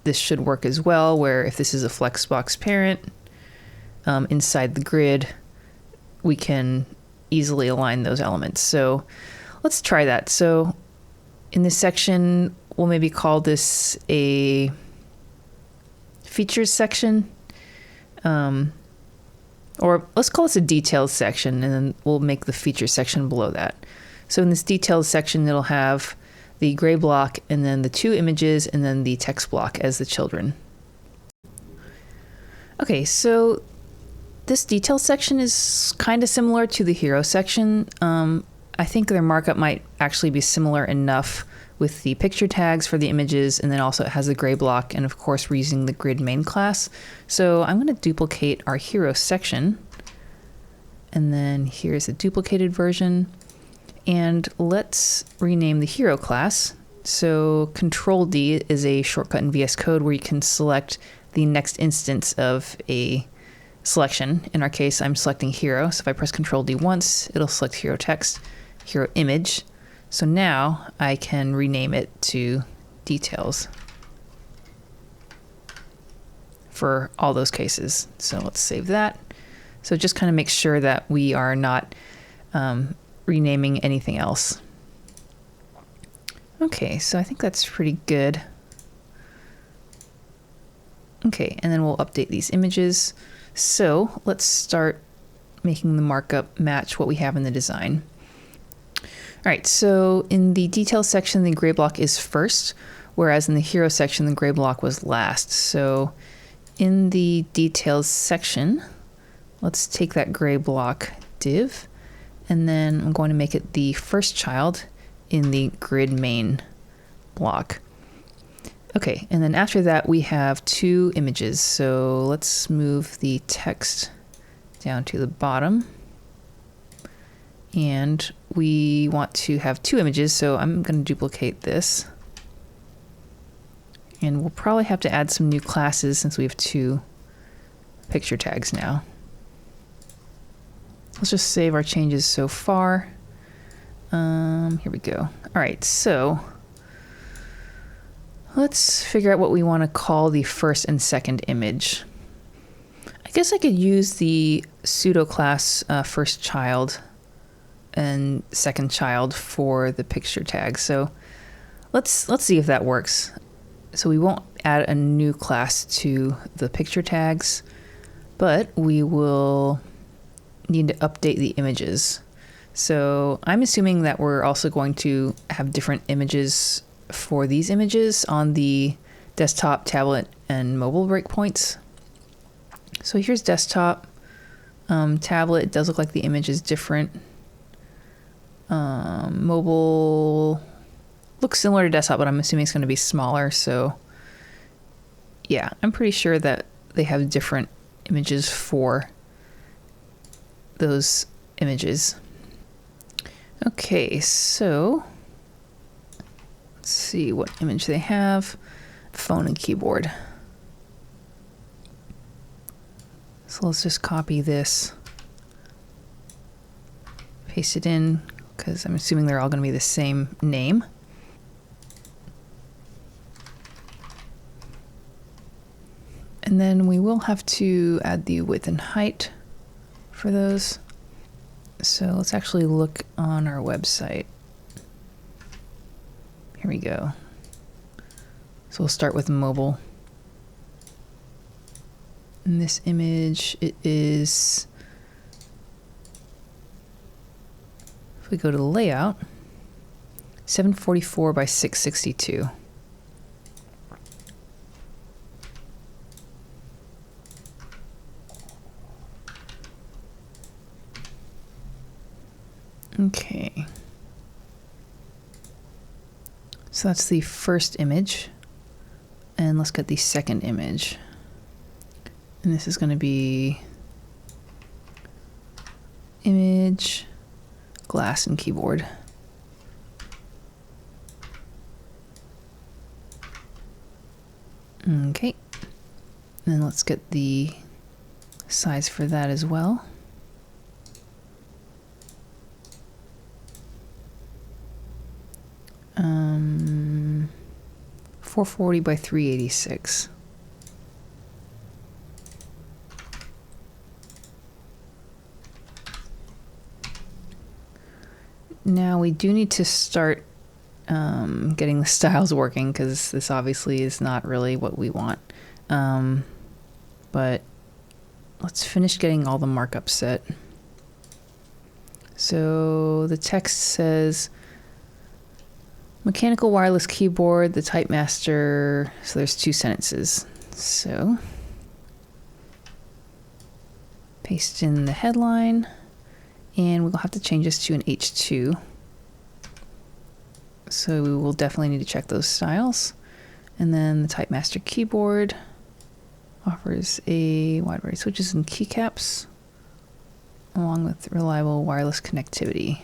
this should work as well, where if this is a Flexbox parent, inside the grid, we can easily align those elements. So let's try that. So in this section, we'll maybe call this a features section, or let's call this a details section, and then we'll make the features section below that. So in this details section, it'll have the gray block and then the 2 images and then the text block as the children. Okay, so this details section is kind of similar to the hero section. I think their markup might actually be similar enough with the picture tags for the images, and then also it has the gray block, and of course we're using the grid main class. So I'm going to duplicate our hero section, and then here's a duplicated version. And let's rename the hero class. So Control D is a shortcut in VS Code where you can select the next instance of a selection. In our case, I'm selecting hero. So if I press Control D once, it'll select hero text, hero image. So now I can rename it to details for all those cases. So let's save that. So just kind of make sure that we are not renaming anything else. Okay, so I think that's pretty good. Okay, and then we'll update these images. So let's start making the markup match what we have in the design. All right, so in the details section, the gray block is first, whereas in the hero section, the gray block was last. So in the details section, let's take that gray block div, and then I'm going to make it the first child in the grid main block. Okay, and then after that, we have 2 images. So let's move the text down to the bottom. And we want to have 2 images, so I'm going to duplicate this. And we'll probably have to add some new classes since we have 2 picture tags now. Let's just save our changes so far. Here we go. All right, so let's figure out what we want to call the first and second image. I guess I could use the pseudo class first child and second child for the picture tag. So let's see if that works. So we won't add a new class to the picture tags, but we will need to update the images. So I'm assuming that we're also going to have different images for these images on the desktop, tablet, and mobile breakpoints. So here's desktop. Tablet, it does look like the image is different. Mobile looks similar to desktop, but I'm assuming it's going to be smaller. So yeah, I'm pretty sure that they have different images for those images. Okay, so let's see what image they have. Phone and keyboard. So let's just copy this, paste it in, because I'm assuming they're all going to be the same name. And then we will have to add the width and height for those. So let's actually look on our website. Here we go. So we'll start with mobile. In this image, it is, if we go to the layout, 744 by 662. Okay. So that's the first image. And let's get the second image. And this is going to be image, glass, and keyboard. Okay. And then let's get the size for that as well. Um, 440 by 386. Now we do need to start getting the styles working, because this obviously is not really what we want. But let's finish getting all the markup set. So the text says mechanical wireless keyboard, the type master. So there's two sentences. So paste in the headline, and we'll have to change this to an H2. So we will definitely need to check those styles. And then the type master keyboard offers a wide array of switches and keycaps, along with reliable wireless connectivity.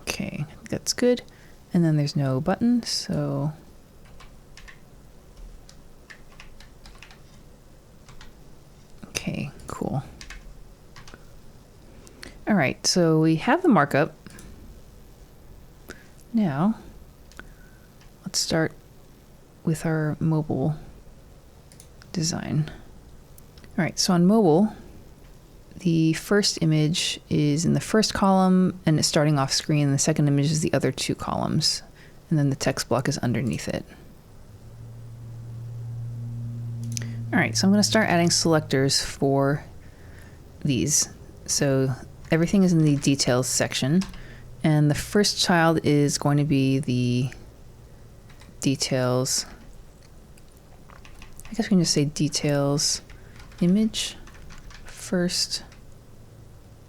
Okay, that's good. And then there's no button, so okay, cool. All right, so we have the markup. Now, let's start with our mobile design. All right, so on mobile, the first image is in the first column and it's starting off screen. The second image is the other two columns, and then the text block is underneath it. All right, so I'm going to start adding selectors for these. So everything is in the details section, and the first child is going to be the details. I guess we can just say details image first.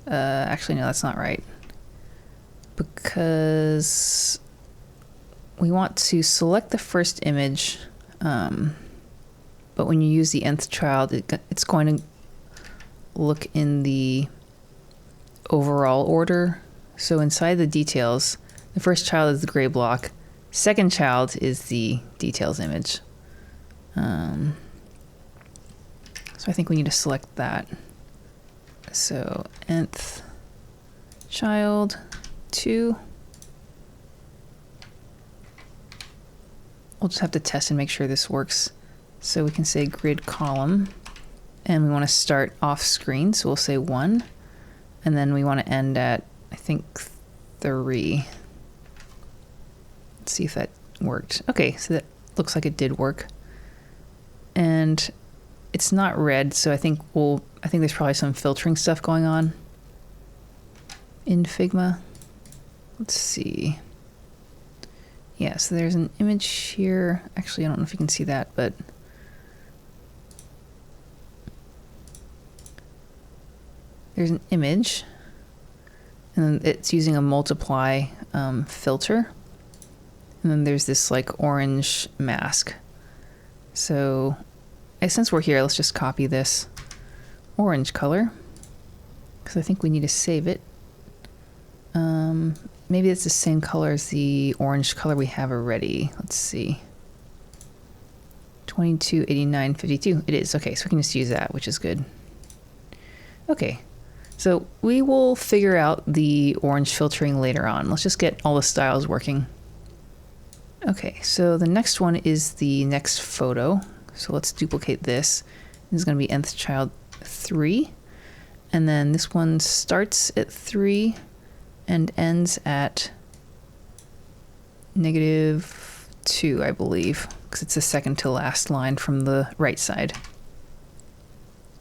Actually, no, that's not right, because we want to select the first image, but when you use the nth child, it's going to look in the overall order. So inside the details, the first child is the gray block, second child is the details image. So I think we need to select that. So nth child 2. We'll just have to test and make sure this works. So we can say grid column, and we want to start off screen, so we'll say 1, and then we want to end at, I think, 3. Let's see if that worked. Okay, so that looks like it did work. And it's not red, so I think there's probably some filtering stuff going on in Figma. Let's see. Yeah, so there's an image here. Actually, I don't know if you can see that, but there's an image, and then it's using a multiply filter. And then there's this like orange mask. So since we're here, let's just copy this orange color, because I think we need to save it. Maybe it's the same color as the orange color we have already. Let's see. 228952. It is. Okay, so we can just use that, which is good. Okay, so we will figure out the orange filtering later on. Let's just get all the styles working. Okay, so the next one is the next photo. So let's duplicate this. This is going to be nth child 3. And then this one starts at 3 and ends at -2, I believe, because it's the second to last line from the right side.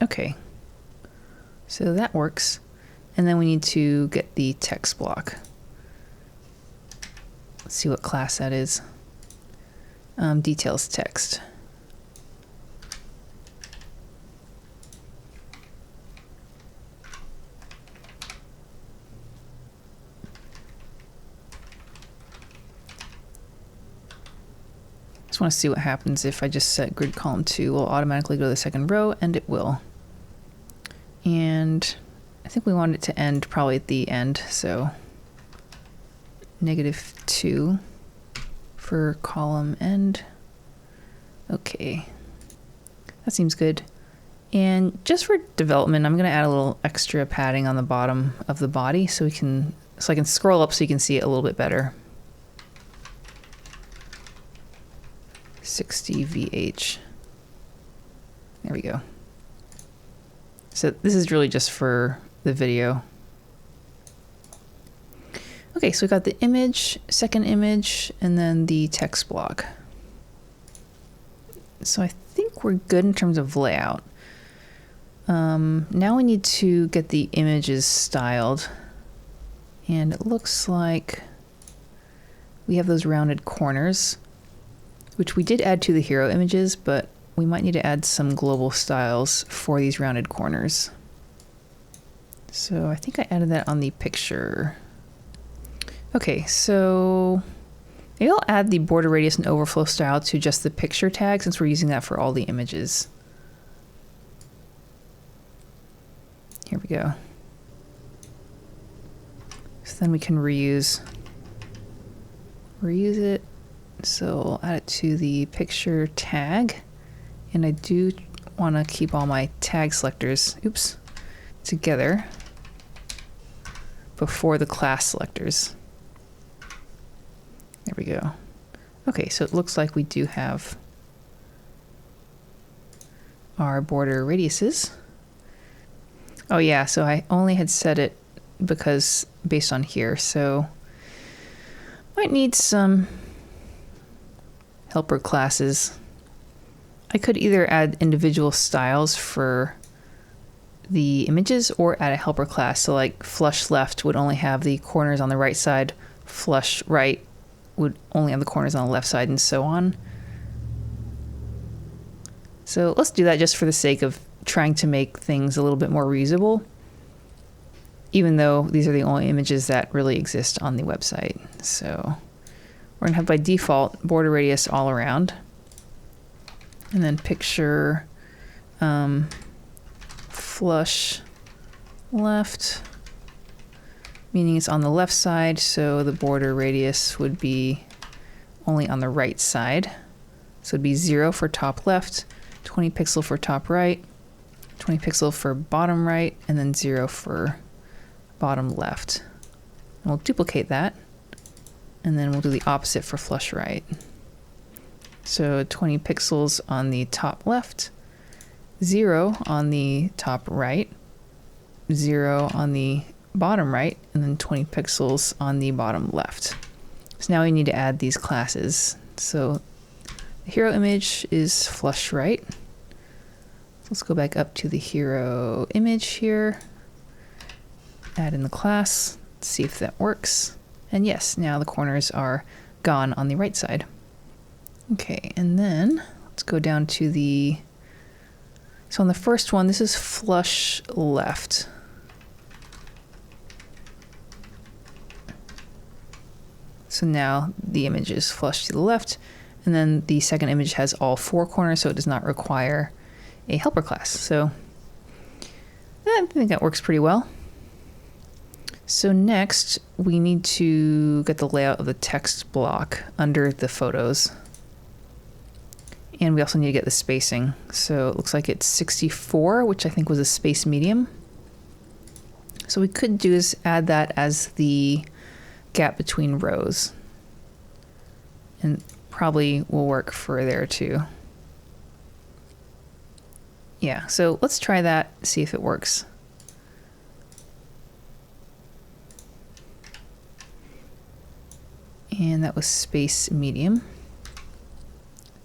Okay, so that works. And then we need to get the text block. Let's see what class that is. Details text. Just want to see what happens if I just set grid column 2. Will automatically go to the second row, and it will. And I think we want it to end probably at the end, so -2 for column end. Okay, that seems good. And just for development, I'm going to add a little extra padding on the bottom of the body so I can scroll up so you can see it a little bit better. 60 VH. There we go. So this is really just for the video. Okay, so we got the image, second image, and then the text block. So I think we're good in terms of layout. Now we need to get the images styled. And it looks like we have those rounded corners, which we did add to the hero images, but we might need to add some global styles for these rounded corners. So I think I added that on the picture. Okay, so maybe I'll add the border radius and overflow style to just the picture tag since we're using that for all the images. Here we go. So then we can reuse it. So I'll add it to the picture tag. And I do want to keep all my tag selectors, together before the class selectors. There we go. Okay, so it looks like we do have our border radiuses. Oh yeah, so I only had set it because based on here, so might need some helper classes. I could either add individual styles for the images or add a helper class. So like flush left would only have the corners on the right side, flush right would only have the corners on the left side, and so on. So let's do that just for the sake of trying to make things a little bit more reusable, even though these are the only images that really exist on the website. So we're gonna have by default border radius all around, and then picture flush left, meaning it's on the left side, so the border radius would be only on the right side. So it'd be 0 for top left, 20 pixel for top right, 20 pixel for bottom right, and then 0 for bottom left. And we'll duplicate that, and then we'll do the opposite for flush right. So 20 pixels on the top left, 0 on the top right, 0 on the bottom right, and then 20 pixels on the bottom left. So now we need to add these classes. So the hero image is flush right. So let's go back up to the hero image here, add in the class, see if that works. And yes, now the corners are gone on the right side. Okay, and then let's go down to the, so on the first one, this is flush left. So now the image is flush to the left, and then the second image has all 4 corners, so it does not require a helper class. So I think that works pretty well. So next, we need to get the layout of the text block under the photos. And we also need to get the spacing. So it looks like it's 64, which I think was a space medium. So we could do is add that as the gap between rows. and probably will work for there too. Yeah, so let's try that, see if it works. And that was space medium.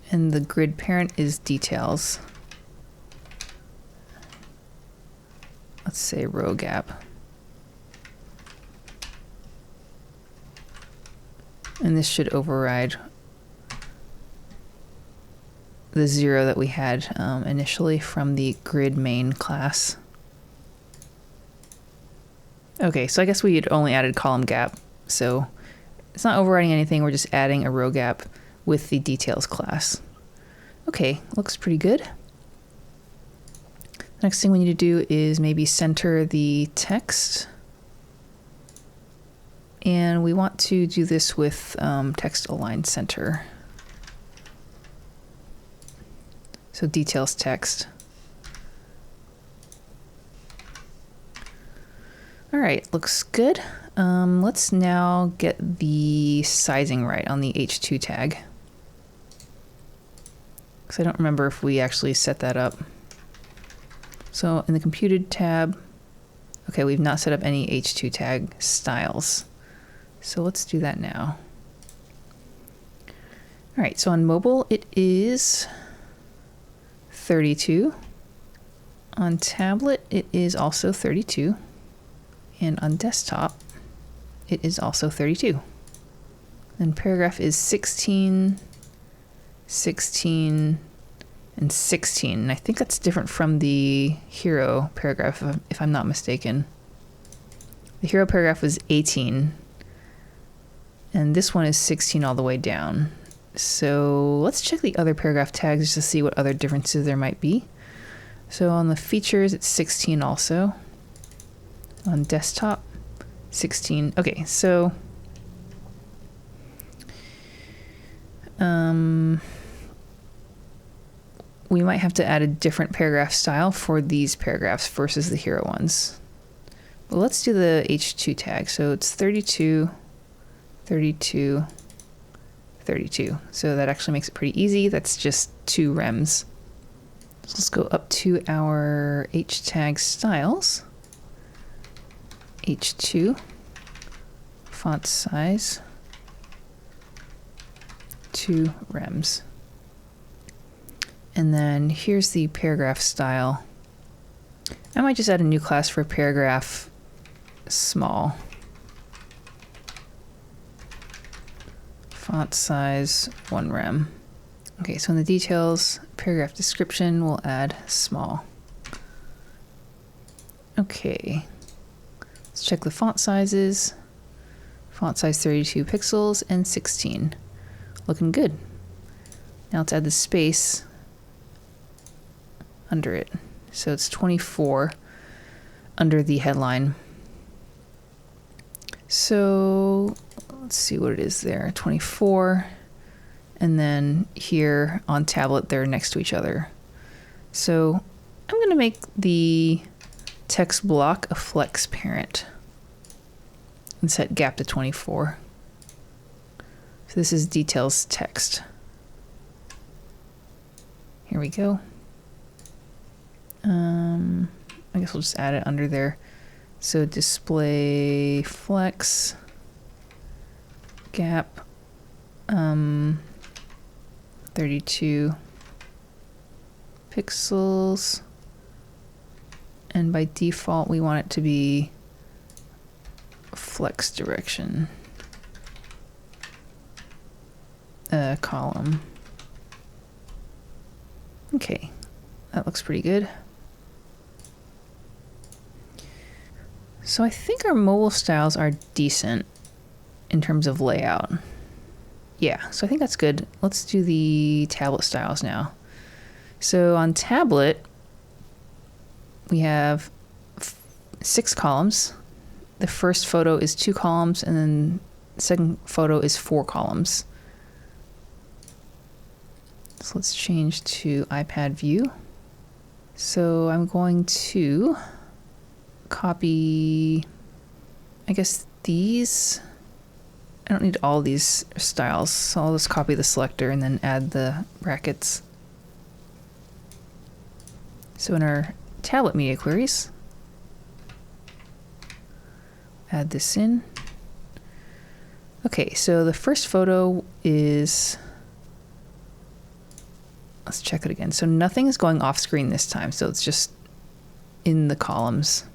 And the grid parent is details. Let's say row gap. And this should override the 0 that we had initially from the grid main class. Okay, so I guess we had only added column gap. So it's not overriding anything, we're just adding a row gap with the details class. Okay, looks pretty good. Next thing we need to do is maybe center the text. And we want to do this with text align center. So details text. All right, looks good. Let's now get the sizing right on the H2 tag. Because I don't remember if we actually set that up. So in the computed tab, okay, we've not set up any H2 tag styles. So let's do that now. All right, so on mobile, it is 32. On tablet, it is also 32. And on desktop, it is also 32. And paragraph is 16, 16, and 16. And I think that's different from the hero paragraph, if I'm not mistaken. The hero paragraph was 18. And this one is 16 all the way down. So let's check the other paragraph tags just to see what other differences there might be. So on the features, it's 16 also. On desktop, 16. Okay, so we might have to add a different paragraph style for these paragraphs versus the hero ones. But let's do the H2 tag. So it's 32, 32, 32. So that actually makes it pretty easy. That's just 2 rems. So let's go up to our H tag styles. H2, font size, 2 rems. And then here's the paragraph style. I might just add a new class for paragraph small. Font size 1 rem. Okay, so in the details, paragraph description, we'll add small. Okay, let's check the font sizes. Font size 32 pixels and 16. Looking good. Now let's add the space under it. So it's 24 under the headline. So let's see what it is there. 24. And then here on tablet, they're next to each other. So I'm going to make the text block a flex parent and set gap to 24. So this is details text. Here we go. I guess we'll just add it under there. So display flex gap 32 pixels, and by default we want it to be flex direction column. Okay, that looks pretty good. So I think our mobile styles are decent in terms of layout. Yeah, so I think that's good. Let's do the tablet styles now. So on tablet, we have 6 columns. The first photo is 2 columns, and then the second photo is 4 columns. So let's change to iPad view. So I'm going to copy, I guess, these I don't need all these styles, so I'll just copy the selector and then add the brackets. So in our tablet media queries, add this in. Okay, so the first photo is, let's check it again. So nothing is going off screen this time, so it's just in the columns.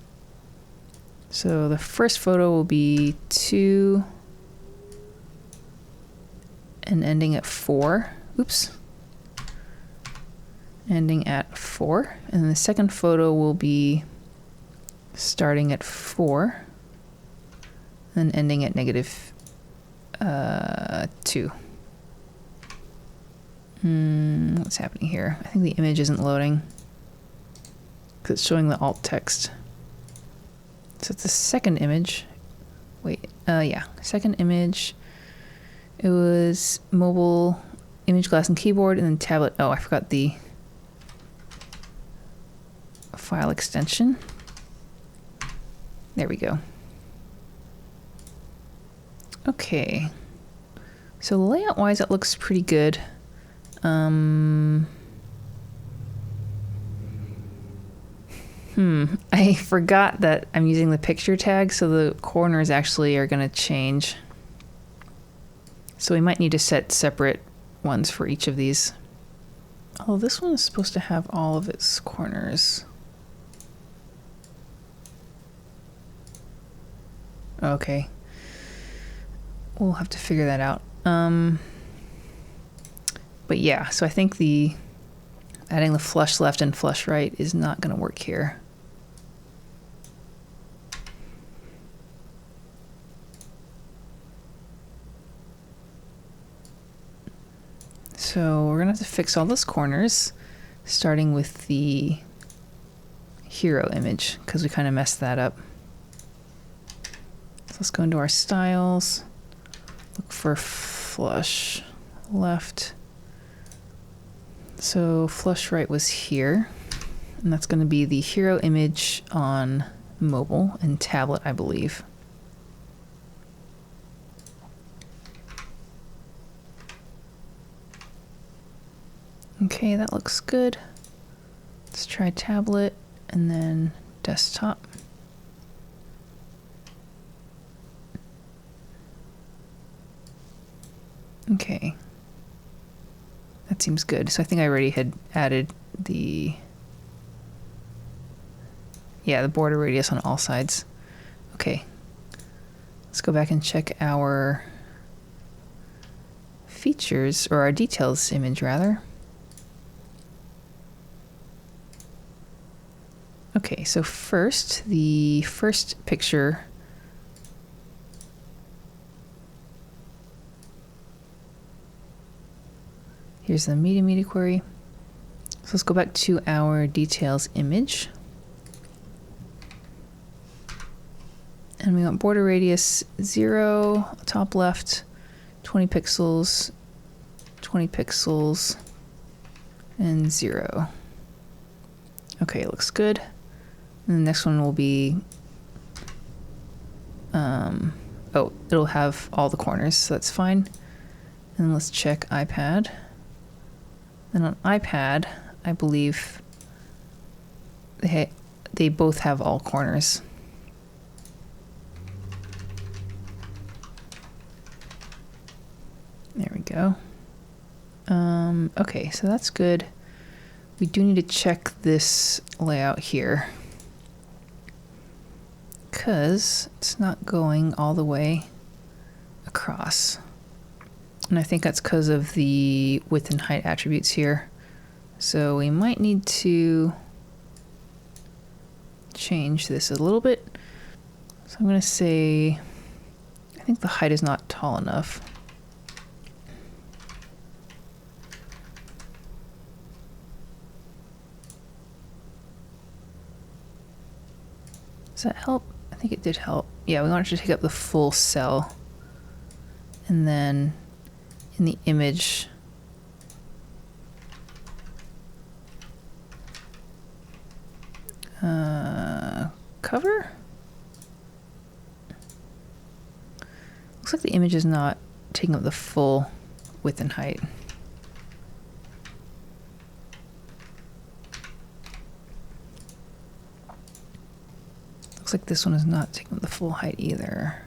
So the first photo will be 2 and ending at 4. Oops. Ending at 4. And then the second photo will be starting at 4 and ending at negative 2. What's happening here? I think the image isn't loading because it's showing the alt text. So it's the second image. Wait, yeah, second image. It was mobile, image, glass, and keyboard, and then tablet. Oh, I forgot the file extension. There we go. Okay. So layout-wise, that looks pretty good. I forgot that I'm using the picture tag, so the corners actually are going to change. So we might need to set separate ones for each of these. Oh, this one is supposed to have all of its corners. Okay. We'll have to figure that out. But yeah, so I think adding the flush left and flush right is not going to work here. So we're going to have to fix all those corners, starting with the hero image, because we kind of messed that up. So let's go into our styles, look for flush left. So flush right was here, and that's going to be the hero image on mobile and tablet, I believe. Okay, that looks good. Let's try tablet and then desktop. Okay. That seems good. So I think I already had added the border radius on all sides. Okay. Let's go back and check our features, or our details image rather. Okay, so the first picture here's the media query. So let's go back to our details image. And we want border radius 0, top left, 20 pixels, 20 pixels, and 0. Okay, it looks good. And the next one will be, it'll have all the corners, so that's fine. And let's check iPad. And on iPad, I believe they both have all corners. There we go. Okay, so that's good. We do need to check this layout here, because it's not going all the way across. And I think that's because of the width and height attributes here. So we might need to change this a little bit. So I'm going to say, I think the height is not tall enough. Does that help? I think it did help. Yeah, we wanted to take up the full cell. And then in the image, cover? Looks like the image is not taking up the full width and height. Looks like this one is not taking up the full height either.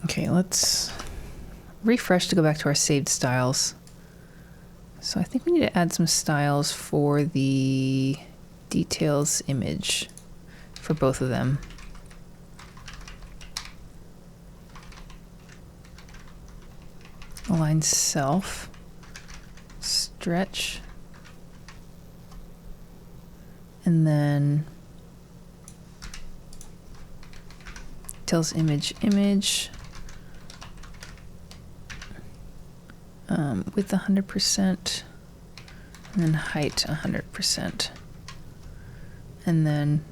Okay, let's refresh to go back to our saved styles. So I think we need to add some styles for the details image for both of them. Align self, stretch, and then details image, width 100%, and then height 100%. And then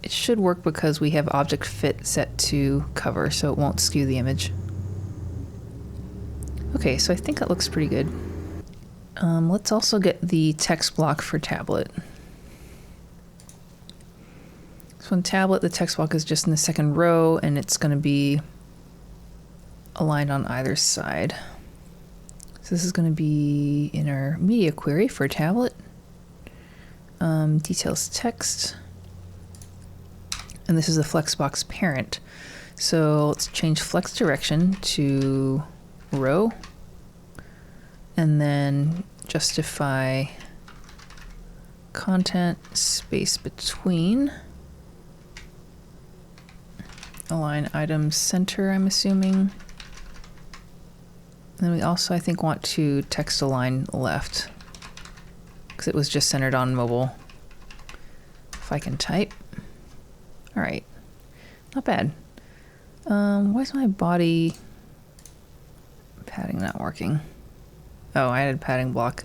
it should work because we have object fit set to cover, so it won't skew the image. Okay, so I think that looks pretty good. Let's also get the text block for tablet. So in tablet, the text block is just in the second row, and it's going to be aligned on either side. So this is going to be in our media query for tablet. Details text. And this is the flexbox parent. So let's change flex direction to row. And then justify content space between. Align items center, I'm assuming. And then we also, I think, want to text align left because it was just centered on mobile. If I can type. All right, not bad. Why is my body padding not working? Oh, I added padding block.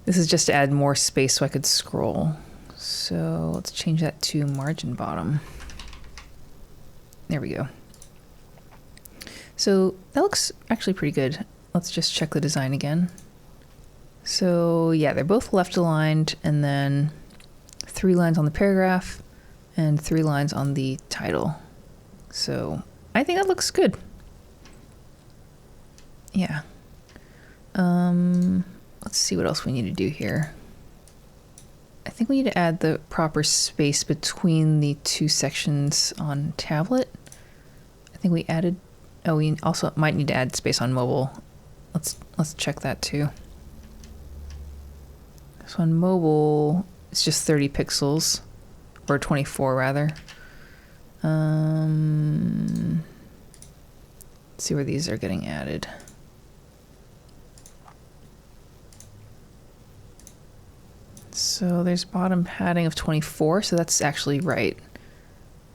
This is just to add more space so I could scroll. So let's change that to margin bottom. There we go. So that looks actually pretty good. Let's just check the design again. So yeah, they're both left aligned, and then 3 lines on the paragraph and 3 lines on the title. So I think that looks good. Yeah. Let's see what else we need to do here. I think we need to add the proper space between the 2 sections on tablet. I think we added, oh, we also might need to add space on mobile. Let's check that too. So on mobile, it's just 30 pixels, or 24 rather. Let's see where these are getting added. So there's bottom padding of 24, so that's actually right.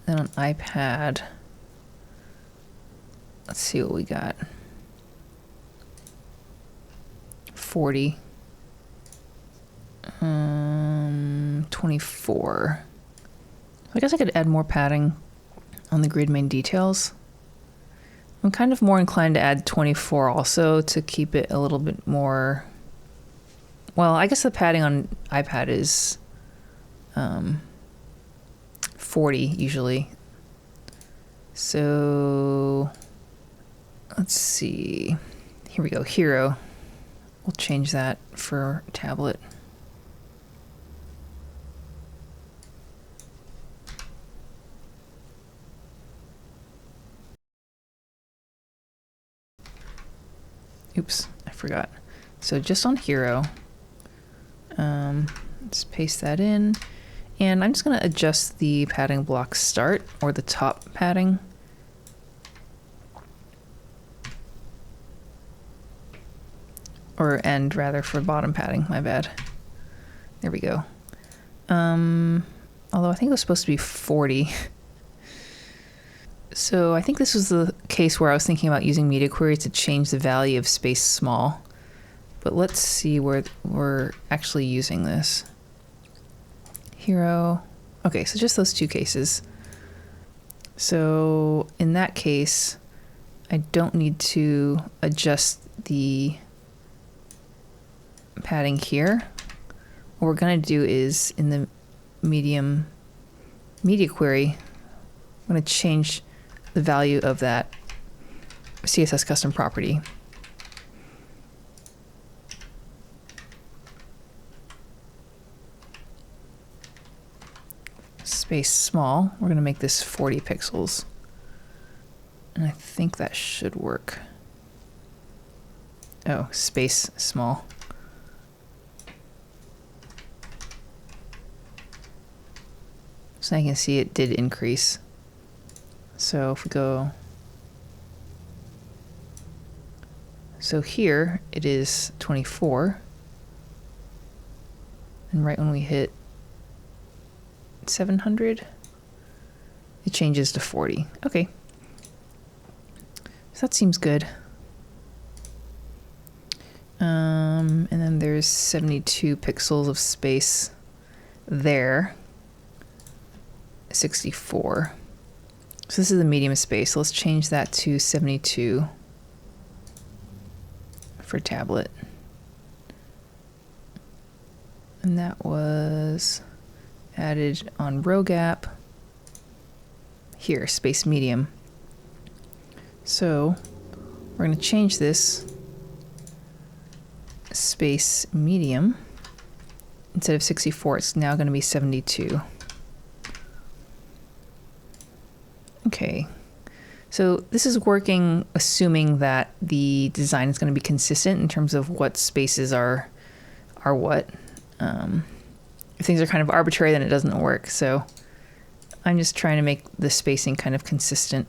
Then on iPad, let's see what we got. 40. 24. I guess I could add more padding on the grid main details. I'm kind of more inclined to add 24 also to keep it a little bit more. Well, I guess the padding on iPad is 40 usually. So let's see. Here we go. Hero. We'll change that for tablet. Oops, I forgot. So just on hero. Let's paste that in, and I'm just going to adjust the padding block start, or the top padding. Or end rather, for bottom padding, my bad. There we go. Although I think it was supposed to be 40. So I think this was the case where I was thinking about using media query to change the value of space small. But let's see where we're actually using this. Hero. Okay, so just those 2 cases. So in that case, I don't need to adjust the padding here, what we're going to do is in the medium media query, I'm going to change the value of that CSS custom property. Space small, we're going to make this 40 pixels. And I think that should work. Oh, space small. So now you can see it did increase. So if we go, so here it is 24. And right when we hit 700, it changes to 40. Okay. So that seems good. And then there's 72 pixels of space there. 64. So this is the medium space. So let's change that to 72 for tablet. And that was added on row gap. Here, space medium. So we're going to change this space medium. Instead of 64, it's now going to be 72. Okay, so this is working assuming that the design is going to be consistent in terms of what spaces are what. If things are kind of arbitrary, then it doesn't work. So I'm just trying to make the spacing kind of consistent.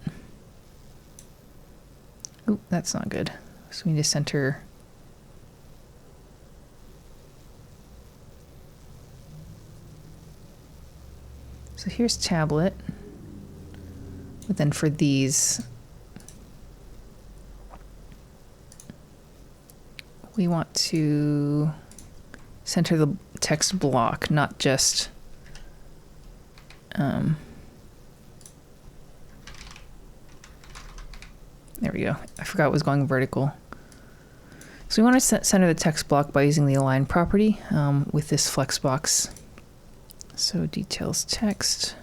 Oop, that's not good. So we need to center. So here's tablet. But then for these, we want to center the text block, not just there we go. I forgot it was going vertical. So we want to center the text block by using the align property with this flexbox. So details text.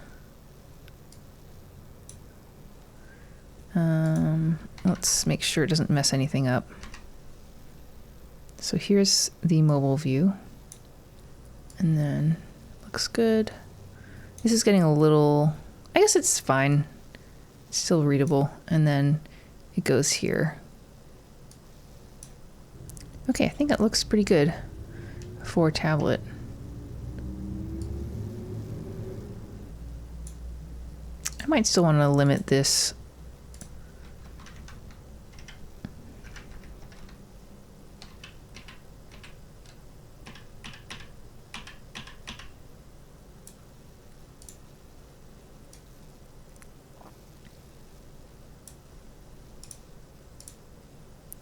Let's make sure it doesn't mess anything up. So here's the mobile view. And then looks good. This is getting a little, I guess it's fine. It's still readable. And then it goes here. Okay, I think that looks pretty good for tablet. I might still want to limit this.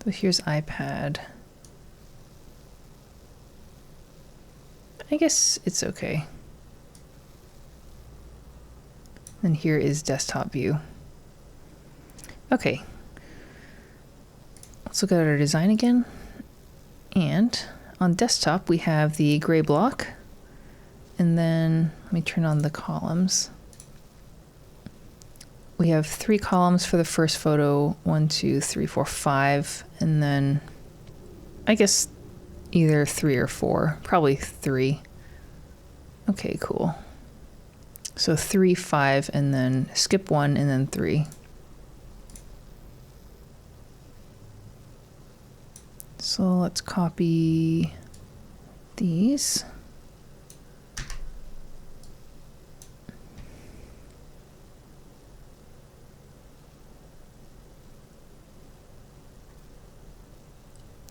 So here's iPad. I guess it's okay. And here is desktop view. Okay. Let's look at our design again. And on desktop, we have the gray block. And then let me turn on the columns. We have 3 columns for the first photo, 1, 2, 3, 4, 5, and then I guess either 3 or 4, probably 3. Okay, cool. So 3, 5, and then skip 1, and then 3. So let's copy these.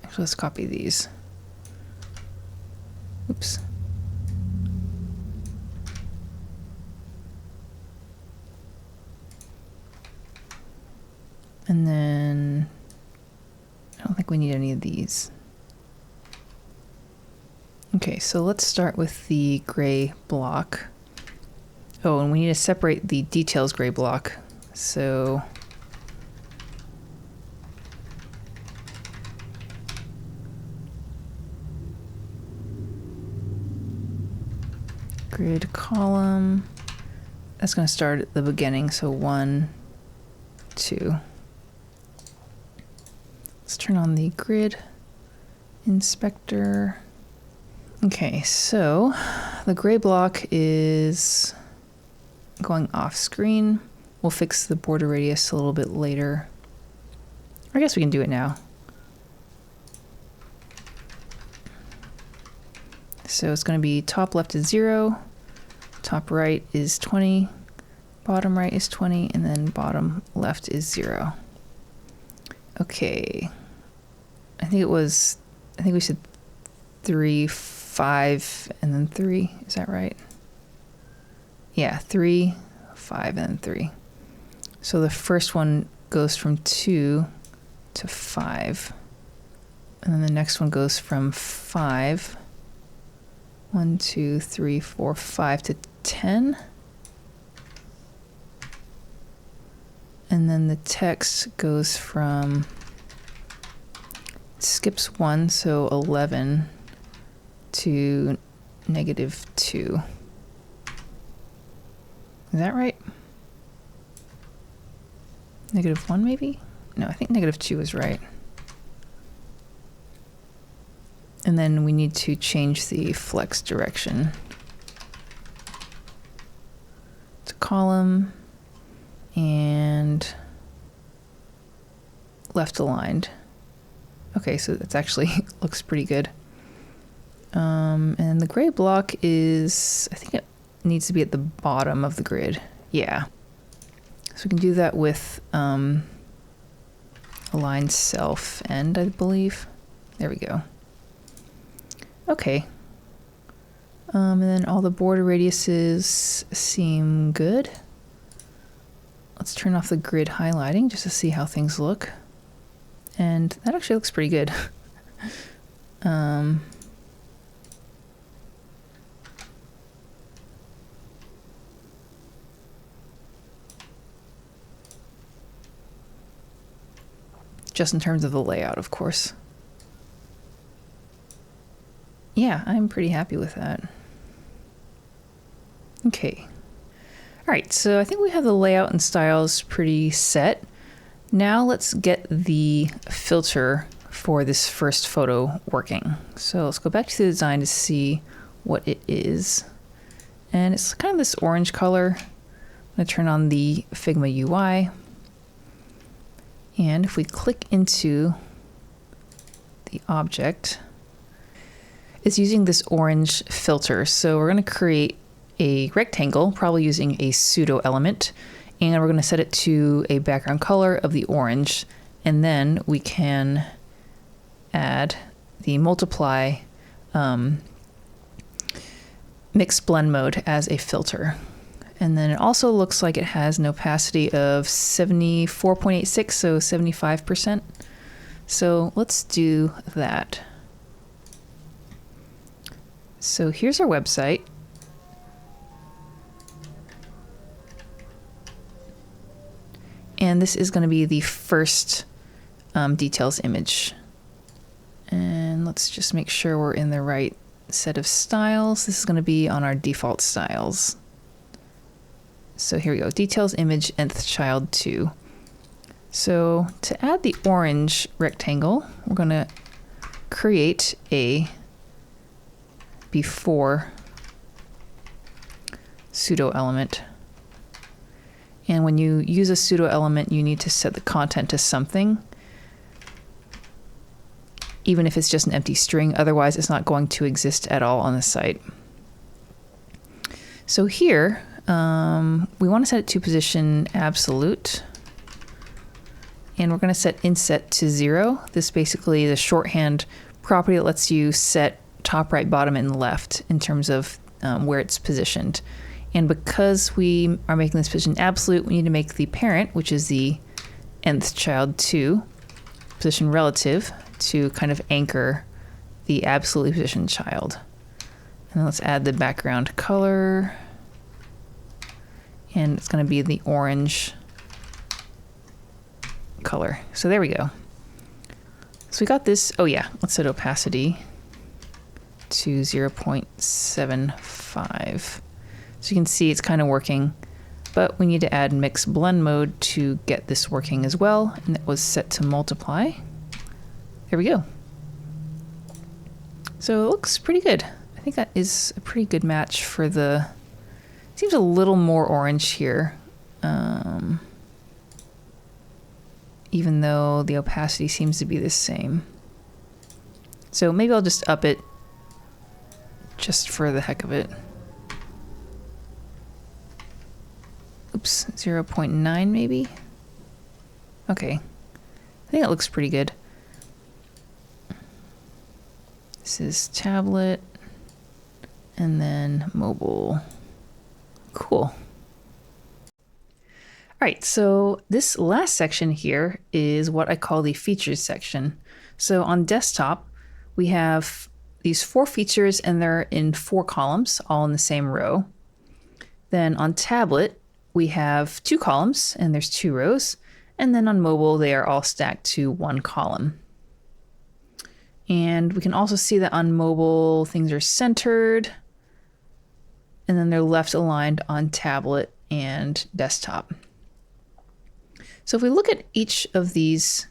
Actually, let's copy these. Oops. And then I don't think we need any of these. Okay, so let's start with the gray block. Oh, and we need to separate the details gray block. So Grid column. That's going to start at the beginning. So 1, 2. Let's turn on the grid inspector. Okay, so the gray block is going off screen. We'll fix the border radius a little bit later. I guess we can do it now. So it's going to be top left is 0, top right is 20, bottom right is 20, and then bottom left is 0. Okay. I think we said 3, 5, and then 3. Is that right? Yeah, 3, 5, and then 3. So the first one goes from 2 to 5. And then the next one goes from 5, 1, 2, 3, 4, 5 to 10. And then the text goes from, skips 1, so 11 to -2. Is that right? -1 maybe? No, I think -2 is right. And then we need to change the flex direction to column and left aligned. Okay, so that's actually looks pretty good. And the gray block is, I think it needs to be at the bottom of the grid. Yeah. So we can do that with align self end, I believe. There we go. Okay. And then all the border radiuses seem good. Let's turn off the grid highlighting just to see how things look. And that actually looks pretty good. Just in terms of the layout, of course. Yeah, I'm pretty happy with that. Okay. All right, so I think we have the layout and styles pretty set. Now let's get the filter for this first photo working. So let's go back to the design to see what it is. And it's kind of this orange color. I'm going to turn on the Figma UI. And if we click into the object, it's using this orange filter. So we're going to create a rectangle, probably using a pseudo element, and we're going to set it to a background color of the orange. And then we can add the multiply mix blend mode as a filter. And then it also looks like it has an opacity of 74.86, so 75%. So let's do that. So here's our website. And this is going to be the first details image. And let's just make sure we're in the right set of styles. This is going to be on our default styles. So here we go, details image nth child 2. So to add the orange rectangle, we're going to create a before pseudo element. And when you use a pseudo element, you need to set the content to something, even if it's just an empty string. Otherwise, it's not going to exist at all on the site. So here, we want to set it to position absolute. And we're going to set inset to 0. This basically is a shorthand property that lets you set top, right, bottom, and left in terms of where it's positioned. And because we are making this position absolute, we need to make the parent, which is the nth child 2, position relative to kind of anchor the absolutely positioned child. And let's add the background color. And it's going to be the orange color. So there we go. So we got this. Oh yeah, let's set opacity to 0.75. So you can see it's kind of working, but we need to add mix blend mode to get this working as well. And it was set to multiply. There we go. So it looks pretty good. I think that is a pretty good match for the, seems a little more orange here. Even though the opacity seems to be the same. So maybe I'll just up it just for the heck of it. Oops, 0.9 maybe? Okay, I think that looks pretty good. This is tablet, and then mobile. Cool. All right, so this last section here is what I call the features section. So on desktop, we have these 4 features and they're in 4 columns, all in the same row. Then on tablet, we have 2 columns and there's 2 rows. And then on mobile, they are all stacked to 1 column. And we can also see that on mobile, things are centered. And then they're left aligned on tablet and desktop. So if we look at each of these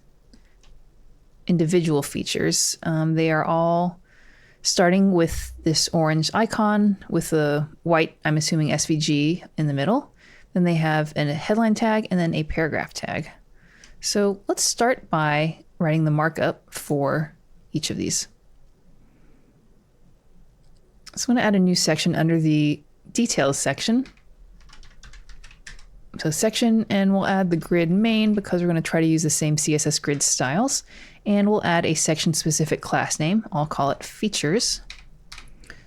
individual features, they are all starting with this orange icon with a white, I'm assuming SVG in the middle. Then they have a headline tag and then a paragraph tag. So let's start by writing the markup for each of these. So I'm going to add a new section under the details section. So section, and we'll add the grid main because we're going to try to use the same CSS grid styles. And we'll add a section specific class name. I'll call it features.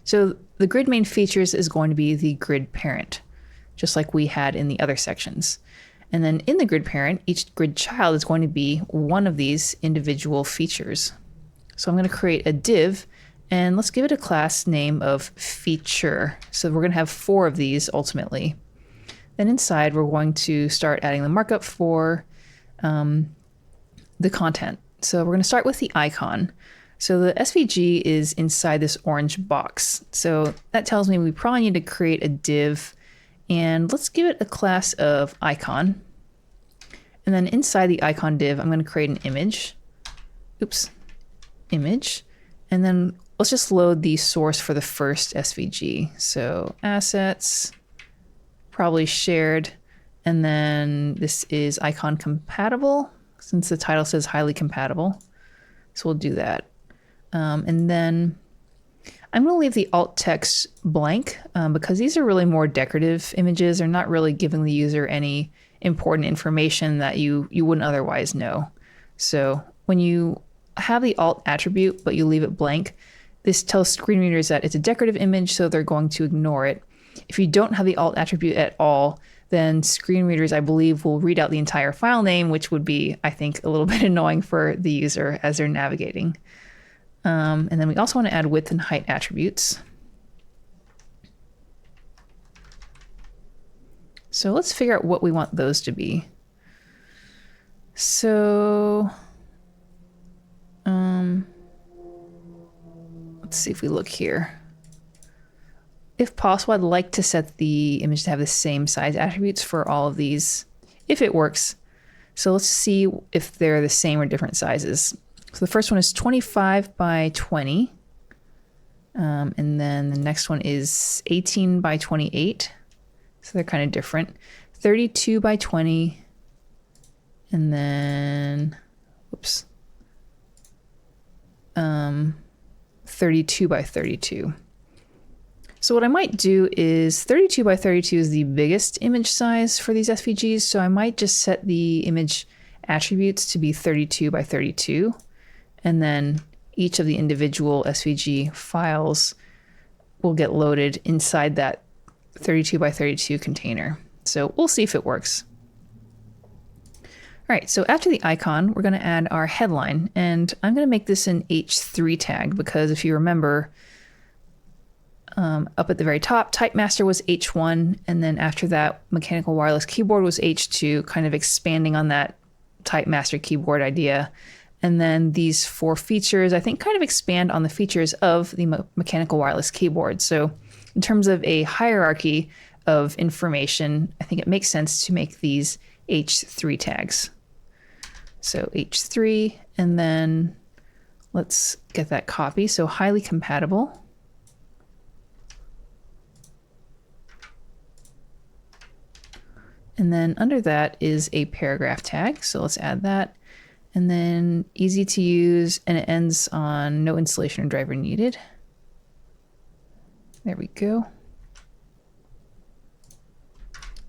So the grid main features is going to be the grid parent, just like we had in the other sections. And then in the grid parent, each grid child is going to be one of these individual features. So I'm going to create a div, and let's give it a class name of feature. So we're going to have 4 of these ultimately. Then inside, we're going to start adding the markup for the content. So we're going to start with the icon. So the SVG is inside this orange box. So that tells me we probably need to create a div, and let's give it a class of icon. And then inside the icon div, I'm going to create an image. Oops, image. And then let's just load the source for the first SVG. So assets, probably shared. And then this is icon compatible since the title says highly compatible. So we'll do that. And then I'm going to leave the alt text blank because these are really more decorative images. They're not really giving the user any important information that you wouldn't otherwise know. So when you have the alt attribute, but you leave it blank, this tells screen readers that it's a decorative image, so they're going to ignore it. If you don't have the alt attribute at all, then screen readers, I believe, will read out the entire file name, which would be, I think, a little bit annoying for the user as they're navigating. And then we also want to add width and height attributes. So let's figure out what we want those to be. So let's see if we look here. If possible, I'd like to set the image to have the same size attributes for all of these, if it works. So let's see if they're the same or different sizes. So the first one is 25 by 20. And then the next one is 18 by 28. So they're kind of different. 32 by 20. And then, whoops, 32 by 32. So what I might do is 32 by 32 is the biggest image size for these SVGs. So I might just set the image attributes to be 32 by 32. And then each of the individual SVG files will get loaded inside that 32 by 32 container. So we'll see if it works. All right, so after the icon, we're going to add our headline. And I'm going to make this an H3 tag because if you remember, up at the very top, Type Master was H1, and then after that, Mechanical Wireless Keyboard was H2, kind of expanding on that Type Master keyboard idea. And then these 4 features, I think, kind of expand on the features of the mechanical wireless keyboard. So in terms of a hierarchy of information, I think it makes sense to make these H3 tags. So H3, and then let's get that copy. So highly compatible. And then under that is a paragraph tag. So let's add that. And then easy to use, and it ends on no installation or driver needed. There we go.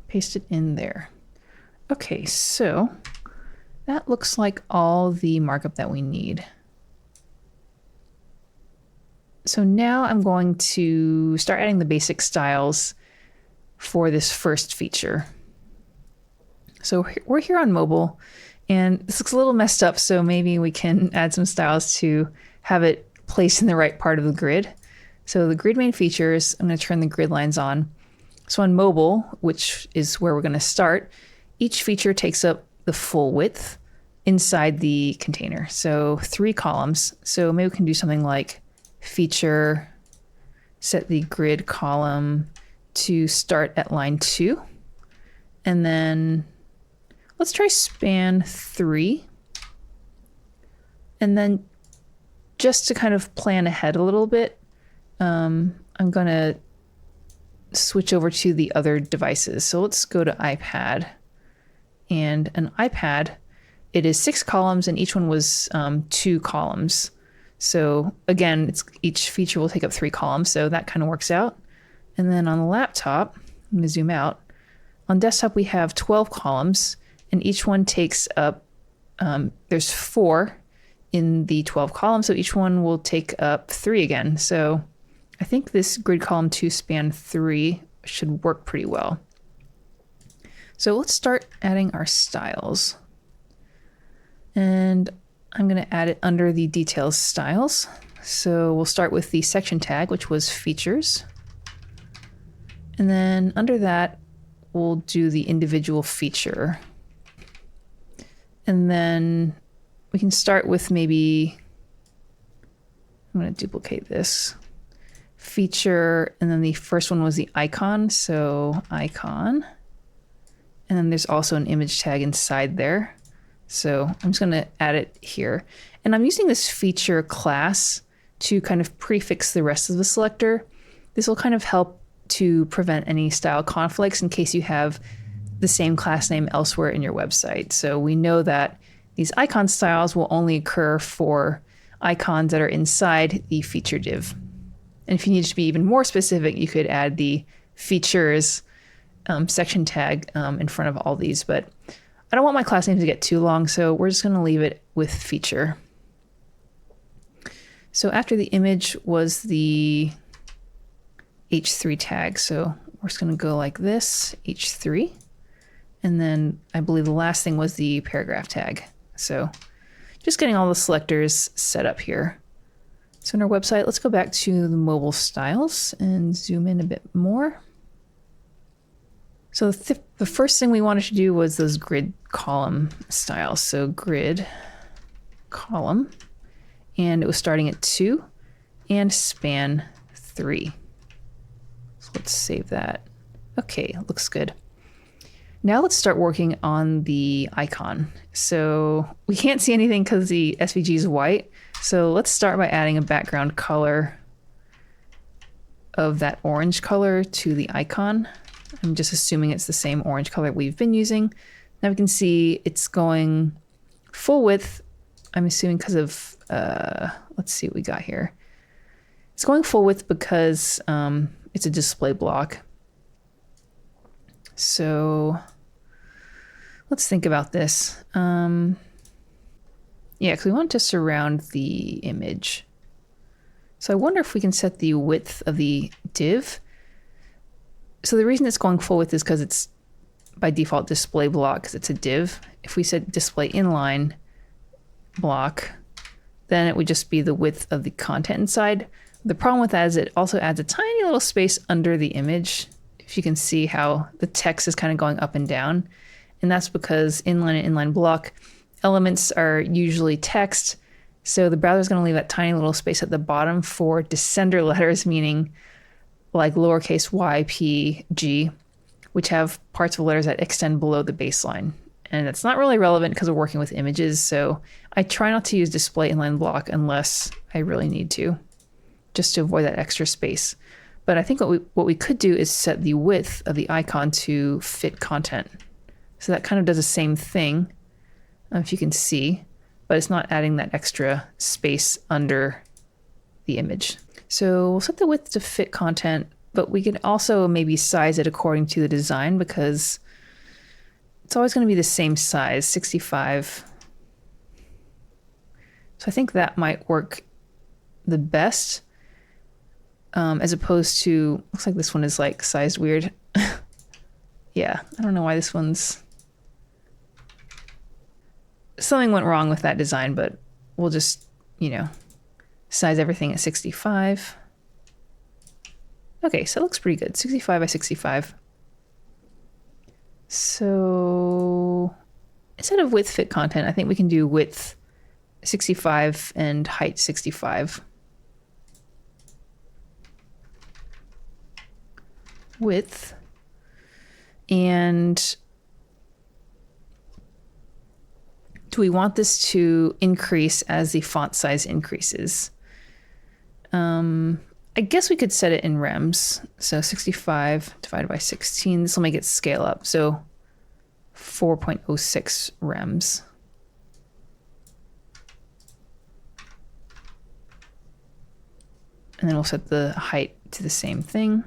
Paste it in there. Okay, so that looks like all the markup that we need. So now I'm going to start adding the basic styles for this first feature. So we're here on mobile, and this looks a little messed up, so maybe we can add some styles to have it placed in the right part of the grid. So the grid main features, I'm going to turn the grid lines on. So on mobile, which is where we're going to start, each feature takes up the full width inside the container. So 3 columns. So maybe we can do something like feature, set the grid column to start at line 2. And then let's try span 3. And then just to kind of plan ahead a little bit, I'm going to switch over to the other devices. So let's go to iPad. And an iPad, it is 6 columns, and each one was 2 columns. So again, each feature will take up 3 columns, so that kind of works out. And then on the laptop, I'm going to zoom out. On desktop, we have 12 columns, and each one takes up, there's 4 in the 12 columns, so each one will take up 3 again. So I think this grid column 2 span 3 should work pretty well. So let's start adding our styles. And I'm going to add it under the details styles. So we'll start with the section tag, which was features. And then under that, we'll do the individual feature. And then we can start with maybe, I'm going to duplicate this. Feature, and then the first one was the icon, so icon. And then there's also an image tag inside there. So I'm just going to add it here. And I'm using this feature class to kind of prefix the rest of the selector. This will kind of help to prevent any style conflicts in case you have the same class name elsewhere in your website. So we know that these icon styles will only occur for icons that are inside the feature div. And if you need to be even more specific, you could add the features section tag in front of all these, but I don't want my class names to get too long, so we're just going to leave it with feature. So after the image was the H3 tag, so we're just going to go like this, H3, and then I believe the last thing was the paragraph tag. So just getting all the selectors set up here. So on our website, let's go back to the mobile styles and zoom in a bit more. So the first thing we wanted to do was those grid column styles. So grid column, and it was starting at 2 and span 3. So let's save that. Okay, looks good. Now let's start working on the icon. So we can't see anything because the SVG is white. So let's start by adding a background color of that orange color to the icon. I'm just assuming it's the same orange color we've been using. Now we can see it's going full width. I'm assuming because of, let's see what we got here. It's going full width because it's a display block. So let's think about this. Yeah, because we want to surround the image. So I wonder if we can set the width of the div. So the reason it's going full width is because it's by default display block because it's a div. If we set display inline block, then it would just be the width of the content inside. The problem with that is it also adds a tiny little space under the image. If you can see how the text is kind of going up and down. And that's because inline and inline block elements are usually text. So the browser is going to leave that tiny little space at the bottom for descender letters, meaning like lowercase y, p, g, which have parts of letters that extend below the baseline. And it's not really relevant because we're working with images. So I try not to use display inline block unless I really need to, just to avoid that extra space. But I think what we could do is set the width of the icon to fit content. So that kind of does the same thing, if you can see, but it's not adding that extra space under the image. So we'll set the width to fit content, but we can also maybe size it according to the design because it's always going to be the same size, 65. So I think that might work the best, as opposed to, looks like this one is like sized weird. Yeah, I don't know why this one's, something went wrong with that design, but we'll just, size everything at 65. Okay, so it looks pretty good, 65 by 65. So instead of width fit content, I think we can do width 65 and height 65. Width. And do we want this to increase as the font size increases? I guess we could set it in rems. So 65 divided by 16, this will make it scale up. So 4.06 rems. And then we'll set the height to the same thing.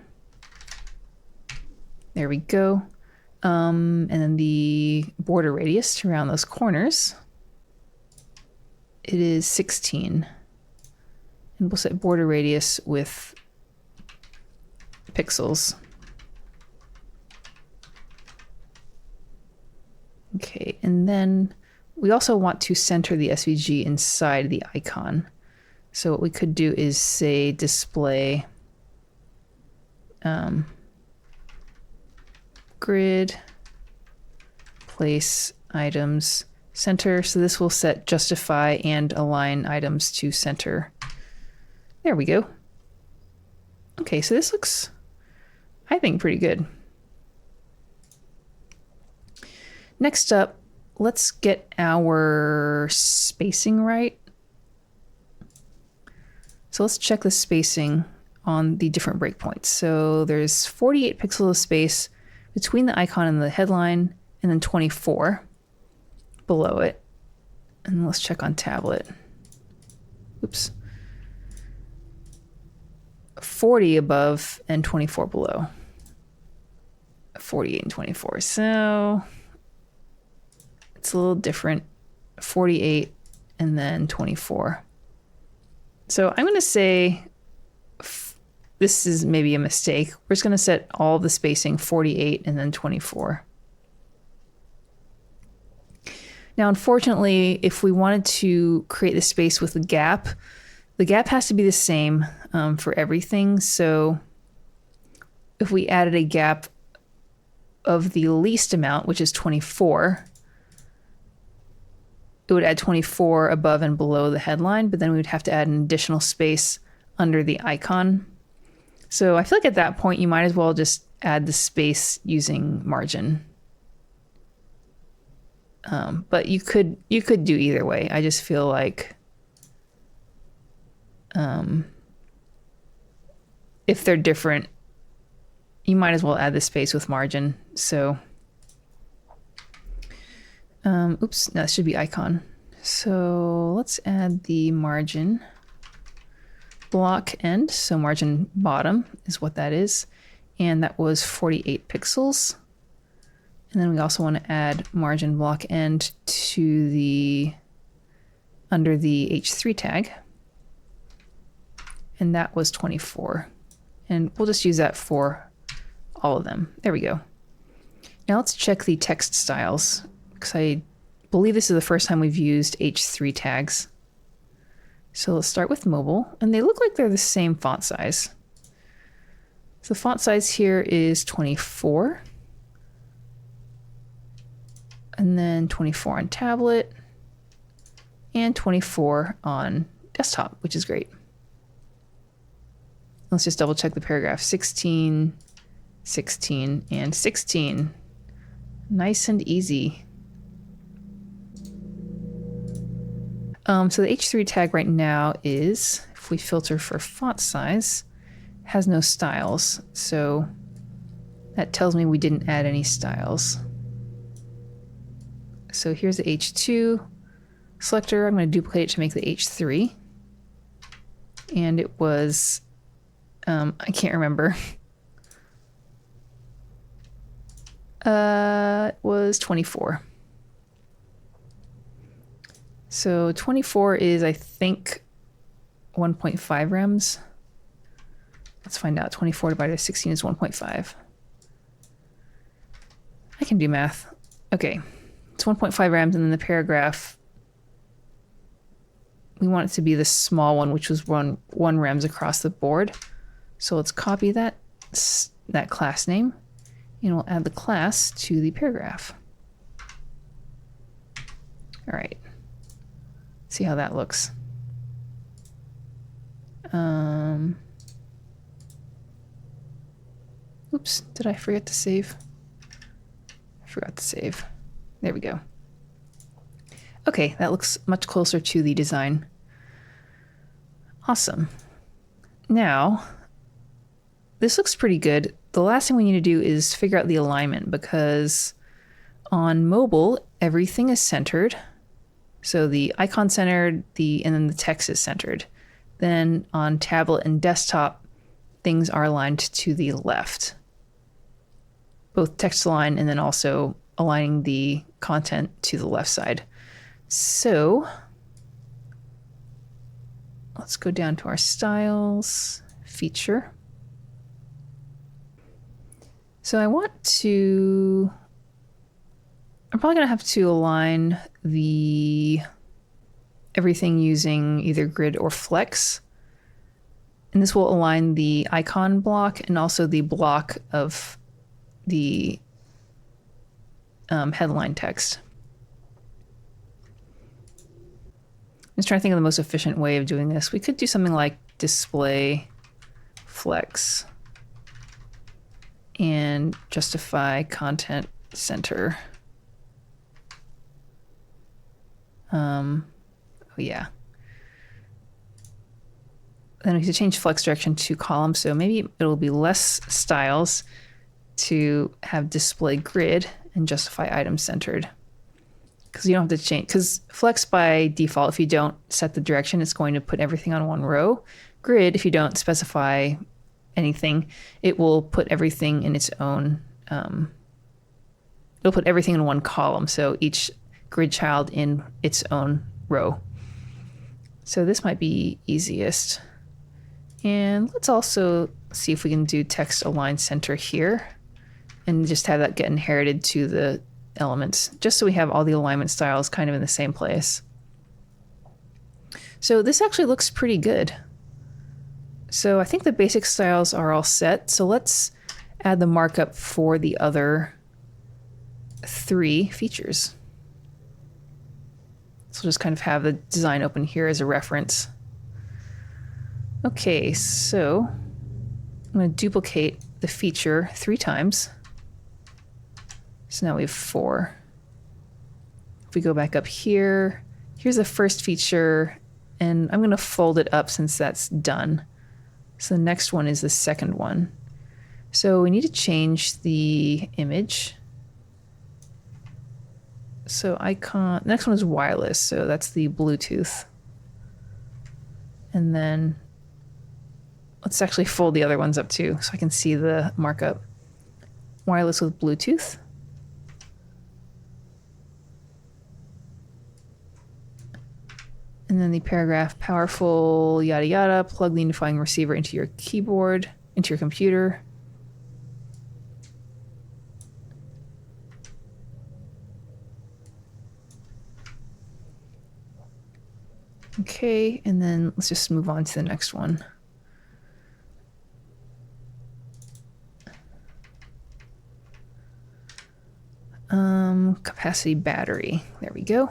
There we go. And then the border radius around those corners, it is 16. And we'll set border radius with pixels. Okay, and then we also want to center the SVG inside the icon. So what we could do is say display grid, place items, center. So this will set justify and align items to center. There we go. Okay, so this looks, I think, pretty good. Next up, let's get our spacing right. So let's check the spacing on the different breakpoints. So there's 48 pixels of space between the icon and the headline, and then 24 below it. And let's check on tablet. Oops. 40 above and 24 below. 48 and 24. So it's a little different. 48 and then 24. So I'm going to say this is maybe a mistake. We're just going to set all the spacing 48 and then 24. Now, unfortunately, if we wanted to create the space with the gap has to be the same for everything. So if we added a gap of the least amount, which is 24, it would add 24 above and below the headline, but then we would have to add an additional space under the icon. So I feel like at that point, you might as well just add the space using margin. But you could do either way. I just feel like if they're different, you might as well add the space with margin. So, oops, no, that should be icon. So let's add the margin block end. So margin bottom is what that is. And that was 48 pixels. And then we also want to add margin block end to the, under the H3 tag. And that was 24. And we'll just use that for all of them. There we go. Now let's check the text styles, because I believe this is the first time we've used H3 tags. So let's start with mobile, and they look like they're the same font size. So the font size here is 24. And then 24 on tablet. and 24 on desktop, which is great. Let's just double check the paragraph. 16, 16, and 16. Nice and easy. So the H3 tag right now is, if we filter for font size, has no styles. So that tells me we didn't add any styles. So here's the H2 selector. I'm going to duplicate it to make the H3. And it was, I can't remember. It was 24. So 24 is, I think, 1.5 rems. Let's find out. 24 divided by 16 is 1.5. I can do math. Okay, it's 1.5 rems, and then the paragraph, we want it to be the small one, which was one rems across the board. So let's copy that class name, and we'll add the class to the paragraph. All right, see how that looks. Oops, did I forget to save? I forgot to save. There we go. Okay, that looks much closer to the design. Awesome. Now, this looks pretty good. The last thing we need to do is figure out the alignment, because on mobile, everything is centered. So the icon centered, and then the text is centered. Then on tablet and desktop, things are aligned to the left. Both text align and then also aligning the content to the left side. So let's go down to our styles feature. So I'm probably gonna have to align everything using either grid or flex. And this will align the icon block and also the block of the headline text. I'm just trying to think of the most efficient way of doing this. We could do something like display flex and justify content center. Oh yeah. Then we could change flex direction to column, so maybe it'll be less styles to have display grid and justify item centered. Because you don't have to change, because flex by default, if you don't set the direction, it's going to put everything on one row. Grid, if you don't specify anything, it will put everything in its own, it'll put everything in one column, so each grid child in its own row. So this might be easiest. And let's also see if we can do text align center here and just have that get inherited to the elements, just so we have all the alignment styles kind of in the same place. So this actually looks pretty good. So I think the basic styles are all set. So let's add the markup for the other 3 features. So we'll just kind of have the design open here as a reference. Okay, so I'm going to duplicate the feature 3 times. So now we have 4. If we go back up here, here's the first feature, and I'm going to fold it up since that's done. So the next one is the second one. So we need to change the image. So icon, the next one is wireless, so that's the Bluetooth. And then let's actually fold the other ones up too, so I can see the markup. Wireless with Bluetooth. And then the paragraph, powerful, yada yada, plug the unifying receiver into your keyboard, into your computer. Okay, and then let's just move on to the next one. Capacity battery, there we go.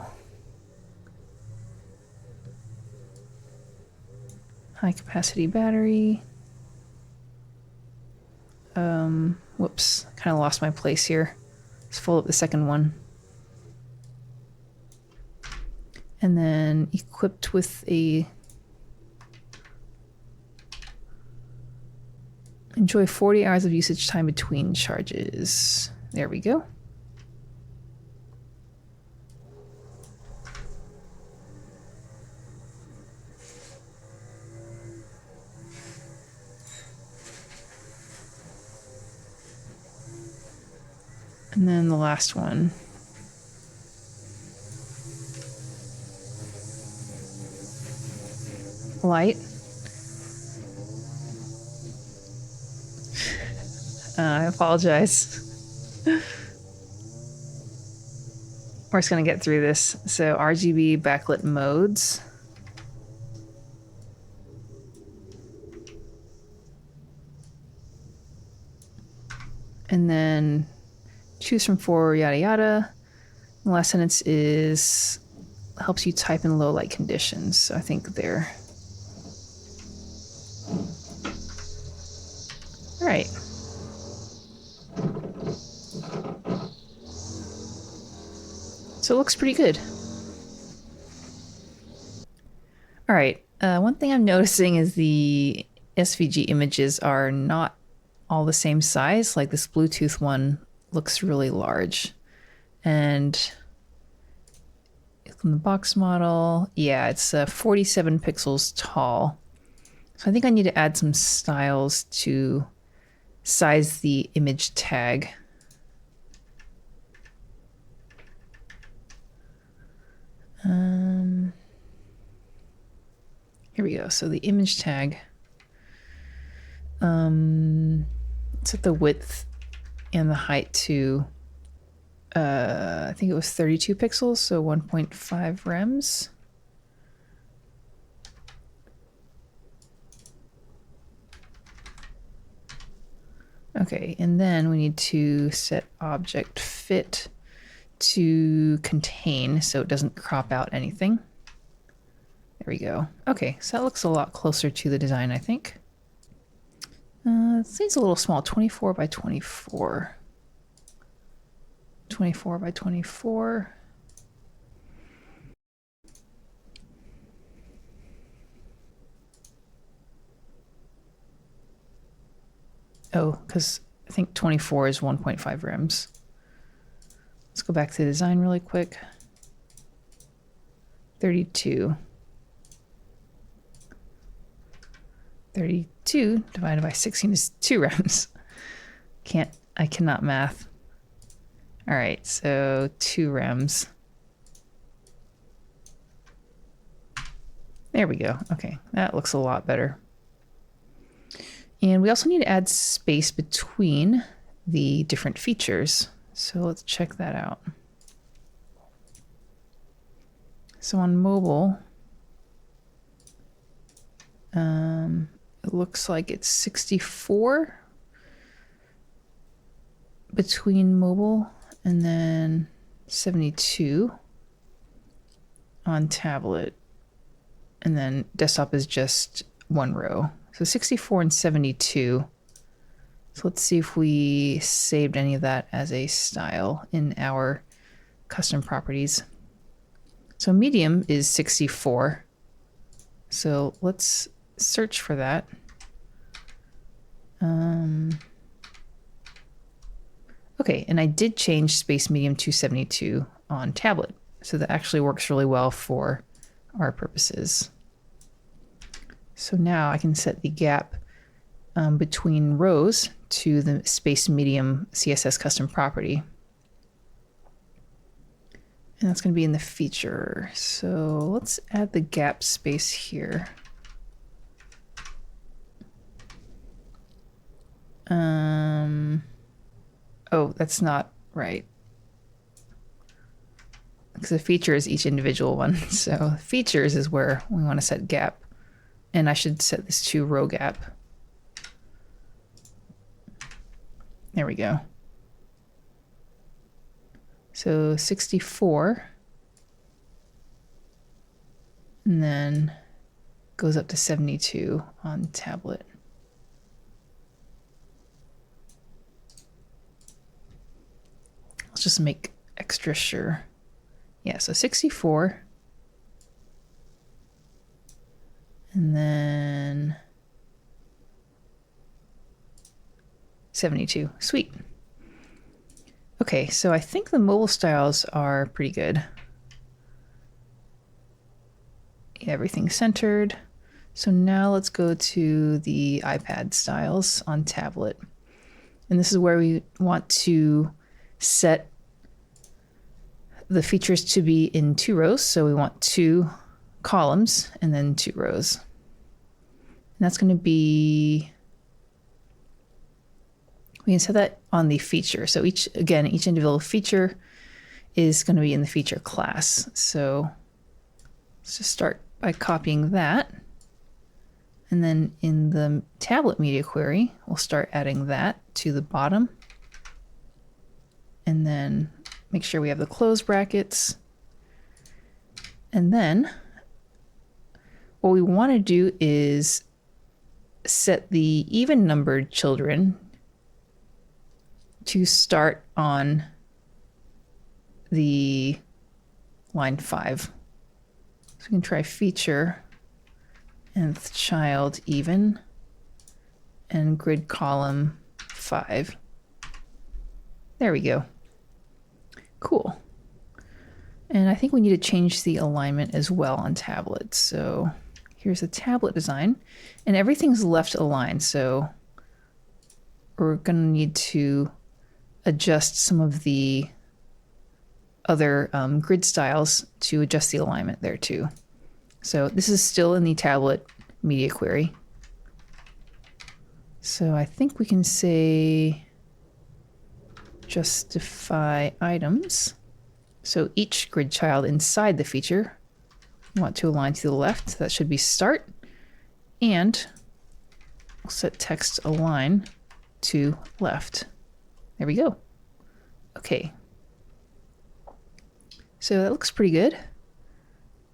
high capacity battery. Whoops, kind of lost my place here. Let's fold up the second one. And then equipped with a enjoy 40 hours of usage time between charges. There we go. And then the last one. Light. I apologize. We're just going to get through this. So RGB backlit modes. And then choose from 4, yada yada. The last sentence is helps you type in low light conditions. So I think there. All right. So it looks pretty good. All right. One thing I'm noticing is the SVG images are not all the same size. Like this Bluetooth one looks really large. And from the box model, yeah, it's 47 pixels tall. So I think I need to add some styles to size the image tag. Here we go. So the image tag, set the width and the height to, I think it was 32 pixels, so 1.5 rems. Okay, and then we need to set object fit to contain so it doesn't crop out anything. There we go. Okay, so that looks a lot closer to the design, I think. This thing's a little small, 24 by 24. 24 by 24. Oh, because I think 24 is 1.5 rems. Let's go back to the design really quick. 32. 32 divided by 16 is 2 rems. I cannot math. All right, so 2 rems. There we go. Okay, that looks a lot better. And we also need to add space between the different features. So let's check that out. So on mobile, it looks like it's 64 between mobile and then 72 on tablet. And then desktop is just one row. So 64 and 72. So let's see if we saved any of that as a style in our custom properties. So medium is 64. So let's search for that. Okay, and I did change space medium to 72 on tablet. So that actually works really well for our purposes. So now I can set the gap between rows to the space medium CSS custom property. And that's going to be in the feature. So let's add the gap space here. Oh, that's not right. Because the feature is each individual one. So features is where we want to set gap. And I should set this to row gap. There we go. So 64. And then goes up to 72 on tablet. Let's just make extra sure. Yeah, so 64. And then 72. Sweet. Okay, so I think the mobile styles are pretty good. Everything's centered. So now let's go to the iPad styles on tablet. And this is where we want to set the features to be in 2 rows. So we want 2 columns and then 2 rows. And that's going to be, we can set that on the feature. So each individual feature is going to be in the feature class. So let's just start by copying that. And then in the tablet media query, we'll start adding that to the bottom. And then make sure we have the close brackets. And then what we want to do is set the even numbered children to start on the line 5. So we can try feature nth child even and grid column 5. There we go. Cool. And I think we need to change the alignment as well on tablet. So here's the tablet design, and everything's left aligned. So we're going to need to adjust some of the other grid styles to adjust the alignment there too. So this is still in the tablet media query. So I think we can say justify items. So each grid child inside the feature, we want to align to the left. That should be start. And we'll set text align to left. There we go. Okay. So that looks pretty good.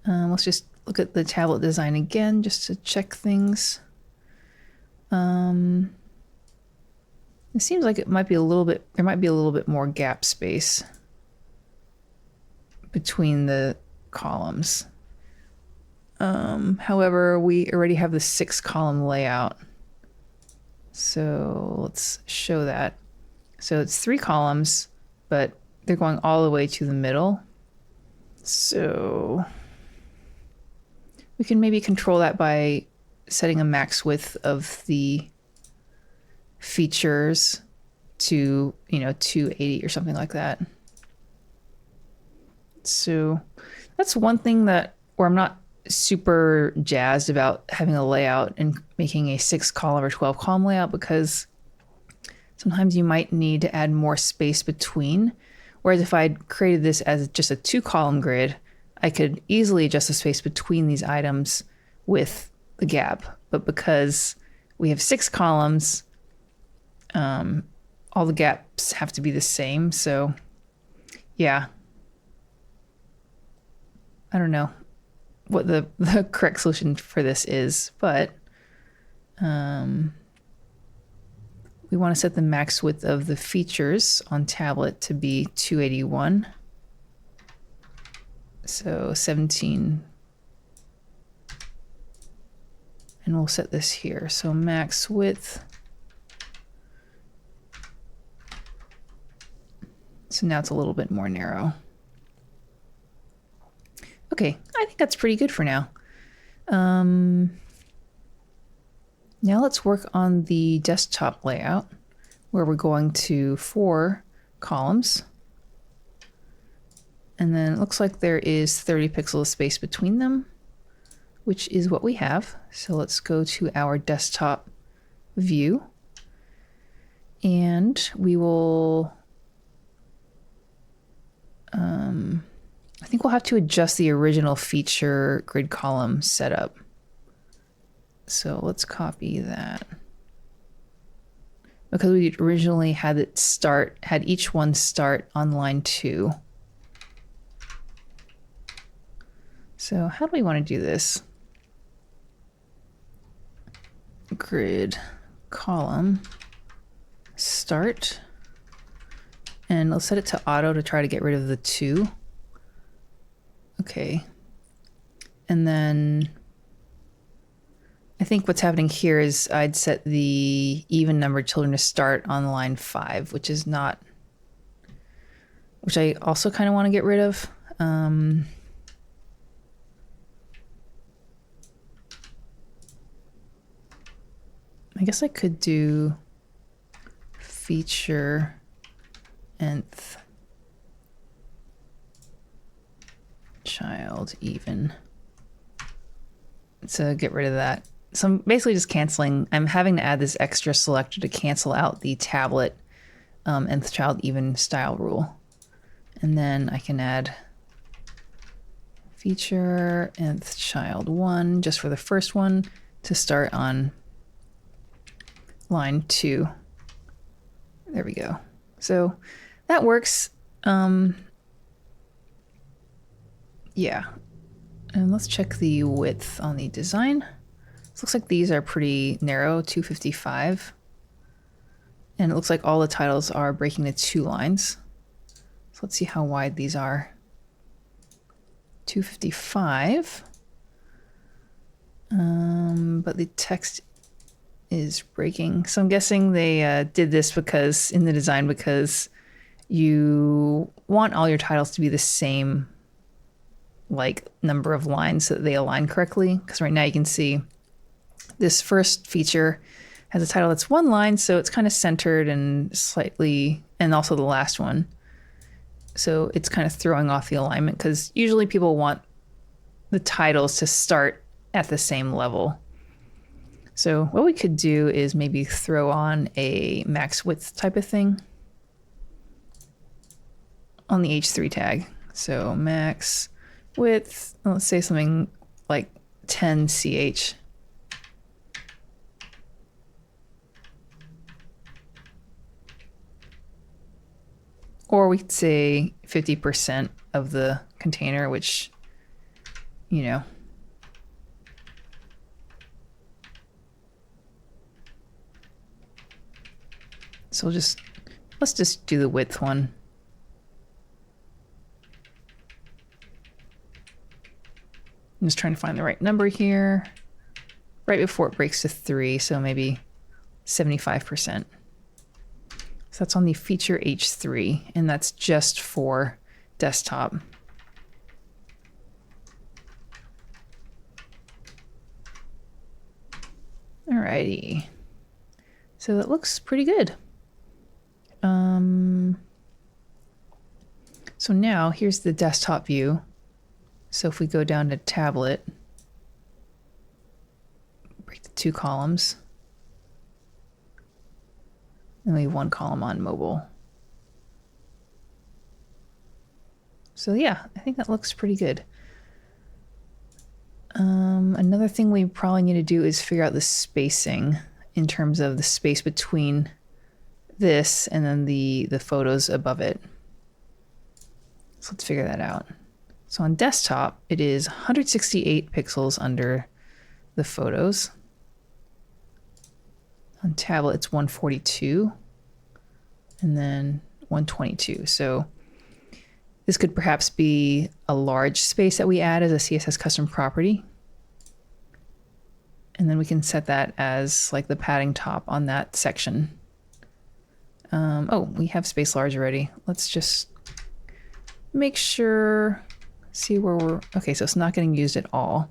Let's just look at the tablet design again just to check things. It seems like it might be a little bit, there might be a little bit more gap space between the columns. However, we already have the 6 column layout. So let's show that. So it's 3 columns, but they're going all the way to the middle. So we can maybe control that by setting a max width of the features to, 280 or something like that. So that's one thing where I'm not super jazzed about having a layout and making a 6 column or 12 column layout, because sometimes you might need to add more space between. Whereas if I'd created this as just a 2 column grid, I could easily adjust the space between these items with the gap. But because we have 6 columns, all the gaps have to be the same. So yeah, I don't know what the correct solution for this is, but we want to set the max width of the features on tablet to be 281. So 17. And we'll set this here. So max width. So now it's a little bit more narrow. Okay, I think that's pretty good for now. Now let's work on the desktop layout, where we're going to 4 columns. And then it looks like there is 30 pixels of space between them, which is what we have. So let's go to our desktop view. And we will, I think we'll have to adjust the original feature grid column setup. So let's copy that. Because we originally had each one start on line 2. So how do we want to do this? grid column start, and let's set it to auto to try to get rid of the 2. Okay. And then I think what's happening here is I'd set the even numbered children to start on line 5, which is not, which I also kind of want to get rid of. I guess I could do feature nth child even to get rid of that. So I'm basically just canceling. I'm having to add this extra selector to cancel out the tablet nth child even style rule. And then I can add feature nth child 1 just for the first one to start on line 2. There we go. So that works. Yeah. And let's check the width on the design. This looks like these are pretty narrow, 255. And it looks like all the titles are breaking to 2 lines. So let's see how wide these are. 255. But the text is breaking. So I'm guessing they did this because in the design because you want all your titles to be the same like number of lines so that they align correctly. Because right now you can see this first feature has a title that's 1 line, so it's kind of centered and slightly, and also the last one. So it's kind of throwing off the alignment because usually people want the titles to start at the same level. So what we could do is maybe throw on a max width type of thing on the H3 tag. So max width, let's say something like 10 ch. Or we could say 50% of the container, which, you know, so let's just do the width one. I'm just trying to find the right number here. Right before it breaks to 3, so maybe 75%. So that's on the feature H3, and that's just for desktop. Alrighty. So that looks pretty good. So now here's the desktop view. So if we go down to tablet, break the 2 columns, and we have 1 column on mobile. So yeah, I think that looks pretty good. Another thing we probably need to do is figure out the spacing in terms of the space between this and then the photos above it. So let's figure that out. So on desktop, it is 168 pixels under the photos. On tablet, it's 142 and then 122. So this could perhaps be a large space that we add as a CSS custom property. And then we can set that as like the padding top on that section. Oh, we have space large already. Let's just make sure, see where we're, okay, so it's not getting used at all.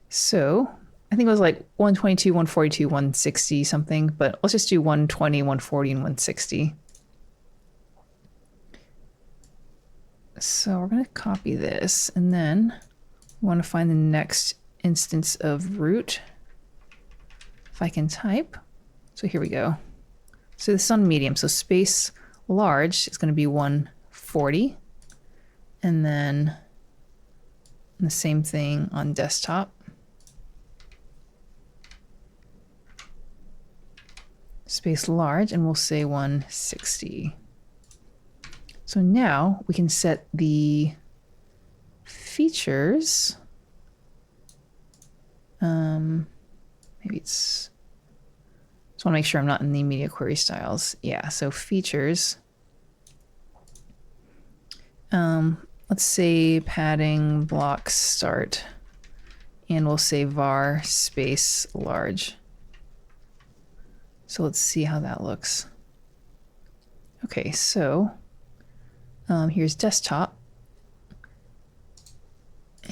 So I think it was like 122, 142, 160 something, but let's just do 120, 140, and 160. So we're going to copy this, and then we want to find the next instance of root. If I can type. So here we go. So this is on medium, so space large is going to be 140. And then the same thing on desktop. Space large, and we'll say 160. So now we can set the features. Maybe it's Just want to make sure I'm not in the media query styles. Yeah, so features. Let's say padding block start, and we'll say var space large. So let's see how that looks. Okay, so here's desktop.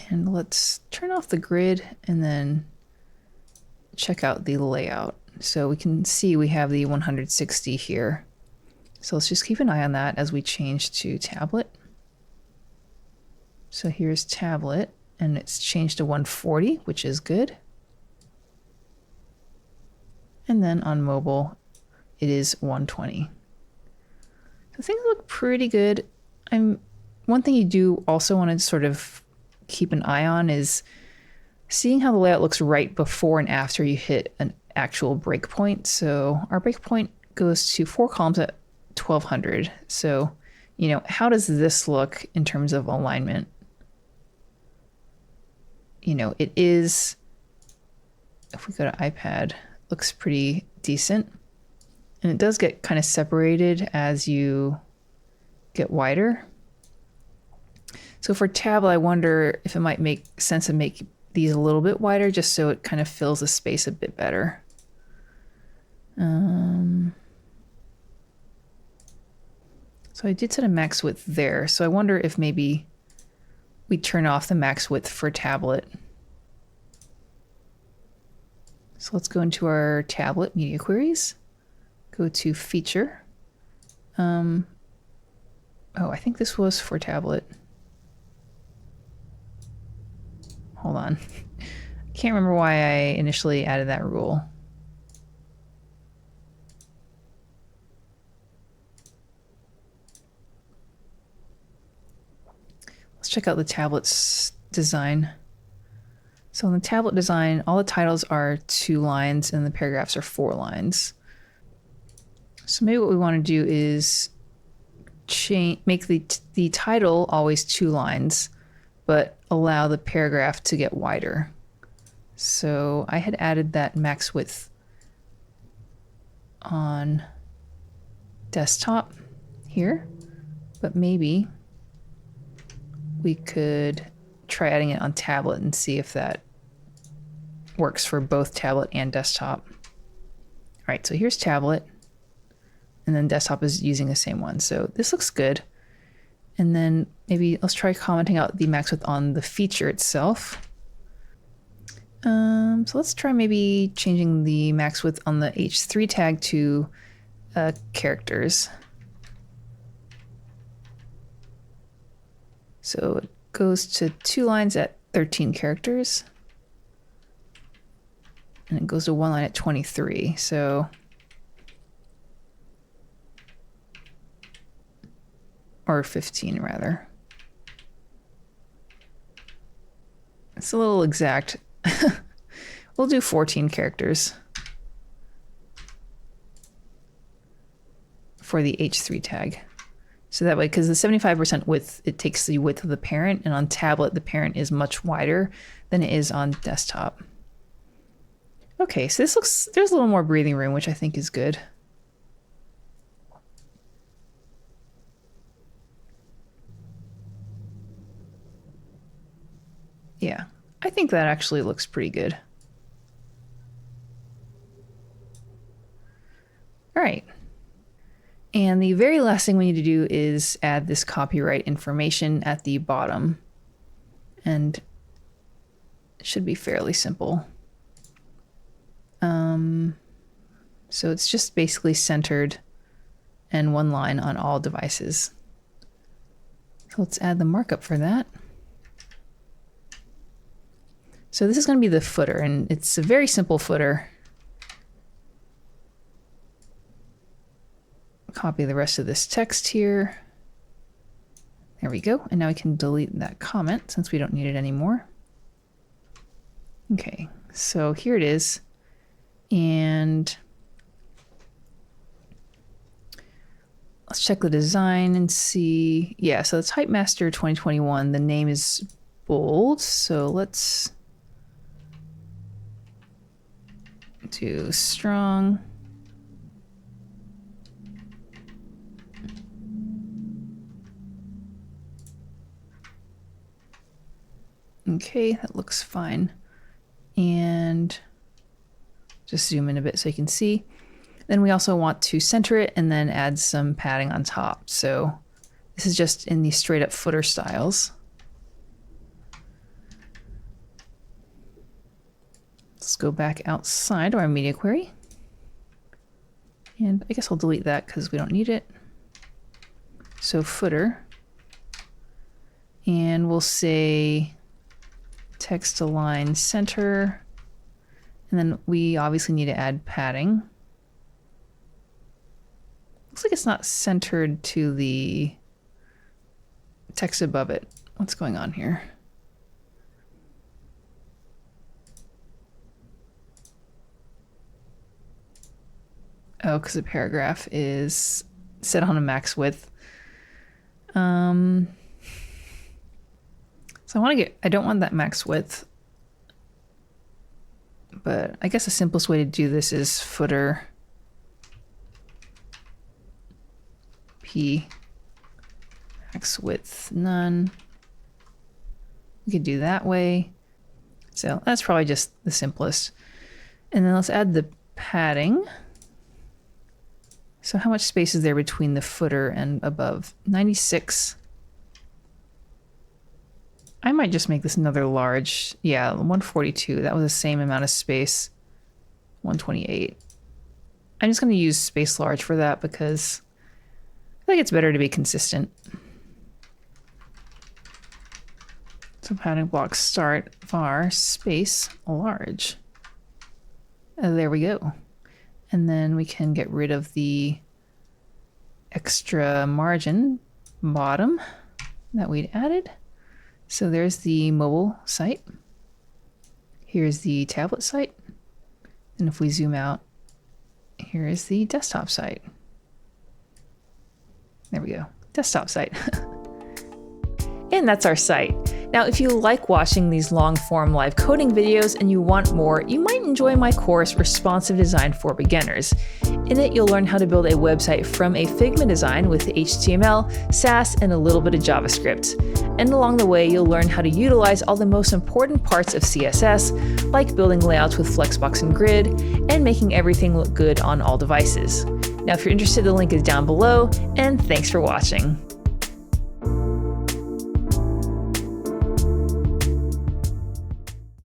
And let's turn off the grid and then check out the layout. So we can see we have the 160 here. So let's just keep an eye on that as we change to tablet. So here's tablet, and it's changed to 140, which is good. And then on mobile, it is 120. So things look pretty good. One thing you do also want to sort of keep an eye on is seeing how the layout looks right before and after you hit an actual breakpoint. So our breakpoint goes to 4 columns at 1200. So, how does this look in terms of alignment? It is, if we go to iPad, looks pretty decent. And it does get kind of separated as you get wider. So for tablet, I wonder if it might make sense to make these a little bit wider just so it kind of fills the space a bit better. So I did set a max width there. So I wonder if maybe we turn off the max width for tablet. So let's go into our tablet media queries, go to feature. Oh, I think this was for tablet. Hold on. Can't remember why I initially added that rule. Let's check out the tablet's design. So in the tablet design, all the titles are 2 lines and the paragraphs are 4 lines. So maybe what we want to do is make the title always 2 lines, but allow the paragraph to get wider. So I had added that max width on desktop here, but maybe we could try adding it on tablet and see if that works for both tablet and desktop. All right, so here's tablet, and then desktop is using the same one. So this looks good. And then maybe let's try commenting out the max width on the feature itself. So let's try maybe changing the max width on the H3 tag to characters. So it goes to 2 lines at 13 characters. And it goes to 1 line at 23. So or 15 rather. It's a little exact. We'll do 14 characters for the H3 tag. So that way, because the 75% width, it takes the width of the parent, and on tablet, the parent is much wider than it is on desktop. Okay, so there's a little more breathing room, which I think is good. Yeah, I think that actually looks pretty good. All right. And the very last thing we need to do is add this copyright information at the bottom. And it should be fairly simple. So it's just basically centered and 1 line on all devices. So let's add the markup for that. So this is going to be the footer, and it's a very simple footer. Copy the rest of this text here. There we go. And now we can delete that comment since we don't need it anymore. Okay, so here it is. And let's check the design and see. Yeah, so it's Hype Master 2021. The name is bold. So let's do strong. Okay, that looks fine. And just zoom in a bit so you can see. Then we also want to center it and then add some padding on top. So this is just in the straight up footer styles. Let's go back outside of our media query. And I guess I'll delete that because we don't need it. So footer. And we'll say text align center. And then we obviously need to add padding. Looks like it's not centered to the text above it. What's going on here? Oh, because the paragraph is set on a max width. So I don't want that max width, but I guess the simplest way to do this is footer P max width none. We could do that way. So that's probably just the simplest. And then let's add the padding. So how much space is there between the footer and above? 96. I might just make this another large. Yeah, 142. That was the same amount of space. 128. I'm just going to use space large for that because I think it's better to be consistent. So padding block start var space large. There we go. And then we can get rid of the extra margin bottom that we'd added. So there's the mobile site. Here's the tablet site. And if we zoom out, here is the desktop site. There we go, desktop site. And that's our site. Now, if you like watching these long-form live coding videos and you want more, you might enjoy my course, Responsive Design for Beginners. In it, you'll learn how to build a website from a Figma design with HTML, Sass, and a little bit of JavaScript. And along the way, you'll learn how to utilize all the most important parts of CSS, like building layouts with Flexbox and Grid, and making everything look good on all devices. Now, if you're interested, the link is down below, and thanks for watching.